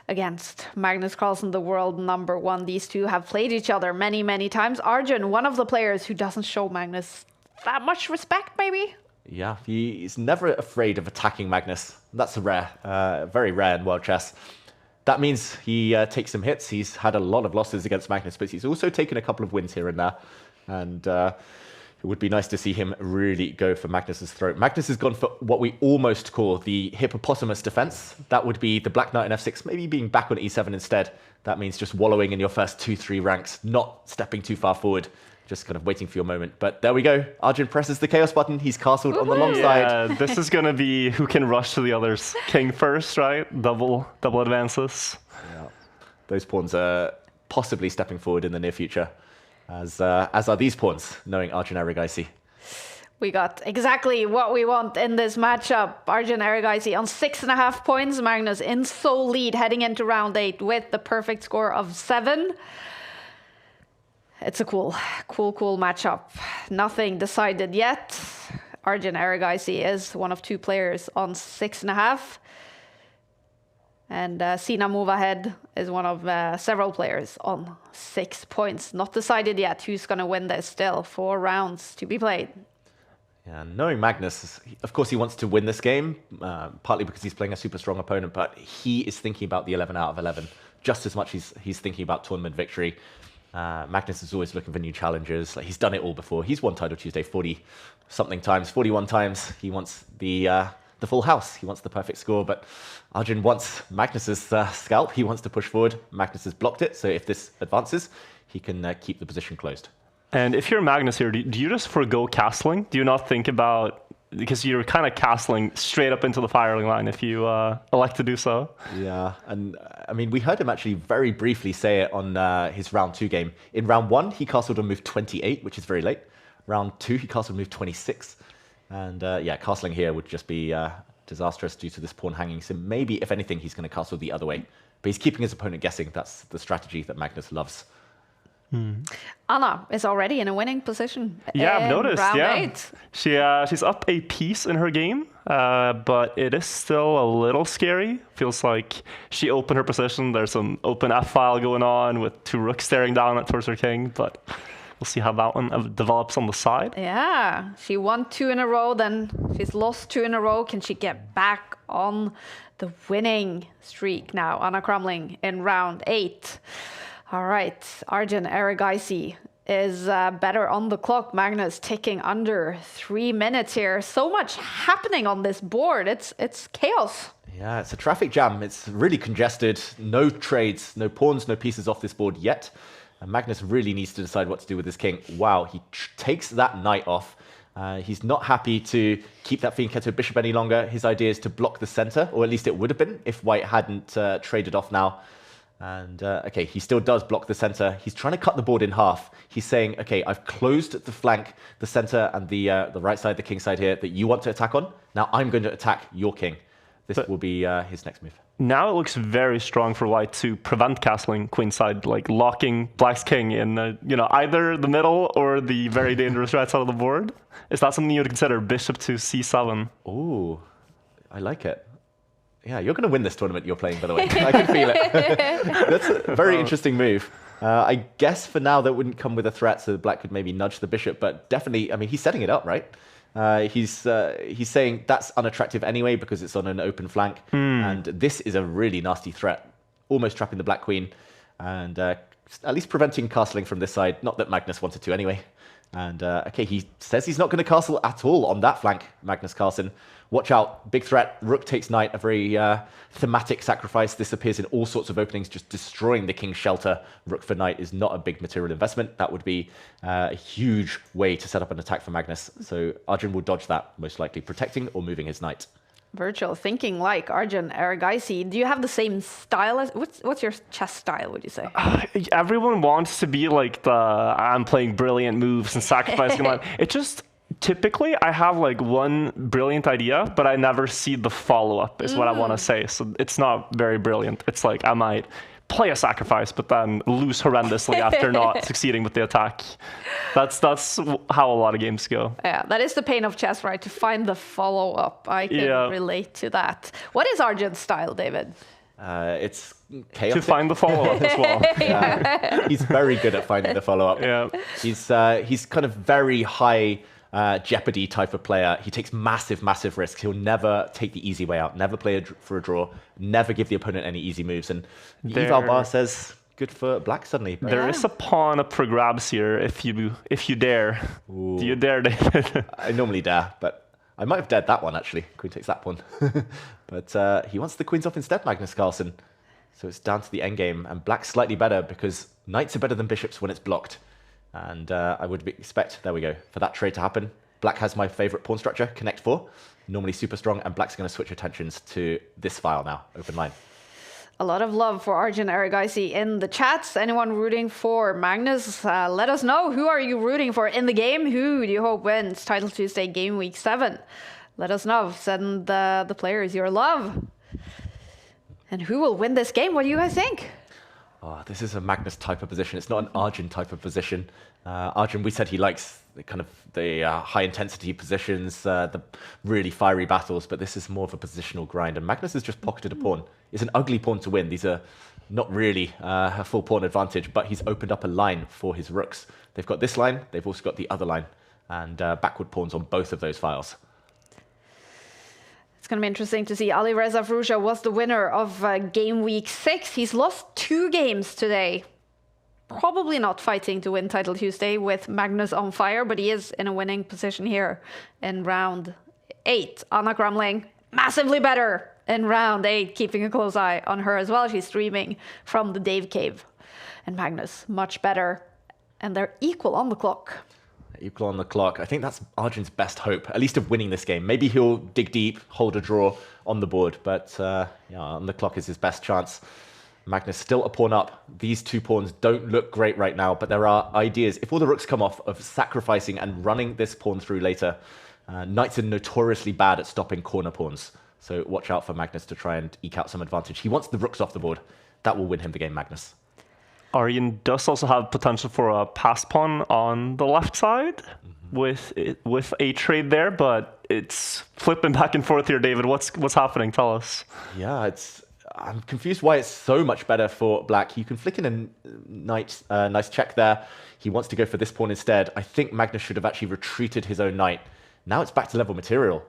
against Magnus Carlsen, the world number 1. These two have played each other many, many times. Arjun, one of the players who doesn't show Magnus that much respect, maybe? Yeah, he's never afraid of attacking Magnus. That's rare, very rare in world chess. That means he takes some hits. He's had a lot of losses against Magnus, but he's also taken a couple of wins here and there. And it would be nice to see him really go for Magnus's throat. Magnus has gone for what we almost call the hippopotamus defense. That would be the black knight on f6, maybe being back on e7 instead. That means just wallowing in your first 2-3 ranks, not stepping too far forward, just kind of waiting for your moment. But there we go. Arjun presses the chaos button. He's castled on the long side. This is going to be who can rush to the other's king first, right? Double advances. Yeah. Those pawns are possibly stepping forward in the near future. As are these pawns, knowing Arjun Erigaisi. We got exactly what we want in this matchup. Arjun Erigaisi on 6.5 points. Magnus in sole lead heading into round 8 with the perfect score of 7. It's a cool matchup. Nothing decided yet. Arjun Erigaisi is one of 2 players on 6.5. And Sina move ahead is one of several players on 6 points. Not decided yet who's going to win this still. 4 rounds to be played. Yeah, knowing Magnus, of course he wants to win this game, partly because he's playing a super strong opponent, but he is thinking about the 11 out of 11 just as much as he's thinking about tournament victory. Magnus is always looking for new challenges. Like, he's done it all before. He's won Title Tuesday 40-something times, 41 times. He wants the full house. He wants the perfect score, but Arjun wants Magnus's scalp. He wants to push forward. Magnus has blocked it, so if this advances, he can keep the position closed. And if you're Magnus here, do you just forgo castling? Do you not think about, because you're kind of castling straight up into the firing line if you elect to do so? Yeah, and I mean, we heard him actually very briefly say it on his round 2 game. In round 1, he castled on move 28, which is very late. Round 2, he castled move 26. And yeah, castling here would just be disastrous due to this pawn hanging. So maybe, if anything, he's going to castle the other way. But he's keeping his opponent guessing. That's the strategy that Magnus loves. Anna is already in a winning position. Yeah, I've noticed. Round Yeah, 8. she's up a piece in her game, but it is still a little scary. Feels like she opened her position. There's some open F file going on with 2 rooks staring down towards her king, but we'll see how that one develops on the side. Yeah, she won 2 in a row, then she's lost 2 in a row. Can she get back on the winning streak now? Anna Crumling in round 8. All right, Arjun Erigaisi is better on the clock. Magnus ticking under 3 minutes here. So much happening on this board. It's chaos. Yeah, it's a traffic jam. It's really congested. No trades, no pawns, no pieces off this board yet. And Magnus really needs to decide what to do with his king. Wow, he takes that knight off. He's not happy to keep that Fianchetto bishop any longer. His idea is to block the center, or at least it would have been if white hadn't traded off now. And okay, he still does block the center. He's trying to cut the board in half. He's saying, okay, I've closed the flank, the center, and the right side, the king side here that you want to attack on. Now I'm going to attack your king. This will be his next move. Now it looks very strong for white to prevent castling queenside, like locking black's king in either the middle or the very dangerous right side of the board. Is that something you would consider? Bishop to c7. Ooh, I like it. Yeah, you're going to win this tournament you're playing, by the way. I can feel it. That's a very interesting move. I guess for now that wouldn't come with a threat, so black could maybe nudge the bishop, but definitely, I mean, he's setting it up, right? He's saying that's unattractive anyway because it's on an open flank, and this is a really nasty threat, almost trapping the black queen, and at least preventing castling from this side. Not that Magnus wanted to anyway. And okay, he says he's not going to castle at all on that flank, Magnus Carlsen. Watch out, big threat, rook takes knight, a very thematic sacrifice. This appears in all sorts of openings, just destroying the king's shelter. Rook for knight is not a big material investment. That would be a huge way to set up an attack for Magnus. So Arjun will dodge that, most likely protecting or moving his knight. Virtual thinking like Arjun Erigaisi. Do you have the same style as what's your chess style, would you say? Everyone wants to be like the I'm playing brilliant moves and sacrificing them. It just typically I have like one brilliant idea, but I never see the follow-up is what I want to say. So it's not very brilliant. It's like I might play a sacrifice, but then lose horrendously after not succeeding with the attack. That's how a lot of games go. Yeah, that is the pain of chess, right? To find the follow-up. I can relate to that. What is Arjun's style, David? It's chaotic. To find the follow-up as well. Yeah. He's very good at finding the follow-up. Yeah. He's kind of very high Jeopardy type of player. He takes massive risks. He'll never take the easy way out, never play for a draw, never give the opponent any easy moves. And Eval Bar says good for black suddenly. There is a pawn up for grabs here if you dare. Ooh. Do you dare, David? I normally dare, but I might have dared that one actually. Queen takes that pawn. But he wants the queens off instead, Magnus Carlsen. So it's down to the endgame, and black's slightly better because knights are better than bishops when it's blocked. And I would expect, there we go, for that trade to happen. Black has my favorite pawn structure, connect 4, normally super strong, and black's going to switch attentions to this file now, open line. A lot of love for Arjun Erigaisi in the chats. Anyone rooting for Magnus? Let us know. Who are you rooting for in the game? Who do you hope wins Title Tuesday Game Week 7? Let us know. Send the players your love. And who will win this game? What do you guys think? Oh, this is a Magnus type of position. It's not an Arjun type of position. Arjun, we said he likes the high intensity positions, the really fiery battles, but this is more of a positional grind. And Magnus has just pocketed a pawn. It's an ugly pawn to win. These are not really a full pawn advantage, but he's opened up a line for his rooks. They've got this line, they've also got the other line, and backward pawns on both of those files. It's going to be interesting to see. Alireza Fruja was the winner of Game Week 6. He's lost 2 games today. probably not fighting to win Title Tuesday with Magnus on fire, but he is in a winning position here in round 8. Anna Grumling, massively better in round 8, keeping a close eye on her as well. She's streaming from the Dave Cave. And Magnus, much better. And they're equal on the clock. Equal on the clock. I think that's Arjun's best hope, at least of winning this game. Maybe he'll dig deep, hold a draw on the board, but on the clock is his best chance. Magnus still a pawn up. These 2 pawns don't look great right now, but there are ideas, if all the rooks come off, of sacrificing and running this pawn through later. Knights are notoriously bad at stopping corner pawns, so watch out for Magnus to try and eke out some advantage. He wants the rooks off the board. That will win him the game, Magnus. Arjen does also have potential for a pass pawn on the left side with a trade there, but it's flipping back and forth here, David. What's happening? Tell us. Yeah, I'm confused why it's so much better for black. You can flick in a nice check there. He wants to go for this pawn instead. I think Magnus should have actually retreated his own knight. Now it's back to level material.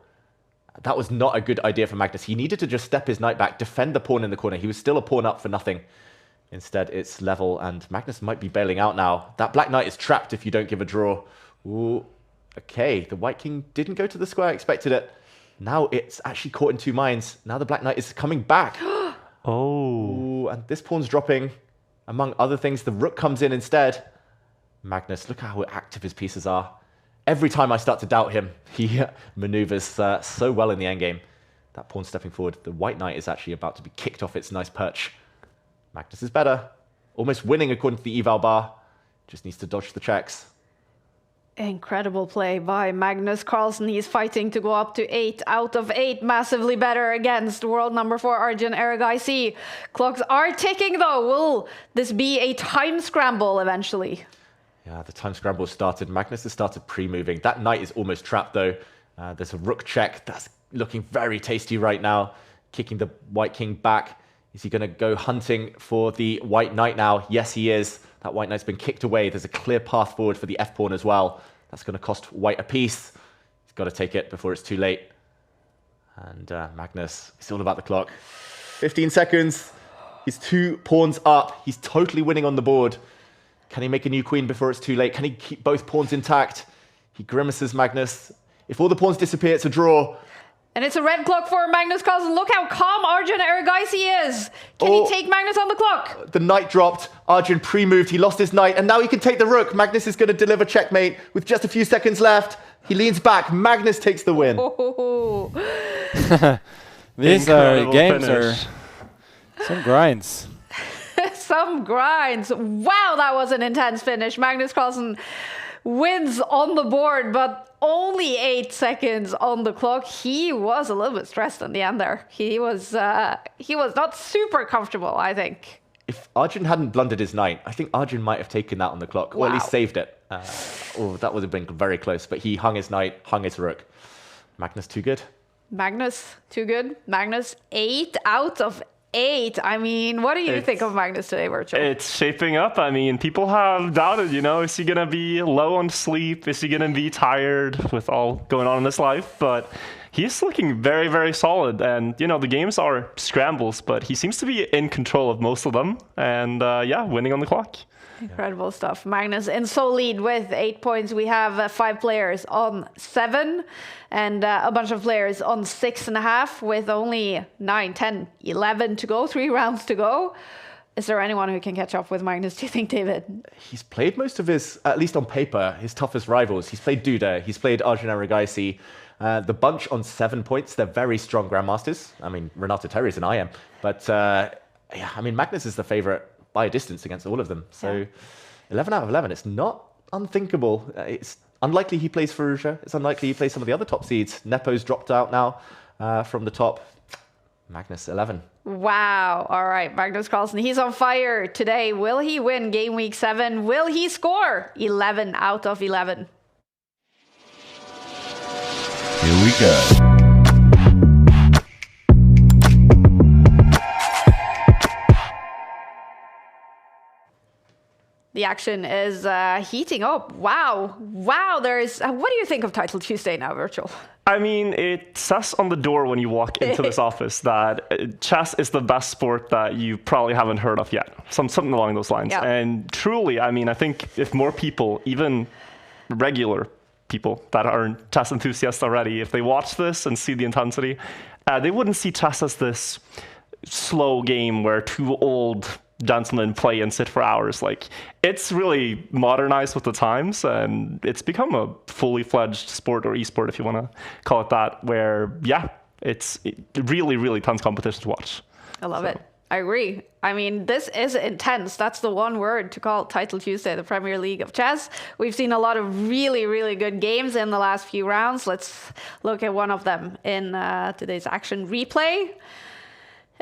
That was not a good idea for Magnus. He needed to just step his knight back, defend the pawn in the corner. He was still a pawn up for nothing. Instead, it's level, and Magnus might be bailing out now. That black knight is trapped if you don't give a draw. Ooh, okay, the white king didn't go to the square, I expected it. Now it's actually caught in 2 minds. Now the black knight is coming back. Ooh, and this pawn's dropping. Among other things, the rook comes in instead. Magnus, look how active his pieces are. Every time I start to doubt him, he maneuvers so well in the endgame. That pawn stepping forward. The white knight is actually about to be kicked off its nice perch. Magnus is better. Almost winning according to the eval bar. Just needs to dodge the checks. Incredible play by Magnus Carlsen. He's fighting to go up to 8 out of 8. Massively better against world number 4 Arjun Erigaisi. Clocks are ticking though. Will this be a time scramble eventually? Yeah, the time scramble started. Magnus has started pre-moving. That knight is almost trapped though. There's a rook check. That's looking very tasty right now. Kicking the white king back. Is he going to go hunting for the white knight now? Yes, he is. That white knight's been kicked away. There's a clear path forward for the f-pawn as well. That's going to cost white a piece. He's got to take it before it's too late. And Magnus, it's all about the clock. 15 seconds. He's 2 pawns up. He's totally winning on the board. Can he make a new queen before it's too late? Can he keep both pawns intact? He grimaces, Magnus. If all the pawns disappear, it's a draw. And it's a red clock for Magnus Carlsen. Look how calm Arjun Erigaisi is. Can he take Magnus on the clock? The knight dropped. Arjun pre-moved. He lost his knight. And now he can take the rook. Magnus is going to deliver checkmate with just a few seconds left. He leans back. Magnus takes the win. These games are some grinds. Some grinds. Wow, that was an intense finish. Magnus Carlsen wins on the board, but only 8 seconds on the clock. He was a little bit stressed in the end there. He was not super comfortable, I think. If Arjun hadn't blundered his knight, I think Arjun might have taken that on the clock, or at least saved it. That would have been very close, but he hung his knight, hung his rook. Magnus too good. Magnus too good. Magnus 8 out of 8. I mean, what do you think of Magnus today, Virtual? It's shaping up. I mean, people have doubted, is he going to be low on sleep? Is he going to be tired with all going on in his life? But he's looking very, very solid. And, the games are scrambles, but he seems to be in control of most of them. And, winning on the clock. Incredible stuff. Magnus in sole lead with 8 points. We have 5 players on 7 and a bunch of players on 6.5 with only 9, 10, 11 to go, 3 rounds to go. Is there anyone who can catch up with Magnus, do you think, David? He's played most of his, at least on paper, his toughest rivals. He's played Duda, he's played Arjun Erigaisi. The bunch on 7 points, they're very strong grandmasters. I mean, Renato Terry's an IM. But, Magnus is the favorite by a distance against all of them. So 11 out of 11, it's not unthinkable. It's unlikely he plays Farouja. It's unlikely he plays some of the other top seeds. Nepo's dropped out now from the top. Magnus 11. Wow. All right. Magnus Carlsen, he's on fire today. Will he win Game Week 7? Will he score 11 out of 11? Here we go. The action is heating up. Wow. There's. What do you think of Title Tuesday now, Virtual? I mean, it says on the door when you walk into this office that chess is the best sport that you probably haven't heard of yet. Something along those lines. Yeah. And truly, I mean, I think if more people, even regular people that aren't chess enthusiasts already, if they watch this and see the intensity, they wouldn't see chess as this slow game where two old gentlemen play and sit for hours. Like, it's really modernized with the times, and it's become a fully fledged sport, or esport if you want to call it that, where it's really, really tons of competition to watch. I love it. I agree. I mean, this is intense. That's the one word to call Title Tuesday, the Premier League of Chess. We've seen a lot of really, really good games in the last few rounds. Let's look at one of them in today's action replay.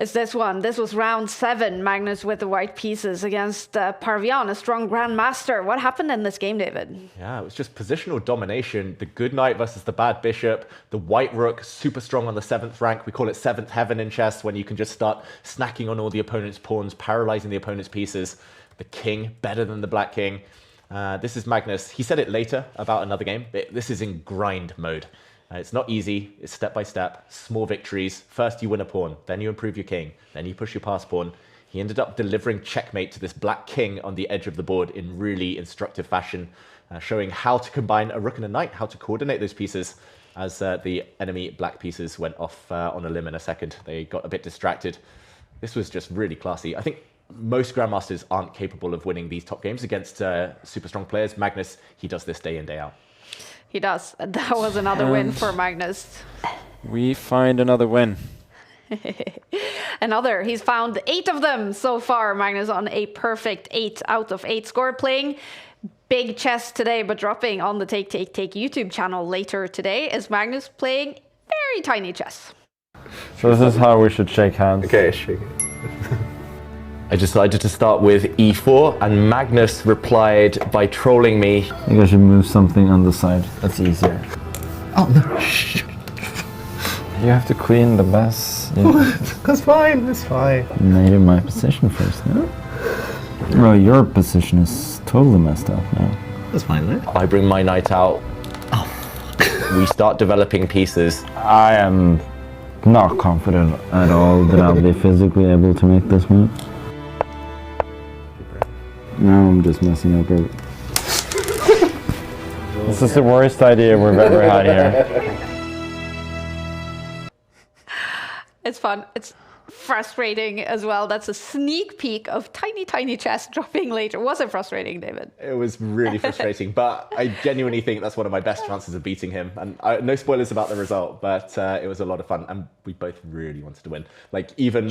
It's this one. This was round 7. Magnus with the white pieces against Parvian, a strong grandmaster. What happened in this game, David? Yeah, it was just positional domination. The good knight versus the bad bishop. The white rook, super strong on the 7th rank. We call it 7th heaven in chess, when you can just start snacking on all the opponent's pawns, paralyzing the opponent's pieces. The king, better than the black king. This is Magnus. He said it later about another game. This is in grind mode. It's not easy, it's step by step, small victories. First you win a pawn, then you improve your king, then you push your pass pawn. He ended up delivering checkmate to this black king on the edge of the board in really instructive fashion, showing how to combine a rook and a knight, how to coordinate those pieces as the enemy black pieces went off on a limb in a second. They got a bit distracted. This was just really classy. I think most grandmasters aren't capable of winning these top games against super strong players. Magnus, he does this day in, day out. He does. That was another win for Magnus. We find another win. Another. He's found 8 of them so far. Magnus on a perfect 8 out of 8 score. Playing big chess today, but dropping on the Take YouTube channel later today is Magnus playing very tiny chess. So this is how we should shake hands. Okay, shake it. I decided to start with e4, and Magnus replied by trolling me. I think I should move something on the side. That's easier. Oh no! You have to queen the best. That's fine. That's fine. Made in my position first, no? Well, your position is totally messed up now. That's fine, though. I bring my knight out. Oh. We start developing pieces. I am not confident at all that I'll be physically able to make this move. Now I'm just messing up. This is the worst idea we've ever had here. It's fun. It's frustrating as well. That's a sneak peek of tiny chess dropping later. Was it frustrating, David? It was really frustrating, but I genuinely think that's one of my best chances of beating him. And no spoilers about the result, but it was a lot of fun, and we both really wanted to win. Like, even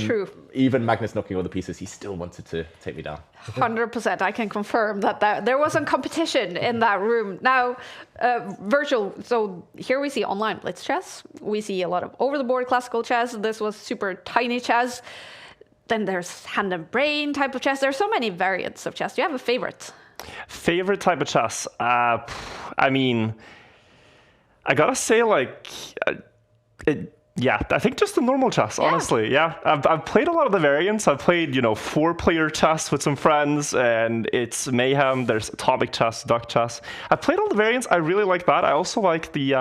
Magnus knocking all the pieces, he still wanted to take me down. 100%. I can confirm that there wasn't competition in that room. Now, virtual. So here we see online blitz chess. We see a lot of over-the-board classical chess. This was super tiny chess. Then there's hand and brain type of chess. There's so many variants of chess. Do you have a favorite? Favorite type of chess? I mean, I gotta say, like, yeah, I think just the normal chess, honestly. Yeah, I've played a lot of the variants. I've played, 4-player chess with some friends, and it's mayhem. There's atomic chess, duck chess. I've played all the variants. I really like that. I also like the,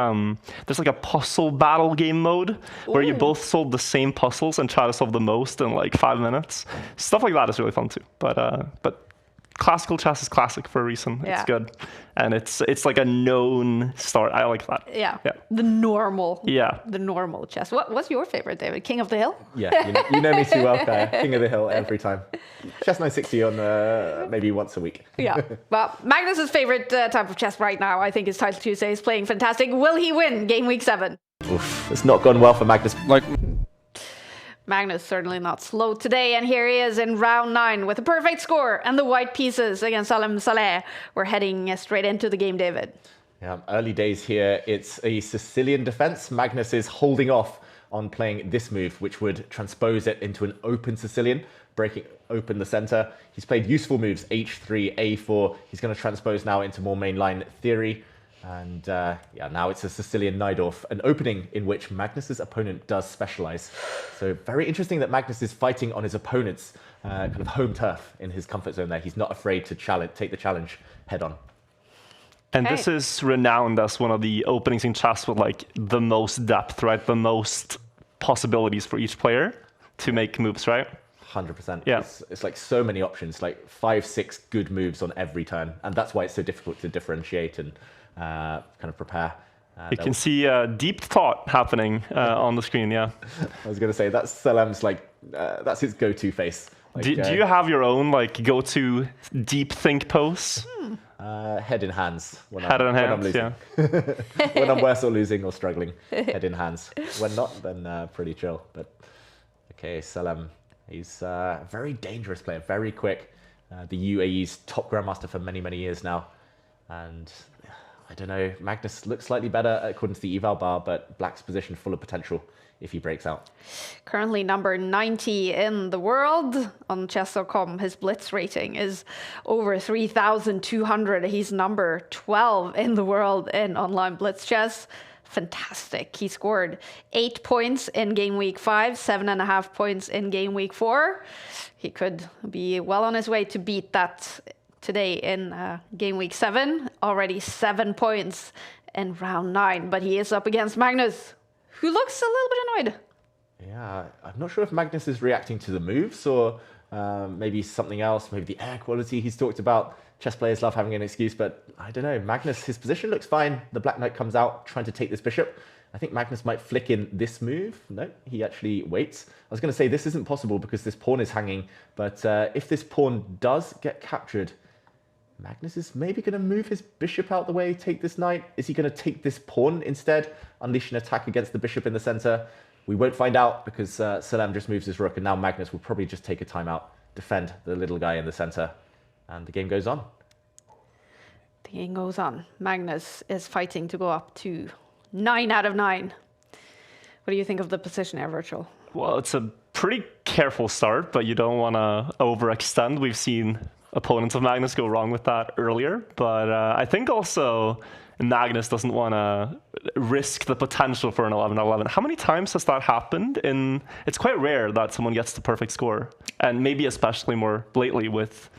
there's like a puzzle battle game mode where you both solve the same puzzles and try to solve the most in like 5 minutes. Stuff like that is really fun too. But classical chess is classic for a reason. Yeah. It's good. And it's like a known start. I like that. Yeah. The normal. Yeah. The normal chess. What's your favorite, David? King of the Hill? Yeah, you know me too well, Claire. King of the Hill every time. Chess 960 on maybe once a week. Yeah. Well, Magnus's favorite type of chess right now, I think, is Title Tuesday. He's playing fantastic. Will he win Game Week 7? Oof, it's not gone well for Magnus. Magnus certainly not slow today, and here he is in round 9 with a perfect score and the white pieces against Salem. We're heading straight into the game, David. Yeah, early days here. It's a Sicilian defense. Magnus is holding off on playing this move, which would transpose it into an open Sicilian, breaking open the center. He's played useful moves, h3, a4. He's going to transpose now into more mainline theory. And yeah, now it's a Sicilian Najdorf, an opening in which Magnus's opponent does specialize. So very interesting that Magnus is fighting on his opponent's kind of home turf in his comfort zone there. He's not afraid to take the challenge head on. And this is renowned as one of the openings in chess with like the most depth, right? The most possibilities for each player to make moves, right? 100%. Yeah. It's like so many options, like 5-6 good moves on every turn. And that's why it's so difficult to differentiate and kind of prepare. You can see deep thought happening on the screen, yeah. I was going to say, that's Salem's like, that's his go-to face. Like, do you have your own like go-to deep think pose? Head in hands. When I'm losing. Yeah. When I'm worse or losing or struggling, head in hands. When not, then pretty chill. But okay, Salem, he's a very dangerous player, very quick. The UAE's top grandmaster for many, many years now. And I don't know, Magnus looks slightly better according to the eval bar, but Black's position full of potential if he breaks out. Currently number 90 in the world on Chess.com. His blitz rating is over 3,200. He's number 12 in the world in online blitz chess. Fantastic. He scored 8 points in game week 5, 7.5 points in game week 4. He could be well on his way to beat that today in game week 7. Already 7 points in round 9, but he is up against Magnus, who looks a little bit annoyed. Yeah, I'm not sure if Magnus is reacting to the moves or maybe something else, maybe the air quality he's talked about. Chess players love having an excuse, but I don't know. Magnus, his position looks fine. The Black Knight comes out trying to take this bishop. I think Magnus might flick in this move. No, he actually waits. I was going to say this isn't possible because this pawn is hanging, but if this pawn does get captured, Magnus is maybe going to move his bishop out the way, take this knight. Is he going to take this pawn instead, unleash an attack against the bishop in the center? We won't find out because Salem just moves his rook, and now Magnus will probably just take a timeout, defend the little guy in the center, and the game goes on. The game goes on. Magnus is fighting to go up to 9 out of 9. What do you think of the position here, Virtual? Well, it's a pretty careful start, but you don't want to overextend. We've seen opponents of Magnus go wrong with that earlier, but I think also Magnus doesn't want to risk the potential for an 11-11. How many times has that happened? It's quite rare that someone gets the perfect score, and maybe especially more lately with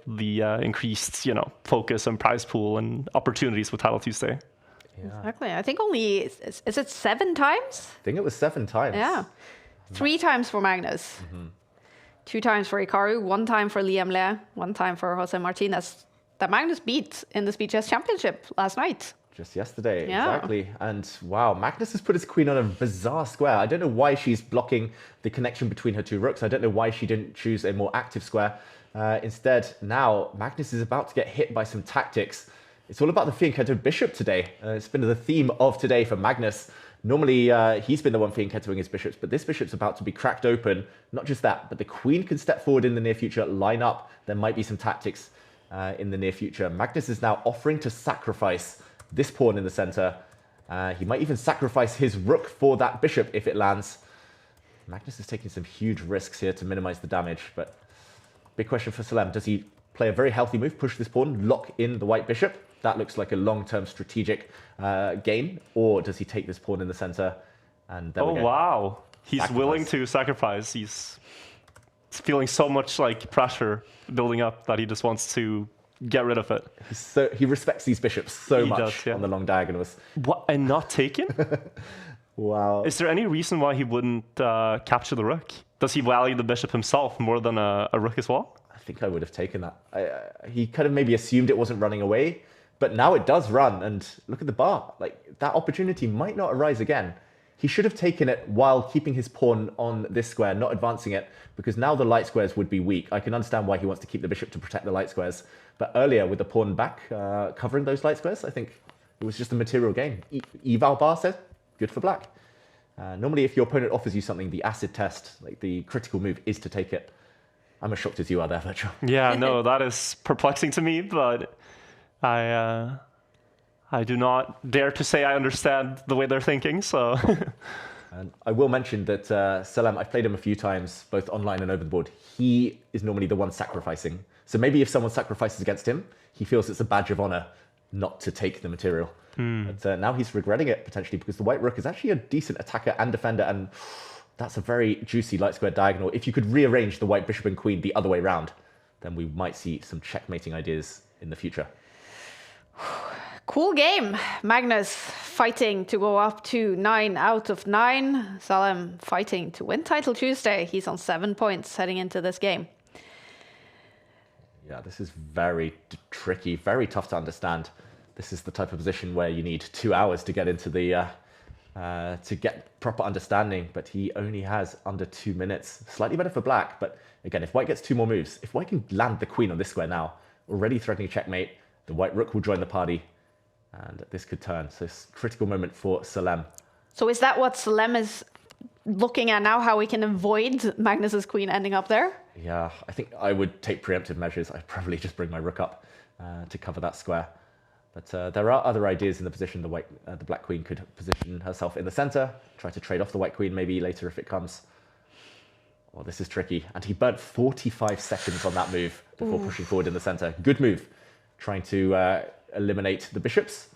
the increased focus and prize pool and opportunities with Title Tuesday. Yeah. Exactly. I think only is it 7 times? I think it was 7 times. Yeah, 3 times for Magnus. 2 times for Hikaru, 1 time for Liam Le, 1 time for Jose Martinez, that Magnus beat in the Speed Chess Championship last night. Just yesterday, Yeah. exactly. And wow, Magnus has put his queen on a bizarre square. I don't know why she's blocking the connection between her 2 rooks. I don't know why she didn't choose a more active square. Instead, now Magnus is about to get hit by some tactics. It's all about the fianchetto bishop today. It's been the theme of today for Magnus. Normally, he's been the one fianchettoing his bishops, but this bishop's about to be cracked open. Not just that, but the queen can step forward in the near future, line up. There might be some tactics in the near future. Magnus is now offering to sacrifice this pawn in the center. He might even sacrifice his rook for that bishop if it lands. Magnus is taking some huge risks here to minimize the damage, but big question for Salem. Does he play a very healthy move, push this pawn, lock in the white bishop? That looks like a long-term strategic game. Or does he take this pawn in the center? And there we go. Wow. He's willing to sacrifice. He's feeling so much like pressure building up that he just wants to get rid of it. So he respects these bishops so much does, yeah. on the long diagonals. What, and not taken? Wow. Is there any reason why he wouldn't capture the rook? Does he value the bishop himself more than a rook as well? I think I would have taken that. He kind of maybe assumed it wasn't running away, but now it does run. And look at the bar. Like, that opportunity might not arise again. He should have taken it while keeping his pawn on this square, not advancing it, because now the light squares would be weak. I can understand why he wants to keep the bishop to protect the light squares. But earlier, with the pawn back, covering those light squares, I think it was just a material gain. Eval bar said, good for black. Normally, if your opponent offers you something, the acid test, like the critical move, is to take it. I'm as shocked as you are there, Virtual. Yeah, no, that is perplexing to me, but I do not dare to say I understand the way they're thinking, so... And I will mention that Salem, I've played him a few times, both online and over the board. He is normally the one sacrificing. So maybe if someone sacrifices against him, he feels it's a badge of honor not to take the material. But now he's regretting it potentially because the white rook is actually a decent attacker and defender, and that's a very juicy light square diagonal. If you could rearrange the white bishop and queen the other way around, then we might see some checkmating ideas in the future. Cool game. Magnus fighting to go up to 9 out of 9. Salem fighting to win Title Tuesday. He's on 7 points heading into this game. Yeah, this is very tricky, very tough to understand. This is the type of position where you need 2 hours to get into the to get proper understanding, but he only has under 2 minutes. Slightly better for black, but again, if white gets 2 more moves, if white can land the queen on this square now, already threatening checkmate, the white rook will join the party, and this could turn. So it's a critical moment for Salem. So is that what Salem is looking at now, how we can avoid Magnus's queen ending up there? Yeah, I think I would take preemptive measures. I'd probably just bring my rook up to cover that square. But there are other ideas in the position. The black queen could position herself in the center, try to trade off the white queen maybe later if it comes. Well, this is tricky. And he burnt 45 seconds on that move before pushing forward in the center. Good move. Trying to eliminate the bishops,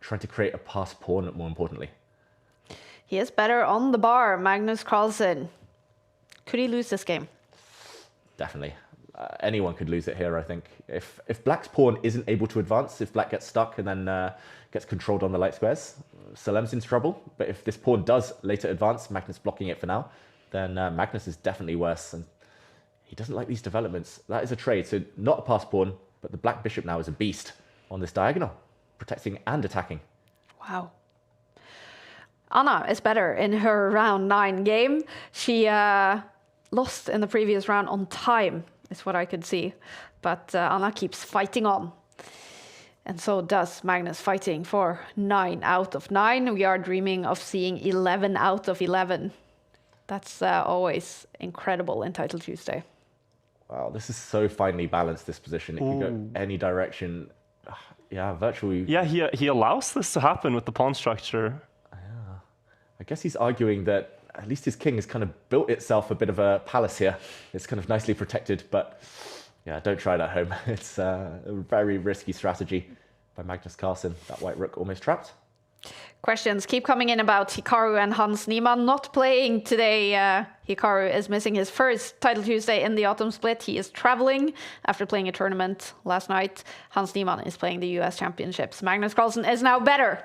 trying to create a passed pawn, more importantly. He is better on the bar, Magnus Carlsen. Could he lose this game? Definitely. Anyone could lose it here, I think. If black's pawn isn't able to advance, if black gets stuck and then gets controlled on the light squares, Salem's in trouble. But if this pawn does later advance, Magnus blocking it for now, then Magnus is definitely worse. And he doesn't like these developments. That is a trade, so not a passed pawn, but the black bishop now is a beast on this diagonal, protecting and attacking. Wow. Anna is better in her round 9 game. She lost in the previous round on time, is what I could see. But Anna keeps fighting on. And so does Magnus, fighting for 9 out of 9. We are dreaming of seeing 11 out of 11. That's always incredible in Title Tuesday. Wow, this is so finely balanced, this position. It can go any direction. Yeah, virtually. Yeah, he allows this to happen with the pawn structure. Yeah. I guess he's arguing that at least his king has kind of built itself a bit of a palace here. It's kind of nicely protected, but yeah, don't try it at home. It's a very risky strategy by Magnus Carlsen. That white rook almost trapped. Questions keep coming in about Hikaru and Hans Niemann not playing today. Hikaru is missing his first Title Tuesday in the autumn split. He is traveling after playing a tournament last night. Hans Niemann is playing the US Championships. Magnus Carlsen is now better.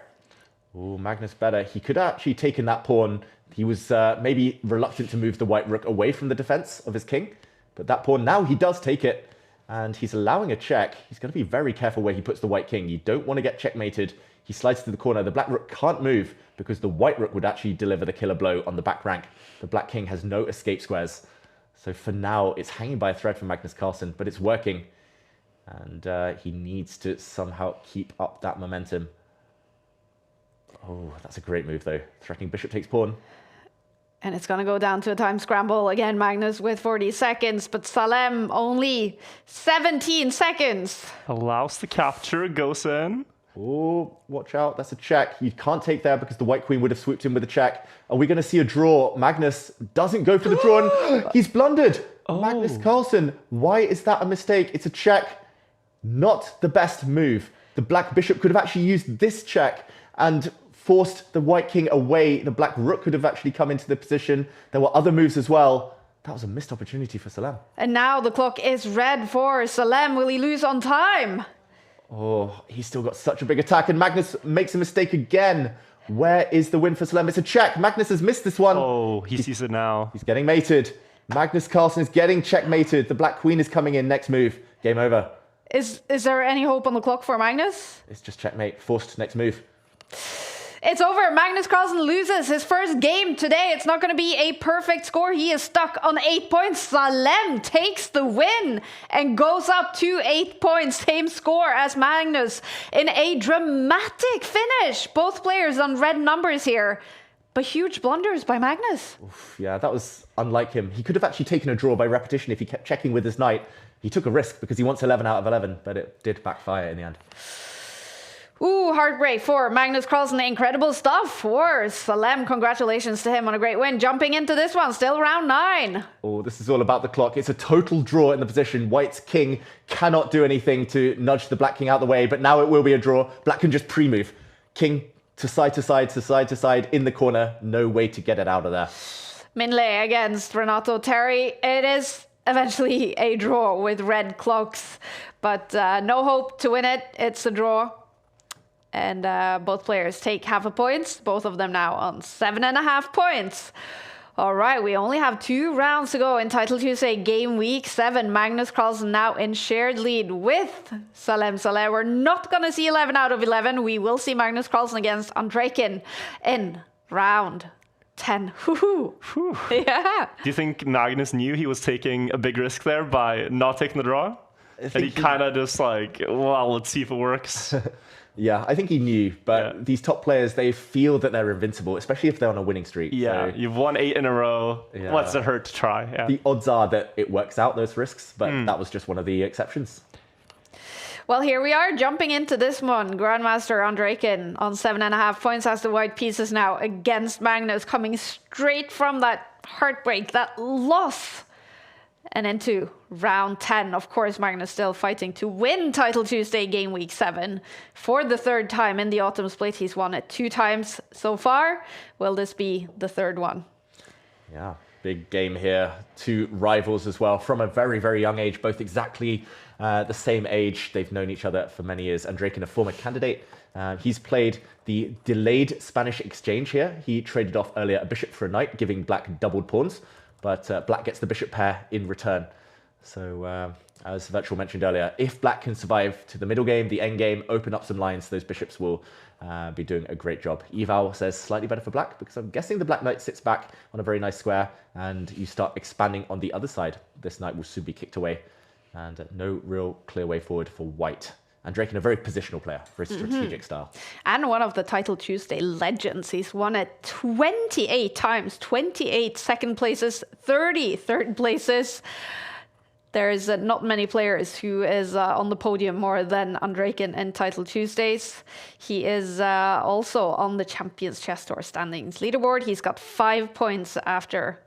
Oh, Magnus better. He could have actually taken that pawn. He was maybe reluctant to move the white rook away from the defense of his king. But that pawn, now he does take it. And he's allowing a check. He's going to be very careful where he puts the white king. You don't want to get checkmated. He slides to the corner. The black rook can't move because the white rook would actually deliver the killer blow on the back rank. The black king has no escape squares. So for now, it's hanging by a thread for Magnus Carlsen, but it's working. And he needs to somehow keep up that momentum. Oh, that's a great move, though. Threatening bishop takes pawn. And it's going to go down to a time scramble. Again, Magnus with 40 seconds, but Salem only 17 seconds. Allows the capture, goes in. Oh, watch out. That's a check. You can't take there because the white queen would have swooped in with a check. Are we going to see a draw? Magnus doesn't go for the draw. And he's blundered. Oh. Magnus Carlsen. Why is that a mistake? It's a check. Not the best move. The black bishop could have actually used this check and forced the white king away. The black rook could have actually come into the position. There were other moves as well. That was a missed opportunity for Salem. And now the clock is red for Salem. Will he lose on time? Oh, he's still got such a big attack, and Magnus makes a mistake again. Where is the win for Salem? It's a check. Magnus has missed this one. Oh, he sees it now. He's getting mated. Magnus Carlsen is getting checkmated. The black queen is coming in. Next move. Game over. Is there any hope on the clock for Magnus? It's just checkmate. Forced next move. It's over. Magnus Carlsen loses his first game today. It's not going to be a perfect score. He is stuck on 8 points. Salem takes the win and goes up to 8 points. Same score as Magnus in a dramatic finish. Both players on red numbers here, but huge blunders by Magnus. Oof, yeah, that was unlike him. He could have actually taken a draw by repetition if he kept checking with his knight. He took a risk because he wants 11 out of 11, but it did backfire in the end. Ooh, heartbreak for Magnus Carlsen. Incredible stuff for Salem. Congratulations to him on a great win. Jumping into this one, still round 9. Oh, this is all about the clock. It's a total draw in the position. White's king cannot do anything to nudge the black king out the way, but now it will be a draw. Black can just pre-move. King to side to side to side to side in the corner. No way to get it out of there. Minley against Renato Terry. It is eventually a draw with red clocks, but no hope to win it. It's a draw. And both players take half a point. Both of them now on 7.5 points. All right, we only have 2 rounds to go in Title Tuesday Game Week 7. Magnus Carlsen now in shared lead with Salem Saleh. We're not going to see 11 out of 11. We will see Magnus Carlsen against Andrejkin in round 10. Woohoo! Yeah. Do you think Magnus knew he was taking a big risk there by not taking the draw? And he kind of just like, well, let's see if it works. Yeah, I think he knew, but these top players, they feel that they're invincible, especially if they're on a winning streak. Yeah, so, you've won 8 in a row. Yeah. What's it hurt to try? Yeah. The odds are that it works out, those risks, but that was just one of the exceptions. Well, here we are jumping into this one. Grandmaster Andrejkin on 7.5 points as the white pieces now against Magnus, coming straight from that heartbreak, that loss. And into round 10, of course, Magnus still fighting to win Title Tuesday Game Week 7 for the 3rd time in the autumn split. He's won it 2 times so far. Will this be the 3rd one? Yeah, big game here. 2 rivals as well from a very, very young age, both exactly the same age. They've known each other for many years. Andrejkin, a former candidate. He's played the delayed Spanish exchange here. He traded off earlier a bishop for a knight, giving black doubled pawns. But black gets the bishop pair in return. So as Virtual mentioned earlier, if black can survive to the middle game, the end game, open up some lines, those bishops will be doing a great job. Eval says slightly better for black because I'm guessing the black knight sits back on a very nice square and you start expanding on the other side. This knight will soon be kicked away and no real clear way forward for white. Andrejkin, a very positional player, very strategic style. And one of the Title Tuesday legends. He's won it 28 times, 28 second places, 30 third places. There's not many players who is on the podium more than Andrejkin in Title Tuesdays. He is also on the Champions Chess Tour standings leaderboard. He's got 5 points after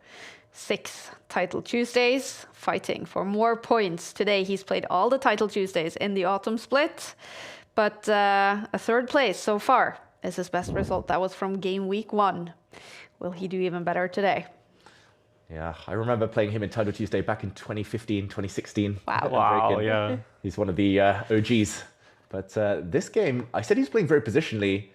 6 Title Tuesdays, fighting for more points. Today he's played all the Title Tuesdays in the autumn split, but a 3rd place so far is his best result. That was from Game Week 1. Will he do even better today? Yeah, I remember playing him in Title Tuesday back in 2015, 2016. Wow, yeah. He's one of the OGs. But this game, I said he was playing very positionally.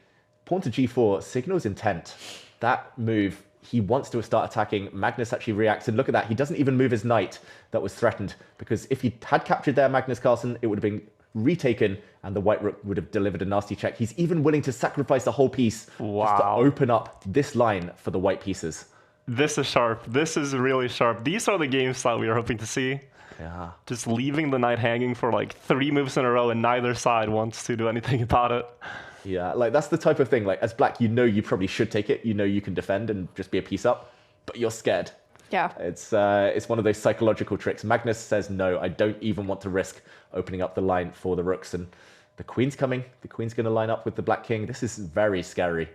Pawn to g4 signals intent. That move, he wants to start attacking. Magnus actually reacts, and look at that. He doesn't even move his knight that was threatened, because if he had captured there Magnus Carlsen, it would have been retaken, and the white rook would have delivered a nasty check. He's even willing to sacrifice the whole piece just to open up this line for the white pieces. This is sharp. This is really sharp. These are the games that we are hoping to see. Yeah. Just leaving the knight hanging for like 3 moves in a row, and neither side wants to do anything about it. Yeah, like that's the type of thing, like as black, you know you probably should take it. You know you can defend and just be a piece up, but you're scared. Yeah. It's one of those psychological tricks. Magnus says, no, I don't even want to risk opening up the line for the rooks. And the queen's coming. The queen's going to line up with the black king. This is very scary.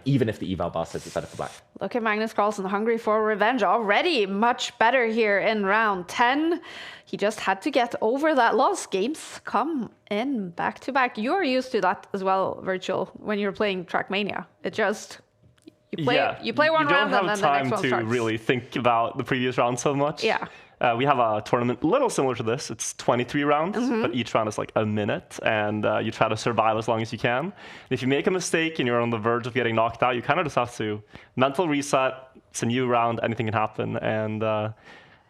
Even if the eval bar says it's better for black. Look at Magnus Carlsen, hungry for revenge. Already much better here in round 10. He just had to get over that loss. Games come in back to back. You're used to that as well, Virtual, when you're playing Trackmania. It just, you play one round and then the next one starts. You don't have time to really think about the previous round so much. Yeah. We have a tournament a little similar to this. It's 23 rounds, but each round is like a minute, and you try to survive as long as you can. And if you make a mistake and you're on the verge of getting knocked out, you kind of just have to mental reset. It's a new round, anything can happen, and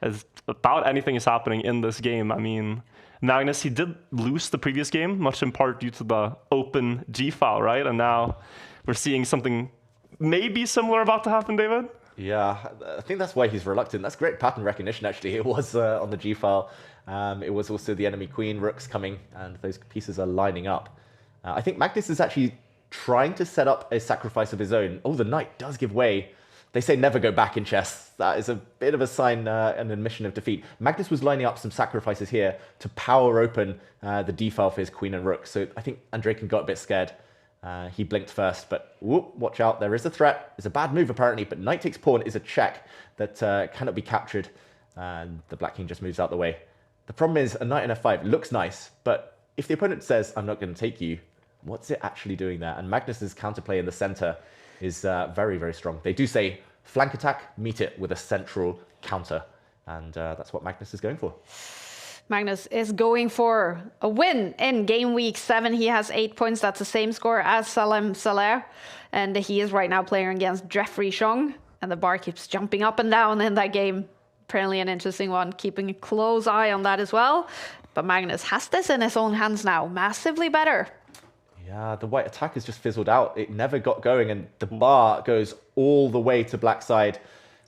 as about anything is happening in this game. I mean, Magnus, he did lose the previous game, much in part due to the open G-file, right? And now we're seeing something maybe similar about to happen, David? Yeah, I think that's why he's reluctant. That's great pattern recognition, actually. It was on the G-file. It was also the enemy queen, rooks coming, and those pieces are lining up. I think Magnus is actually trying to set up a sacrifice of his own. Oh, the knight does give way. They say never go back in chess. That is a bit of a sign, an admission of defeat. Magnus was lining up some sacrifices here to power open the d-file for his queen and rook. So I think Andrejkin got a bit scared. He blinked first, but whoop, watch out. There is a threat. It's a bad move, apparently, but knight takes pawn is a check that cannot be captured. And the black king just moves out the way. The problem is a knight and f5 looks nice, but if the opponent says, I'm not going to take you, what's it actually doing there? And Magnus's counterplay in the center is very, very strong. They do say flank attack, meet it with a central counter. And that's what Magnus is going for. Magnus is going for a win in game week 7. He has 8 points. That's the same score as Salem. And he is right now playing against Jeffrey Chong. And the bar keeps jumping up and down in that game. Apparently an interesting one, keeping a close eye on that as well. But Magnus has this in his own hands now, massively better. Yeah, the white attack has just fizzled out. It never got going, and the bar goes all the way to black side.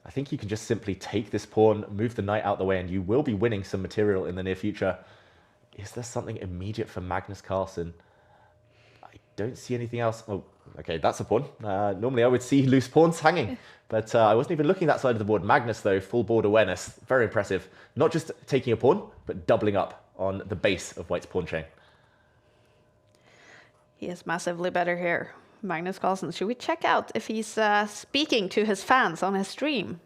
I think you can just simply take this pawn, move the knight out the way, and you will be winning some material in the near future. Is there something immediate for Magnus Carlsen? I don't see anything else. Oh, okay, that's a pawn. Normally I would see loose pawns hanging, but I wasn't even looking that side of the board. Magnus, though, full board awareness. Very impressive. Not just taking a pawn, but doubling up on the base of white's pawn chain. He is massively better here. Magnus Carlsen. Should we check out if he's speaking to his fans on his stream?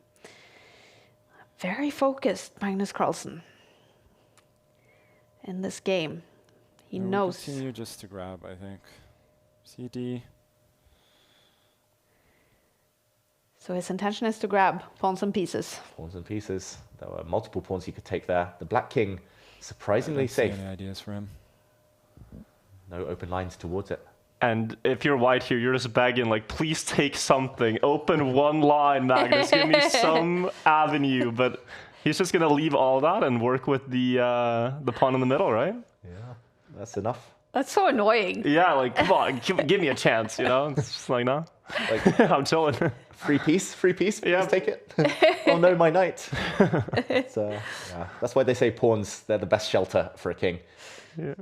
Very focused, Magnus Carlsen. In this game. He knows. Continue just to grab, I think. CD. So his intention is to grab pawns and pieces. Pawns and pieces. There were multiple pawns he could take there. The black king, surprisingly safe. Any ideas for him? No open lines towards it. And if you're white here, you're just begging, like, please take something. Open one line, Magnus. Give me some avenue. But he's just going to leave all that and work with the pawn in the middle, right? Yeah, that's enough. That's so annoying. Yeah, like, come on, give me a chance, you know? It's just like, no. Like, I'm chilling. Free piece, yeah, take it. Oh no, my knight. So, yeah, that's why they say pawns, they're the best shelter for a king. Yeah.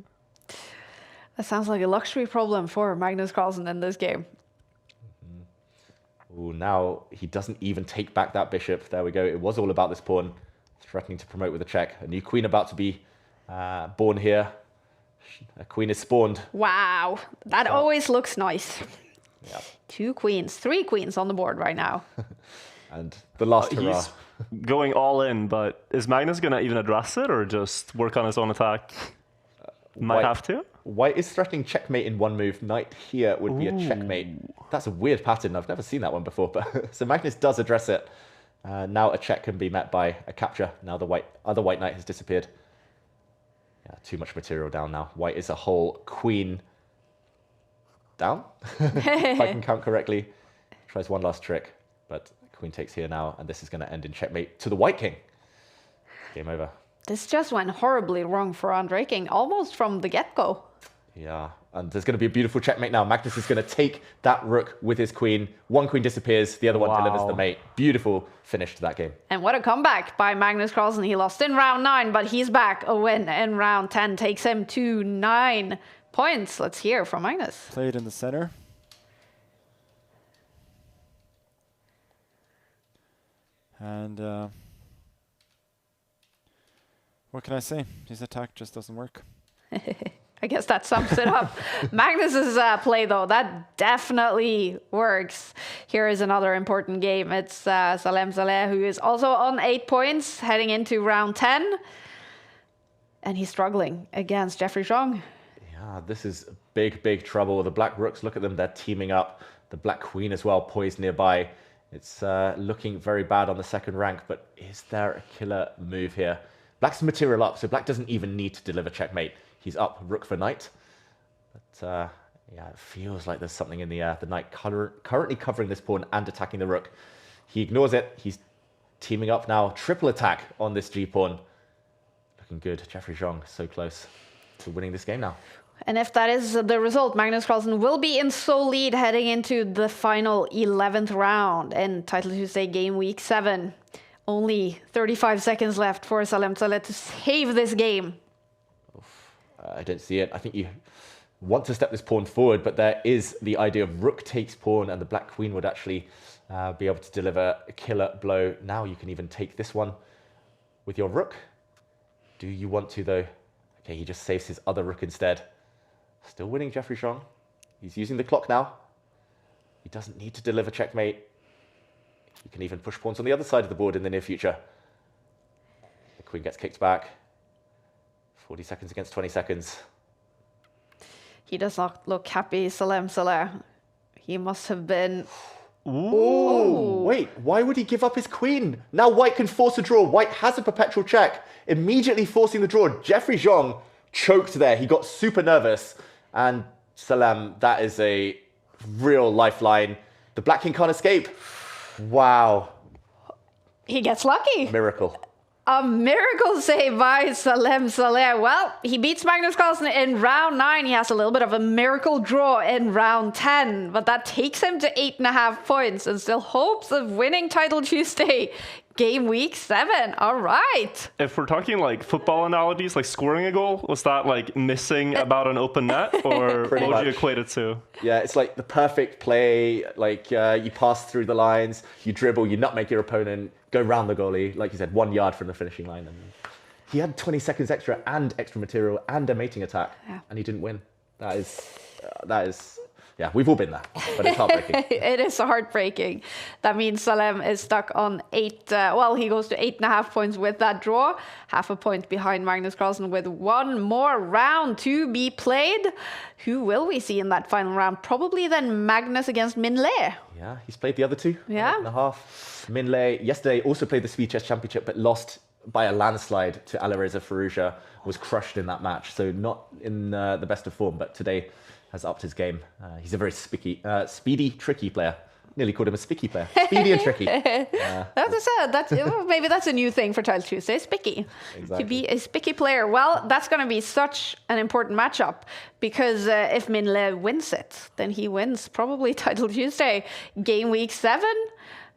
That sounds like a luxury problem for Magnus Carlsen in this game. Ooh, now he doesn't even take back that bishop. There we go. It was all about this pawn. Threatening to promote with a check. A new queen about to be born here. A queen is spawned. Wow, that always looks nice. Yeah. 2 queens, 3 queens on the board right now. And the last hurrah. He's going all in, but is Magnus going to even address it or just work on his own attack? Might have to. White is threatening checkmate in one move. Knight here would be a checkmate. That's a weird pattern. I've never seen that one before. But so Magnus does address it. Now a check can be met by a capture. Now the other white knight has disappeared. Yeah, too much material down now. White is a whole queen down, if I can count correctly. Tries one last trick, but queen takes here now, and this is going to end in checkmate to the white king. Game over. This just went horribly wrong for Andrejkin, almost from the get-go. Yeah, and there's going to be a beautiful checkmate now. Magnus is going to take that rook with his queen. One queen disappears, the other one delivers the mate. Beautiful finish to that game. And what a comeback by Magnus Carlsen. He lost in round 9, but he's back. A win in round 10 takes him to 9 points. Let's hear from Magnus. Played in the center. And what can I say? His attack just doesn't work. I guess that sums it up. Magnus's play, though, that definitely works. Here is another important game. It's Salem, who is also on 8 points, heading into round 10. And he's struggling against Jeffrey Chong. Yeah, this is big, big trouble. The black rooks, look at them, they're teaming up. The black queen as well, poised nearby. It's looking very bad on the second rank, but is there a killer move here? Black's material up, so black doesn't even need to deliver checkmate. He's up rook for knight. But yeah, it feels like there's something in the air. The knight currently covering this pawn and attacking the rook. He ignores it. He's teaming up now. Triple attack on this g-pawn. Looking good. Jeffrey Chong so close to winning this game now. And if that is the result, Magnus Carlsen will be in sole lead heading into the final 11th round in Title Tuesday Game Week 7. Only 35 seconds left for Salem to save this game. I don't see it. I think you want to step this pawn forward, but there is the idea of rook takes pawn, and the black queen would actually be able to deliver a killer blow. Now you can even take this one with your rook. Do you want to, though? Okay, he just saves his other rook instead. Still winning Jeffrey Zhang. He's using the clock now. He doesn't need to deliver checkmate. He can even push pawns on the other side of the board in the near future. The queen gets kicked back. 40 seconds against 20 seconds. He does not look happy, Salem Saleh. He must have been... Ooh. Wait, why would he give up his queen? Now white can force a draw. White has a perpetual check, immediately forcing the draw. Jeffrey Zhang choked there. He got super nervous. And Salem, that is a real lifeline. The black king can't escape. Wow. He gets lucky. Miracle. A miracle save by Salem Saleh. Well, he beats Magnus Carlsen in round 9. He has a little bit of a miracle draw in round 10, but that takes him to 8.5 points and still hopes of winning Title Tuesday. Game week 7. All right. If we're talking like football analogies, like scoring a goal, was that like missing about an open net, or what would you equate it to? Yeah, it's like the perfect play. Like you pass through the lines, you dribble, you nutmeg your opponent, go round the goalie, like you said, 1 yard from the finishing line. And he had 20 seconds extra and extra material and a mating attack, and he didn't win. That is. Yeah, we've all been there, but it's heartbreaking. It is heartbreaking. That means Salem is stuck on 8. Well, he goes to 8.5 points with that draw. Half a point behind Magnus Carlsen with one more round to be played. Who will we see in that final round? Probably then Magnus against Min Le. Yeah, he's played the other 2. Yeah. 1.5. Min Le yesterday also played the Speed Chess Championship, but lost by a landslide to Alireza Firouzja. Was crushed in that match, so not in the best of form, but today has upped his game. He's a very speedy, tricky player. Nearly called him a spicky player. Speedy and tricky. Maybe that's a new thing for Title Tuesday, spicky. Exactly. To be a spicky player. Well, that's going to be such an important matchup because if Min Le wins it, then he wins probably Title Tuesday. Game week 7.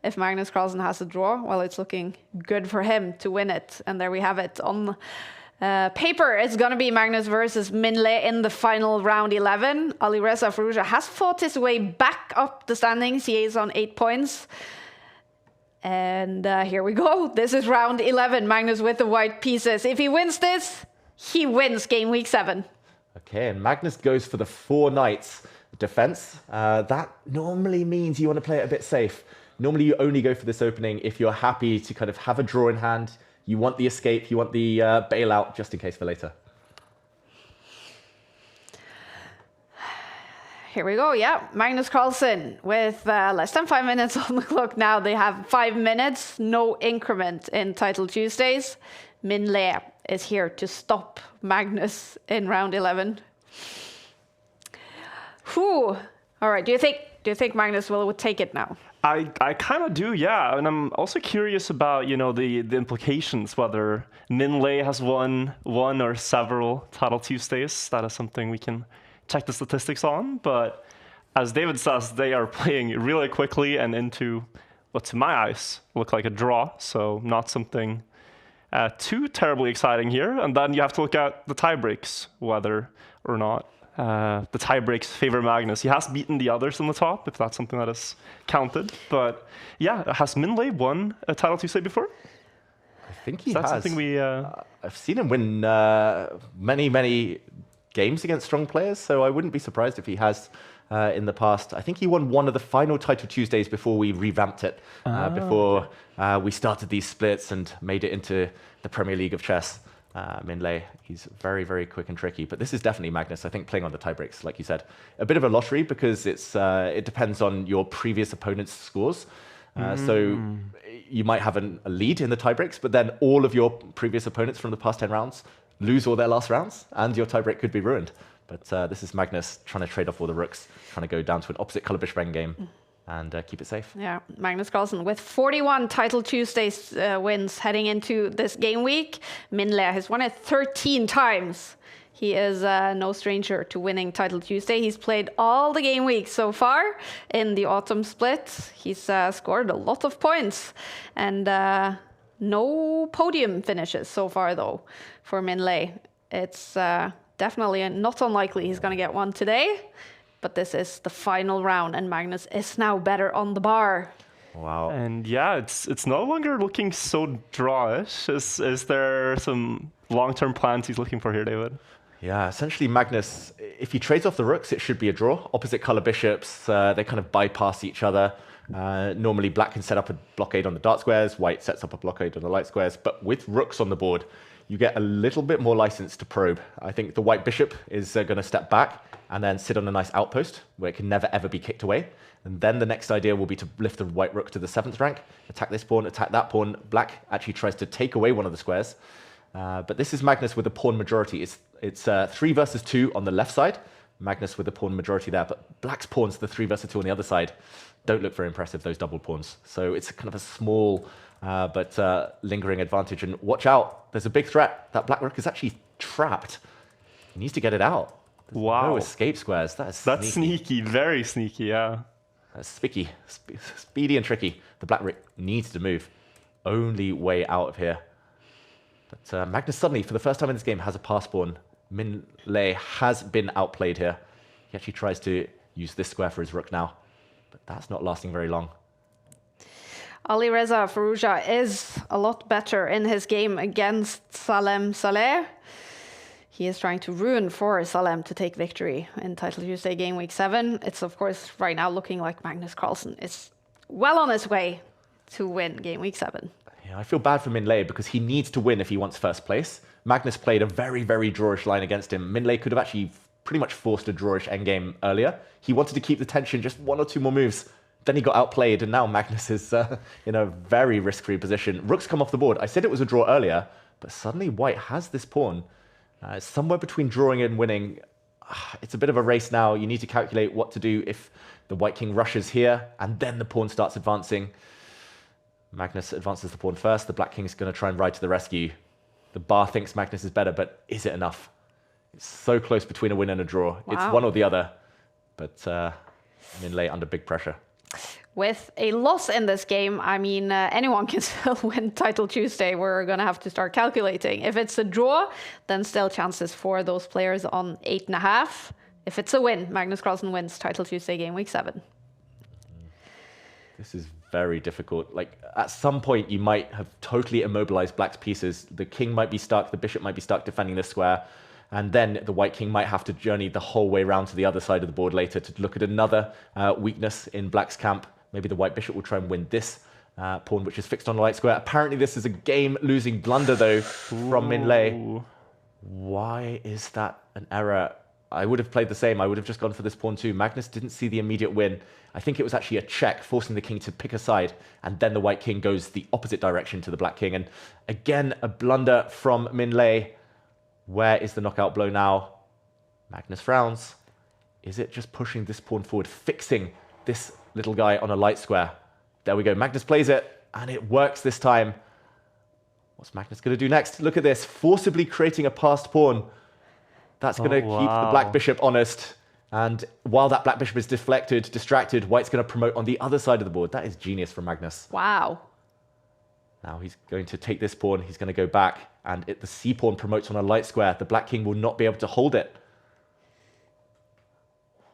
If Magnus Carlsen has a draw, well, it's looking good for him to win it. And there we have it on paper. It's going to be Magnus versus Min Le in the final round 11. Alireza Firouzja has fought his way back up the standings. He is on 8 points. And here we go. This is round 11. Magnus with the white pieces. If he wins this, he wins game week 7. Okay, and Magnus goes for the 4 knights defense. That normally means you want to play it a bit safe. Normally you only go for this opening if you're happy to kind of have a draw in hand. You want the escape, you want the bailout just in case for later. Here we go, yeah. Magnus Carlsen with less than 5 minutes on the clock now. They have 5 minutes, no increment in Title Tuesdays. Min Le is here to stop Magnus in round 11. Whew. All right, do you think Magnus would take it now? I kind of do, yeah. And I'm also curious about, the implications, whether Min Le has won one or several Title Tuesdays. That is something we can check the statistics on. But as David says, they are playing really quickly and into what, to my eyes, look like a draw. So not something too terribly exciting here. And then you have to look at the tie breaks, whether or not the tie breaks favor Magnus. He has beaten the others on the top, if that's something that is counted. But yeah, has Min Le won a Title Tuesday before? I think he has. Something we... I've seen him win many games against strong players, so I wouldn't be surprised if he has in the past. I think he won one of the final Title Tuesdays before we revamped it, before we started these splits and made it into the Premier League of chess. Min Le, he's very, very quick and tricky, but this is definitely Magnus, I think, playing on the tie breaks, like you said. A bit of a lottery because it depends on your previous opponent's scores. So you might have a lead in the tie breaks, but then all of your previous opponents from the past 10 rounds lose all their last rounds, and your tie break could be ruined. But this is Magnus trying to trade off all the rooks, trying to go down to an opposite color Bisping game. And keep it safe. Yeah, Magnus Carlsen with 41 Title Tuesdays wins heading into this game week. Min Le has won it 13 times. He is no stranger to winning Title Tuesday. He's played all the game weeks so far in the autumn split. He's scored a lot of points. And no podium finishes so far, though, for Min Le. It's definitely not unlikely he's going to get one today. But this is the final round, and Magnus is now better on the bar. Wow. And yeah, it's no longer looking so drawish. Is there some long-term plans he's looking for here, David? Yeah, essentially Magnus, if he trades off the rooks, it should be a draw. Opposite color bishops, they kind of bypass each other. Normally black can set up a blockade on the dark squares, white sets up a blockade on the light squares, but with rooks on the board, you get a little bit more license to probe. I think the white bishop is going to step back and then sit on a nice outpost where it can never ever be kicked away. And then the next idea will be to lift the white rook to the 7th rank, attack this pawn, attack that pawn. Black actually tries to take away one of the squares. But this is Magnus with a pawn majority. It's 3 versus 2 on the left side. Magnus with a pawn majority there. But black's pawns, the 3 versus 2 on the other side, don't look very impressive, those double pawns. So it's kind of a small but lingering advantage. And watch out, there's a big threat. That black rook is actually trapped. He needs to get it out. There's no escape squares. That's sneaky, very sneaky, yeah. That's spiky, speedy and tricky. The black rook needs to move. Only way out of here. But Magnus suddenly, for the first time in this game, has a pass pawn. Min Lei has been outplayed here. He actually tries to use this square for his rook now. But that's not lasting very long. Alireza Firouzja is a lot better in his game against Salem Saleh. He is trying to ruin for Salem to take victory in Title Tuesday Game Week 7. It's, of course, right now looking like Magnus Carlsen is well on his way to win Game Week 7. Yeah, I feel bad for Min Lei because he needs to win if he wants first place. Magnus played a very, very drawish line against him. Min Lei could have actually pretty much forced a drawish endgame earlier. He wanted to keep the tension, just 1 or 2 more moves. Then he got outplayed, and now Magnus is in a very risk-free position. Rooks come off the board. I said it was a draw earlier, but suddenly white has this pawn. Somewhere between drawing and winning. It's a bit of a race now. You need to calculate what to do if the white king rushes here, and then the pawn starts advancing. Magnus advances the pawn first. The black king is going to try and ride to the rescue. The bar thinks Magnus is better, but is it enough? It's so close between a win and a draw. Wow. It's one or the other, but Min Lei under big pressure. With a loss in this game, I mean, anyone can still win Title Tuesday. We're going to have to start calculating. If it's a draw, then still chances for those players on 8.5. If it's a win, Magnus Carlsen wins Title Tuesday Game Week 7. This is very difficult. Like, at some point, you might have totally immobilized black's pieces. The king might be stuck, the bishop might be stuck defending this square, and then the white king might have to journey the whole way around to the other side of the board later to look at another weakness in black's camp. Maybe the white bishop will try and win this pawn, which is fixed on the light square. Apparently, this is a game-losing blunder, though, from Min Lei. Why is that an error? I would have played the same. I would have just gone for this pawn too. Magnus didn't see the immediate win. I think it was actually a check, forcing the king to pick a side, and then the white king goes the opposite direction to the black king. And again, a blunder from Min Lei. Where is the knockout blow now? Magnus frowns. Is it just pushing this pawn forward, fixing this little guy on a light square? There we go. Magnus plays it, and it works this time. What's Magnus going to do next? Look at this, forcibly creating a passed pawn. That's going to keep the black bishop honest. And while that black bishop is distracted, white's going to promote on the other side of the board. That is genius from Magnus. Wow. Now he's going to take this pawn. He's going to go back, and the c pawn promotes on a light square. The black king will not be able to hold it.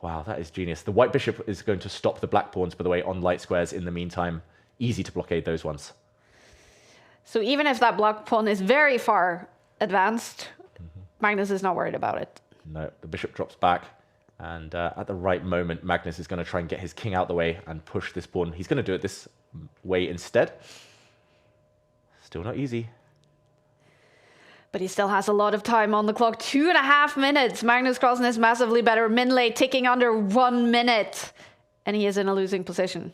Wow, that is genius. The white bishop is going to stop the black pawns, by the way, on light squares in the meantime. Easy to blockade those ones. So even if that black pawn is very far advanced, Magnus is not worried about it. No, the bishop drops back. And at the right moment, Magnus is going to try and get his king out the way and push this pawn. He's going to do it this way instead. Still not easy. But he still has a lot of time on the clock. 2.5 minutes. Magnus Carlsen is massively better. Min Lei ticking under 1 minute. And he is in a losing position.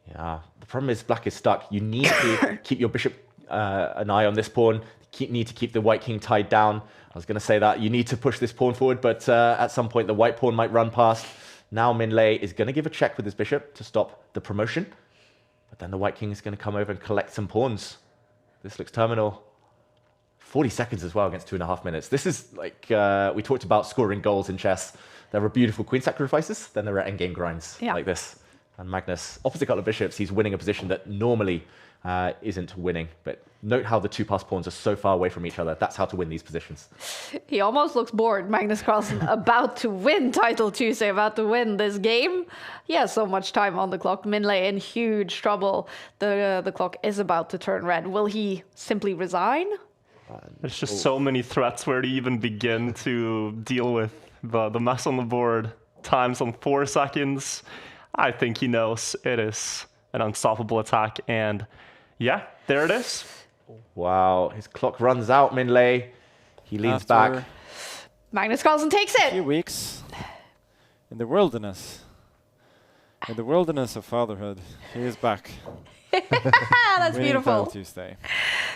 Yeah, the problem is black is stuck. You need to keep your bishop an eye on this pawn. Need to keep the white king tied down. I was going to say that. You need to push this pawn forward, but at some point the white pawn might run past. Now Min Lei is going to give a check with his bishop to stop the promotion. But then the white king is going to come over and collect some pawns. This looks terminal. 40 seconds as well against 2.5 minutes. This is like, we talked about scoring goals in chess. There are beautiful queen sacrifices, then there are endgame grinds like this. And Magnus, opposite couple of bishops, he's winning a position that normally isn't winning. But note how the 2 passed pawns are so far away from each other. That's how to win these positions. He almost looks bored, Magnus Carlsen, about to win Title Tuesday, about to win this game. He has so much time on the clock. Minlay in huge trouble. The clock is about to turn red. Will he simply resign? There's just so many threats where to even begin to deal with the mess on the board. Times on 4 seconds. I think he knows it is an unstoppable attack. And yeah, there it is. Wow, his clock runs out, Minlay. He leans back. Magnus Carlsen takes it. A few weeks in the wilderness. In the wilderness of fatherhood. He is back. That's beautiful. Tuesday.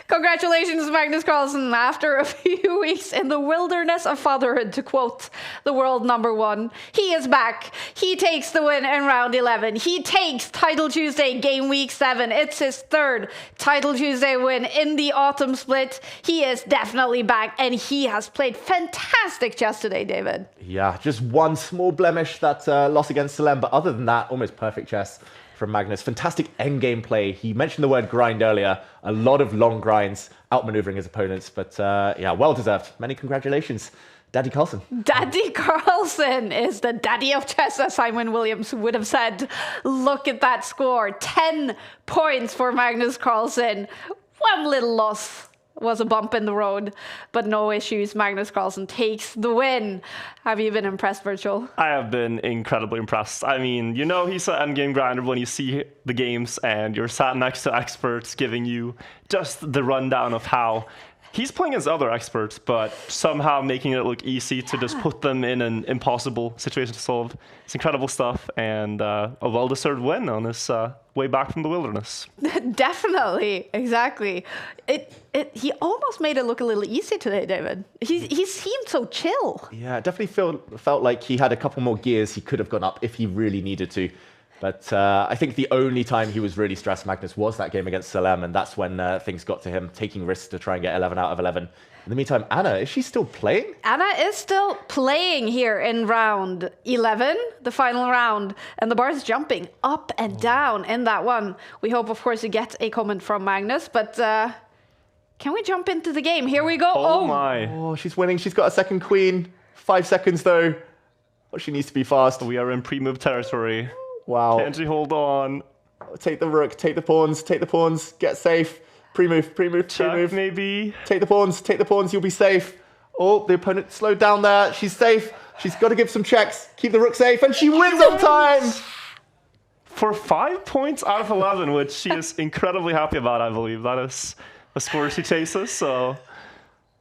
Congratulations, Magnus Carlsen. After a few weeks in the wilderness of fatherhood, to quote the world #1, he is back. He takes the win in round 11. He takes Title Tuesday Game Week 7. It's his 3rd Title Tuesday win in the autumn split. He is definitely back, and he has played fantastic chess today, David. Yeah, just one small blemish, that loss against Salem, but other than that, almost perfect chess from Magnus. Fantastic endgame play. He mentioned the word grind earlier. A lot of long grinds, outmaneuvering his opponents. But yeah, well deserved. Many congratulations, Daddy Carlsen. Daddy Carlsen is the daddy of chess, as Simon Williams would have said. Look at that score. 10 points for Magnus Carlsen. One little loss was a bump in the road, but no issues. Magnus Carlsen takes the win. Have you been impressed, Virtual? I have been incredibly impressed. I mean, you know he's an endgame grinder when you see the games and you're sat next to experts giving you just the rundown of how he's playing as other experts, but somehow making it look easy to just put them in an impossible situation to solve. It's incredible stuff, and a well-deserved win on his way back from the wilderness. Definitely, exactly. He almost made it look a little easy today, David. He seemed so chill. Yeah, definitely felt like he had a couple more gears he could have gone up if he really needed to. But I think the only time he was really stressed, Magnus, was that game against Salem, and that's when things got to him, taking risks to try and get 11 out of 11. In the meantime, Anna, is she still playing? Anna is still playing here in round 11, the final round, and the bar is jumping up and down in that one. We hope, of course, to get a comment from Magnus, but can we jump into the game? Here we go. Oh my. Oh, she's winning. She's got a second queen. 5 seconds, though. Oh, she needs to be fast. We are in pre-move territory. Wow. Can't you hold on? Take the rook, take the pawns, get safe. Pre-move, Check, maybe. Take the pawns, you'll be safe. Oh, the opponent slowed down there. She's safe. She's got to give some checks. Keep the rook safe, and she wins on time! For 5 points out of 11, which she is incredibly happy about, I believe. That is a score she chases, so...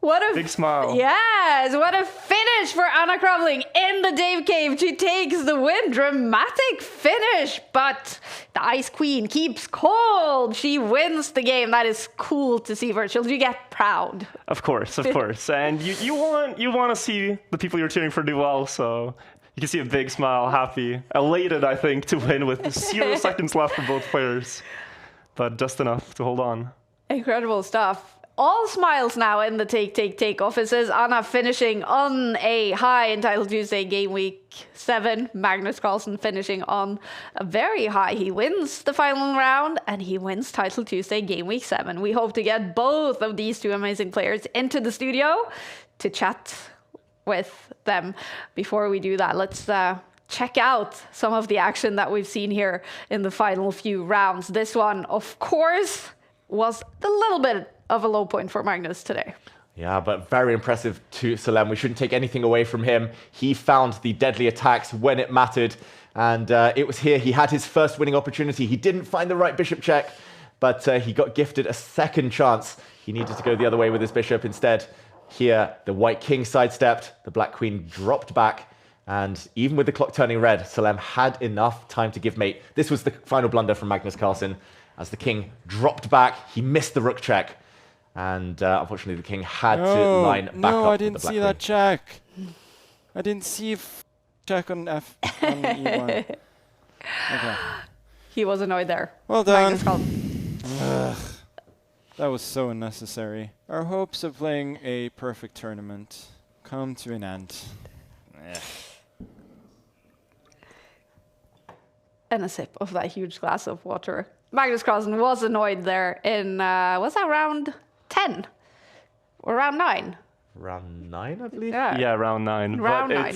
What a big smile. Yes, what a finish for Anna Kravling in the Dave Cave. She takes the win. Dramatic finish, but the Ice Queen keeps cold. She wins the game. That is cool to see, Virtual. You get proud. Of course. And you want to see the people you're cheering for do well, so you can see a big smile, happy, elated, I think, to win with 0 seconds left for both players. But just enough to hold on. Incredible stuff. All smiles now in the take offices. Anna finishing on a high in Title Tuesday Game Week 7. Magnus Carlsen finishing on a very high. He wins the final round and he wins Title Tuesday Game Week 7. We hope to get both of these two amazing players into the studio to chat with them. Before we do that, let's check out some of the action that we've seen here in the final few rounds. This one, of course, was a little bit of a low point for Magnus today. Yeah, but very impressive to Salem. We shouldn't take anything away from him. He found the deadly attacks when it mattered, and it was here he had his first winning opportunity. He didn't find the right bishop check, but he got gifted a second chance. He needed to go the other way with his bishop instead. Here, the white king sidestepped, the black queen dropped back, and even with the clock turning red, Salem had enough time to give mate. This was the final blunder from Magnus Carlsen. As the king dropped back, he missed the rook check. And unfortunately, the king had to line back up. No, I didn't with the black see that check. I didn't see check on on E1. Okay. He was annoyed there. Well done. Magnus that was so unnecessary. Our hopes of playing a perfect tournament come to an end. and a sip of that huge glass of water. Magnus Carlsen was annoyed there in, was that round 10? Or round 9? Round 9, I believe? Yeah, round 9. Round but 9.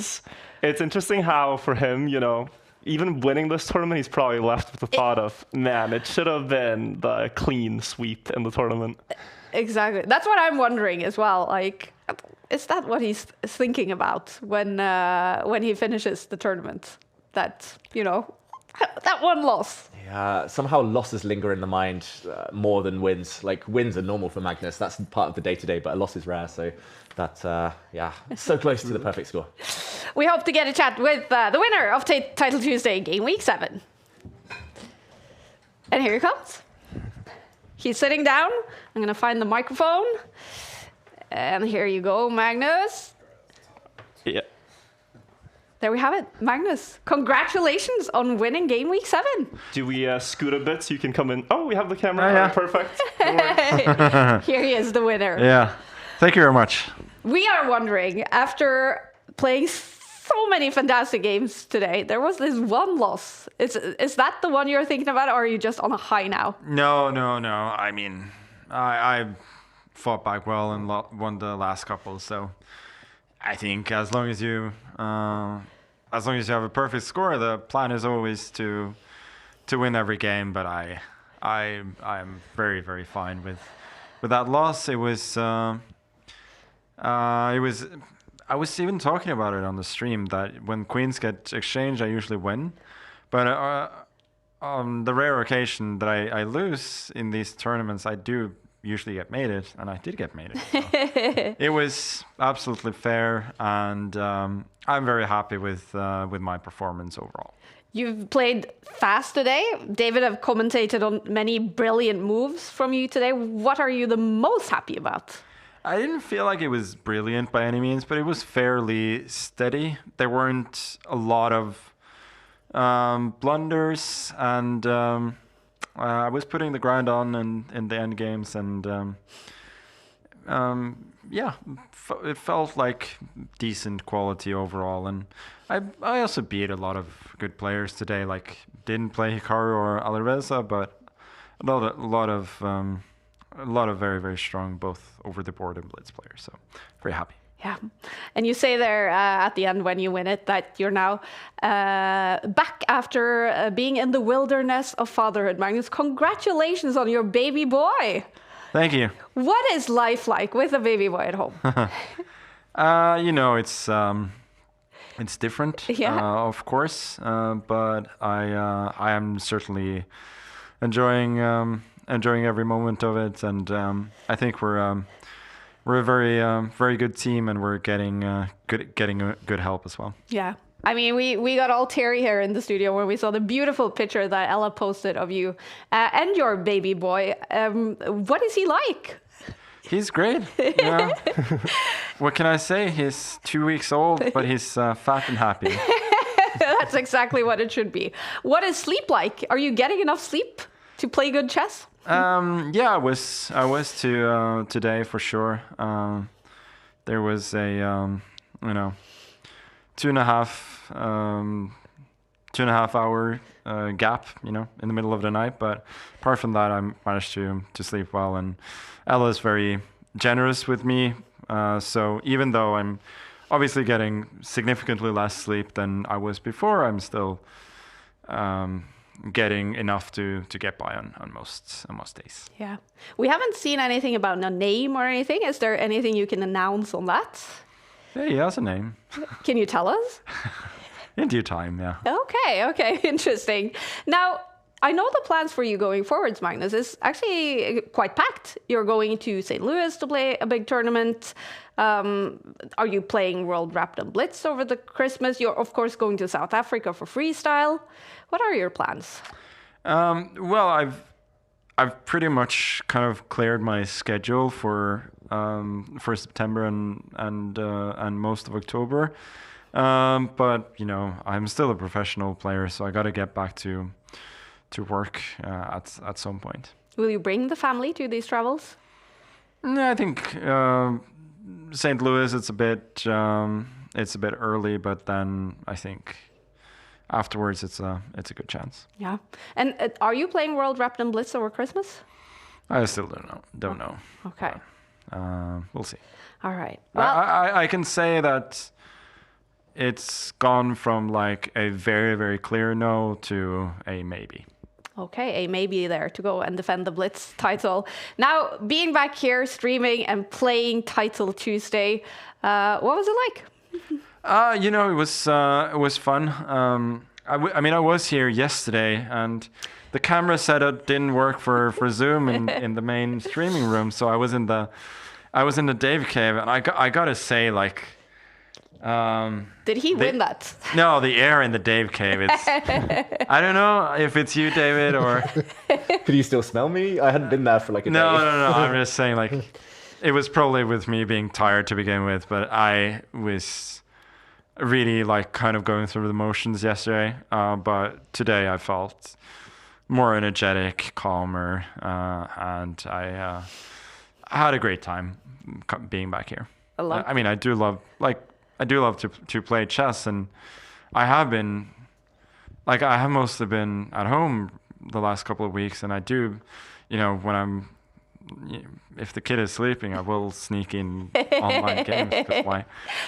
It's interesting how for him, even winning this tournament, he's probably left with the thought of, man, it should have been the clean sweep in the tournament. Exactly. That's what I'm wondering as well. Like, is that what he's thinking about when he finishes the tournament? That, that one loss. Yeah, somehow losses linger in the mind more than wins. Like, wins are normal for Magnus. That's part of the day-to-day, but a loss is rare. So that's, so close to the perfect score. We hope to get a chat with the winner of Title Tuesday Game Week 7. And here he comes. He's sitting down. I'm going to find the microphone. And here you go, Magnus. Yeah. There we have it. Magnus, congratulations on winning Game Week 7. Do we scoot a bit so you can come in? Oh, we have the camera. Yeah. Perfect. Here he is, the winner. Yeah. Thank you very much. We are wondering, after playing so many fantastic games today, there was this one loss. Is that the one you're thinking about, or are you just on a high now? No. I mean, I fought back well and won the last couple, so I think as long as you have a perfect score, the plan is always to win every game. But I'm very, very fine with that loss. I was even talking about it on the stream that when queens get exchanged, I usually win. But on the rare occasion that I lose in these tournaments, I do usually get mated, and I did get mated. So it was absolutely fair, and I'm very happy with my performance overall. You've played fast today. David have commentated on many brilliant moves from you today. What are you the most happy about? I didn't feel like it was brilliant by any means, but it was fairly steady. There weren't a lot of blunders, and I was putting the grind on in the end games, and it felt like decent quality overall. And I also beat a lot of good players today. Like, didn't play Hikaru or Alireza, but a lot of very, very strong, both over the board and blitz players. So very happy. Yeah. And you say there at the end when you win it that you're now back after being in the wilderness of fatherhood. Magnus, congratulations on your baby boy. Thank you. What is life like with a baby boy at home? It's different, Yeah. of course, but I am certainly enjoying every moment of it, and I think we're a very good team, and we're getting good help as well. Yeah. I mean, we got all teary here in the studio when we saw the beautiful picture that Ella posted of you and your baby boy. What is he like? He's great. Yeah. What can I say? He's 2 weeks old, but he's fat and happy. That's exactly what it should be. What is sleep like? Are you getting enough sleep to play good chess? Yeah, I was today for sure. There was a 2.5 hour gap, in the middle of the night. But apart from that, I managed to sleep well, and Ella is very generous with me. So even though I'm obviously getting significantly less sleep than I was before, I'm still getting enough to get by on most days. Yeah. We haven't seen anything about a name or anything. Is there anything you can announce on that? Yeah, he has a name. Can you tell us? In due time, yeah. Okay, interesting. Now, I know the plans for you going forwards, Magnus, is actually quite packed. You're going to St. Louis to play a big tournament. Are you playing World Rapid and Blitz over the Christmas? You're, of course, going to South Africa for freestyle. What are your plans? Well, I've pretty much kind of cleared my schedule for September and most of October. But I'm still a professional player, so I got to get back to work at some point. Will you bring the family to these travels? I think St. Louis, it's a bit early, but then I think afterwards it's a good chance. Yeah. And are you playing World Wrapped in Blitz over Christmas? I still don't know. Okay. We'll see. All right. Well, I can say that it's gone from like a very, very clear no to a maybe. okay, a maybe there to go and defend the Blitz title. Now, being back here, streaming and playing Title Tuesday, what was it like? You know, it was fun. I mean, I was here yesterday, and the camera setup didn't work for Zoom in the main streaming room, so I was in the Dave cave, and I gotta say, like, did he win that? No, the air in the Dave cave. It's I don't know if it's you, David, or could you still smell me? I hadn't been there for like a day. No. I'm just saying, like, it was probably with me being tired to begin with, but I was really like kind of going through the motions yesterday. But today I felt more energetic, calmer, and I had a great time being back here. I mean, I do love to play chess, and I have mostly been at home the last couple of weeks, and I do, you know, if the kid is sleeping, I will sneak in online games, because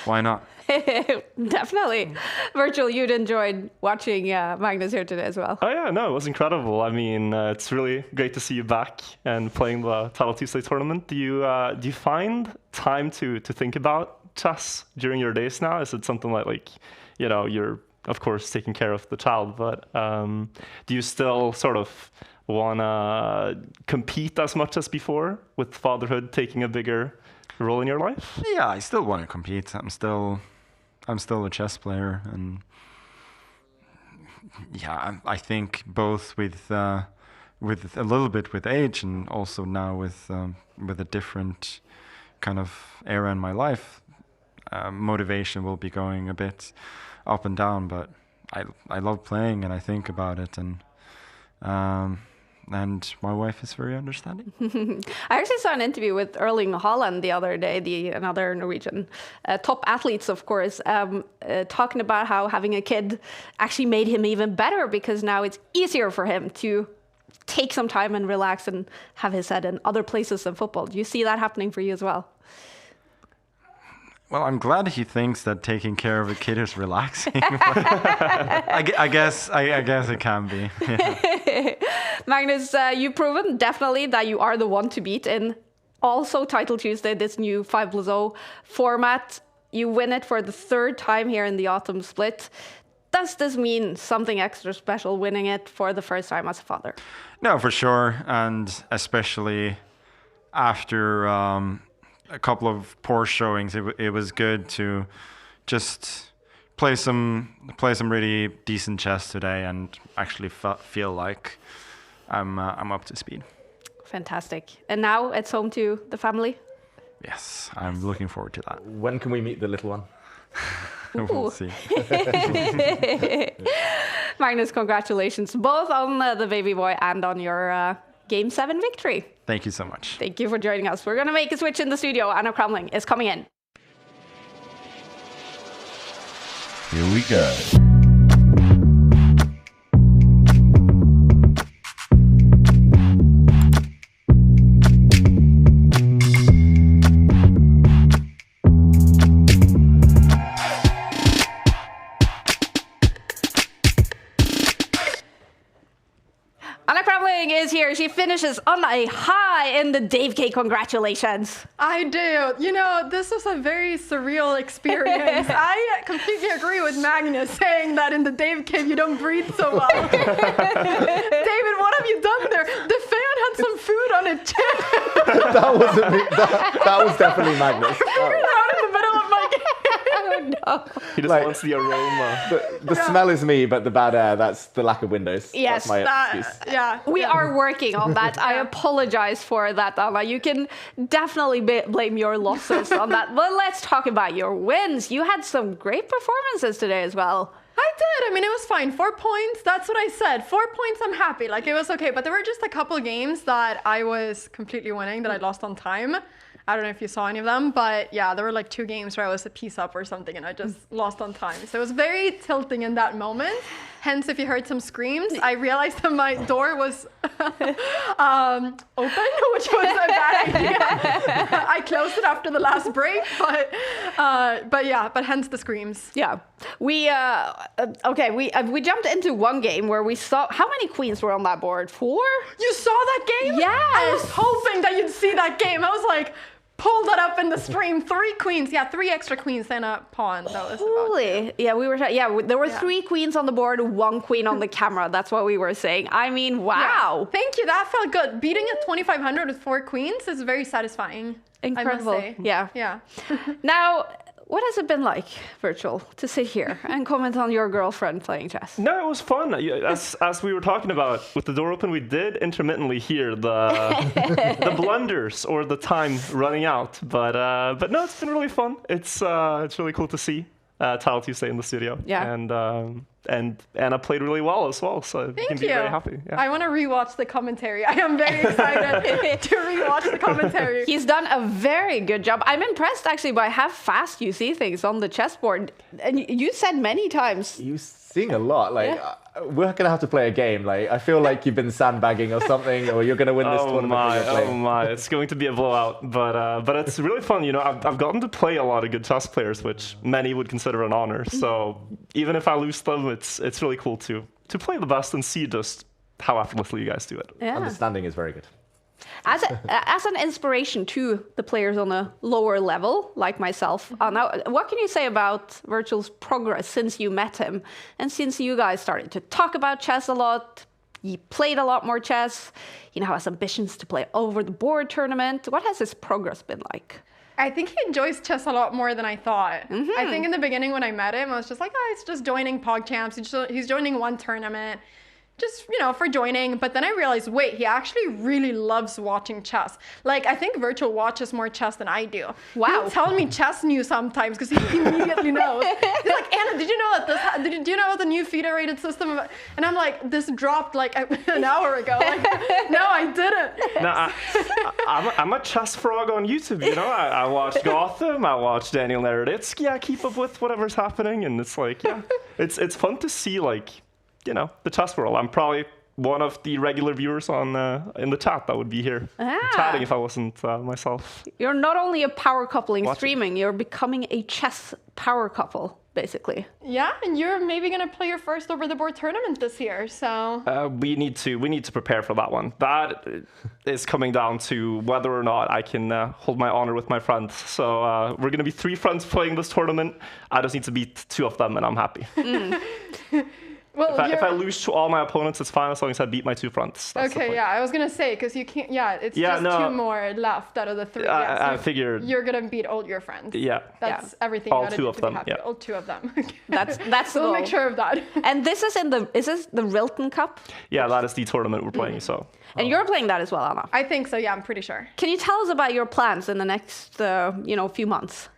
why not? Definitely. Virtual, you'd enjoyed watching Magnus here today as well. Oh yeah, no, it was incredible. I mean, it's really great to see you back and playing the Title Tuesday tournament. Do you find time to think about chess during your days now? Is it something like you know, you're of course taking care of the child, but do you still sort of want to compete as much as before, with fatherhood taking a bigger role in your life? Yeah, I still want to compete. I'm still a chess player, and yeah, I think both with a little bit with age, and also now with a different kind of era in my life, motivation will be going a bit up and down. But I love playing, and I think about it, and my wife is very understanding. I actually saw an interview with Erling Haaland the other day, another Norwegian top athletes, of course, talking about how having a kid actually made him even better, because now it's easier for him to take some time and relax and have his head in other places than football. Do you see that happening for you as well? Well, I'm glad he thinks that taking care of a kid is relaxing. I guess it can be. Yeah. Magnus, you've proven definitely that you are the one to beat in also Title Tuesday, this new 5+0 format. You win it for the third time here in the autumn split. Does this mean something extra special, winning it for the first time as a father? No, for sure, and especially after a couple of poor showings, it was good to just play some really decent chess today, and actually feel like I'm up to speed. Fantastic. And now it's home to the family? Yes, I'm looking forward to that. When can we meet the little one? We'll see. Magnus, congratulations both on the baby boy and on your Game 7 victory. Thank you so much. Thank you for joining us. We're going to make a switch in the studio. Anna Crumling is coming in. Here we go. Is here. She finishes on a high in the Dave K. Congratulations. I do. You know, this was a very surreal experience. I completely agree with Magnus saying that in the Dave Cave you don't breathe so well. David, what have you done there? The fan had some food on a chair. That wasn't me. That was definitely Magnus. I figured it out in the middle of my game. Oh, no. He just wants the aroma. The smell is me, but the bad air, that's the lack of windows. Yes, that's my excuse. Yeah. We are working on that. I apologize for that, Anna. You can definitely blame your losses on that. But let's talk about your wins. You had some great performances today as well. I did. I mean, it was fine. 4 points. That's what I said. 4 points, I'm happy. Like, it was okay. But there were just a couple games that I was completely winning that I lost on time. I don't know if you saw any of them, but yeah, there were like 2 games where I was a piece up or something and I just lost on time. So it was very tilting in that moment. Hence, if you heard some screams, I realized that my door was open, which was a bad idea. I closed it after the last break, but hence the screams. Yeah, we jumped into one game where we saw how many queens were on that board. 4. You saw that game? Yeah. I was hoping that you'd see that game. I was like, pull that up in the stream. 3 queens. Yeah, 3 extra queens and a pawn. That was Holy. Yeah, there were 3 queens on the board, 1 queen on the camera. That's what we were saying. I mean, wow. Yeah. Thank you. That felt good. Beating a 2500 with 4 queens is very satisfying. Incredible. I must say. Yeah. Now, what has it been like, Virtual, to sit here and comment on your girlfriend playing chess? No, it was fun. As we were talking about, with the door open, we did intermittently hear the blunders or the time running out. But no, it's been really fun. It's really cool to see Title Tuesday in the studio. Yeah. And Anna played really well as well, so you can be very happy. Yeah. I want to rewatch the commentary. I am very excited to rewatch the commentary. He's done a very good job. I'm impressed actually by how fast you see things on the chessboard. And you said many times. You sing a lot. Like we're gonna have to play a game. Like I feel like you've been sandbagging or something, or you're gonna win this tournament. Oh my! It's going to be a blowout, but it's really fun. You know, I've gotten to play a lot of good chess players, which many would consider an honor. So even if I lose them, it's really cool to play the best and see just how effortlessly you guys do it. Yeah. Understanding is very good. As an inspiration to the players on a lower level, like myself, now, what can you say about Virtual's progress since you met him? And since you guys started to talk about chess a lot, he played a lot more chess, he now has ambitions to play over the board tournament. What has his progress been like? I think he enjoys chess a lot more than I thought. I think in the beginning when I met him, I was just like, oh, he's just joining PogChamps, he's joining one tournament. Just, for joining. But then I realized, wait, he actually really loves watching chess. Like, I think Virtual watches more chess than I do. Wow. He'll tell me chess news sometimes because he immediately knows. He's like, Anna, did you know that do you know about the new FIDE rated system? And I'm like, this dropped like an hour ago. Like, no, I didn't. No, I'm a chess frog on YouTube, I watch Gotham, I watch Daniel Naroditsky, I keep up with whatever's happening, and it's like, it's fun to see, like, the chess world. I'm probably one of the regular viewers in the chat that would be here chatting if I wasn't myself. You're not only a power coupling streaming, you're becoming a chess power couple, basically. Yeah, and you're maybe going to play your first over the board tournament this year, so... We need to prepare for that one. That is coming down to whether or not I can hold my honor with my friends. So we're going to be 3 friends playing this tournament. I just need to beat 2 of them and I'm happy. Well, if I lose to all my opponents, it's fine as long as I beat my 2 fronts. Okay, yeah, I was gonna say because you can't. Yeah, it's just 2 more left out of the 3. So I figured you're gonna beat all your friends. Yeah, that's everything. All 2 of them. Yeah, all 2 of them. That's the we'll goal. make sure of that. And this is is this the Rilton Cup? Yeah, that is the tournament we're playing. So. And you're playing that as well, Anna. I think so. Yeah, I'm pretty sure. Can you tell us about your plans in the next few months?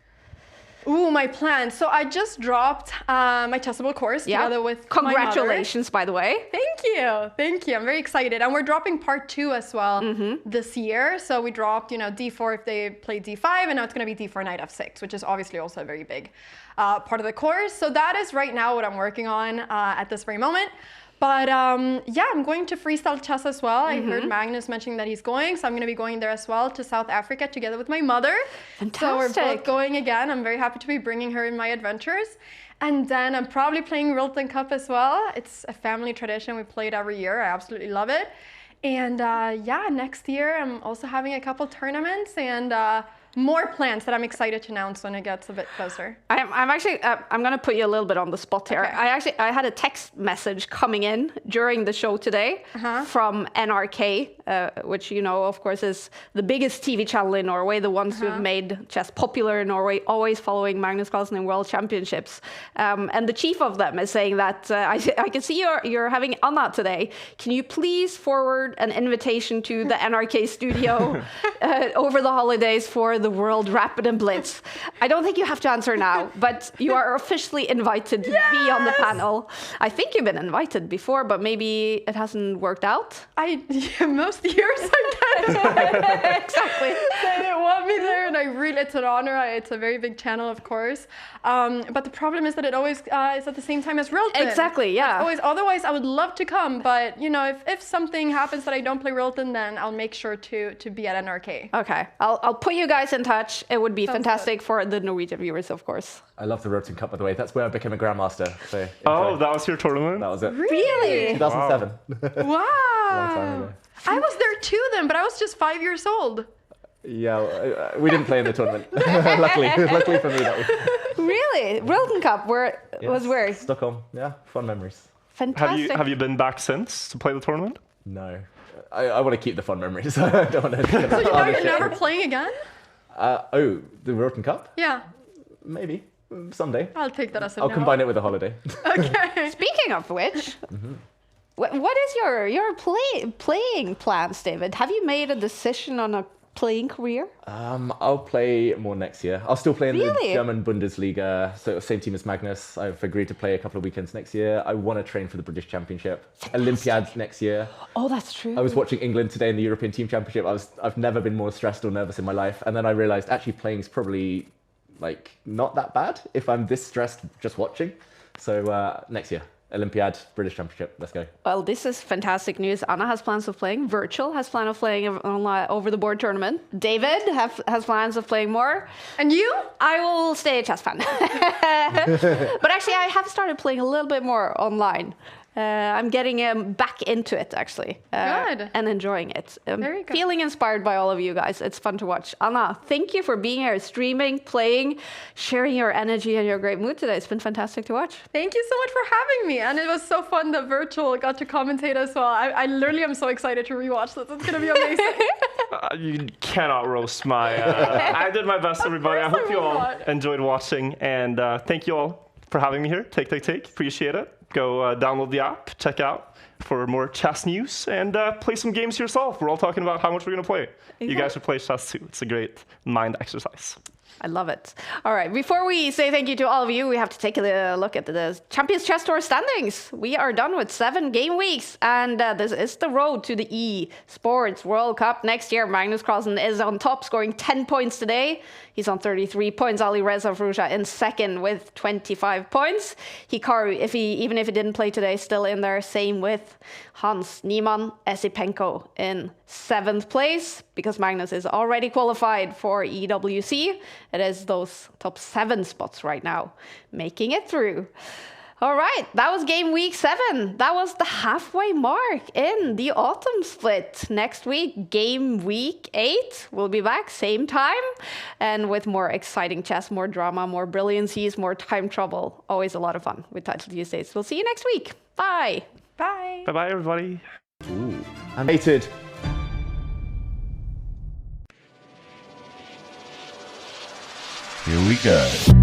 Ooh, my plans. So I just dropped my Chessable course together with Congratulations, by the way. Thank you. I'm very excited. And we're dropping part 2 as well this year. So we dropped, D4 if they play D5, and now it's going to be D4 Knight F6, which is obviously also a very big part of the course. So that is right now what I'm working on at this very moment. But I'm going to freestyle chess as well. I heard Magnus mentioning that he's going, so I'm going to be going there as well to South Africa together with my mother. Fantastic. So we're both going again. I'm very happy to be bringing her in my adventures. And then I'm probably playing Rilton Cup as well. It's a family tradition. We play it every year. I absolutely love it. And next year I'm also having a couple tournaments and more plans that I'm excited to announce when it gets a bit closer. I'm actually I'm going to put you a little bit on the spot here. Okay. I had a text message coming in during the show today from NRK, which of course is the biggest TV channel in Norway, the ones who have made chess popular in Norway, always following Magnus Carlsen in World Championships. And the chief of them is saying that I can see you're having Anna today. Can you please forward an invitation to the NRK studio over the holidays for the World Rapid and Blitz? I don't think you have to answer now, but you are officially invited to be on the panel. I think you've been invited before, but maybe it hasn't worked out. Most last years, I guess. Exactly. They didn't want me there, and it's an honor. It's a very big channel, of course. But the problem is that it always is at the same time as Rilton. Exactly, yeah. Otherwise, I would love to come, but you know, if something happens that I don't play Rilton, then I'll make sure to be at NRK. Okay, I'll put you guys in touch. It would be fantastic for the Norwegian viewers, of course. I love the Rilton Cup, by the way. That's where I became a grandmaster. So that was your tournament? That was it. Really? 2007. Wow. Long time ago. I was there too then, but I was just 5 years old. Yeah, we didn't play in the tournament. luckily for me, that was. Really? Rilton Cup, was where? Stockholm. Yeah, fun memories. Fantastic. Have you been back since to play the tournament? No, I want to keep the fun memories. I don't want to. So you're never playing again? The Rilton Cup? Yeah. Maybe someday. I'll take that as a I'll no. combine it with a holiday. Okay. Speaking of which, what is your playing plans, David? Have you made a decision on a playing career? I'll play more next year. I'll still play in the Really? German Bundesliga, so same team as Magnus. I've agreed to play a couple of weekends next year. I want to train for the British Championship, Olympiad next year. Oh, that's true. I was watching England today in the European Team Championship. I've never been more stressed or nervous in my life, and then I realized actually playing is probably like not that bad if I'm this stressed just watching. So next year. Olympiad, British Championship. Let's go. Well, this is fantastic news. Anna has plans of playing. Virtual has plans of playing online over the board tournament. David has plans of playing more. And you? I will stay a chess fan. But actually, I have started playing a little bit more online. I'm getting back into it, actually. Good. And enjoying it. Very good. Feeling inspired by all of you guys. It's fun to watch. Anna, thank you for being here, streaming, playing, sharing your energy and your great mood today. It's been fantastic to watch. Thank you so much for having me. And it was so fun that Virtual got to commentate as well. I literally am so excited to rewatch this. It's going to be amazing. You cannot roast my... I did my best, everybody. I hope you all enjoyed watching. And thank you all for having me here. Take. Appreciate it. Go download the app, check out for more chess news, and play some games yourself. We're all talking about how much we're going to play. Exactly. You guys should play chess too. It's a great mind exercise. I love it. All right, before we say thank you to all of you, we have to take a look at the Champions Chess Tour standings. We are done with 7 game weeks, and this is the road to the Esports World Cup next year. Magnus Carlsen is on top, scoring 10 points today. He's on 33 points. Alireza in second with 25 points. Hikaru, even if he didn't play today, still in there. Same with Hans Niemann, Esipenko in 7th place, because Magnus is already qualified for EWC. It is those top 7 spots right now, making it through. All right, that was game week 7. That was the halfway mark in the autumn split. Next week, game week 8. We'll be back, same time, and with more exciting chess, more drama, more brilliancies, more time trouble. Always a lot of fun with Title Tuesdays. We'll see you next week. Bye. Bye. Bye-bye, everybody. Ooh. I'm hated. Here we go.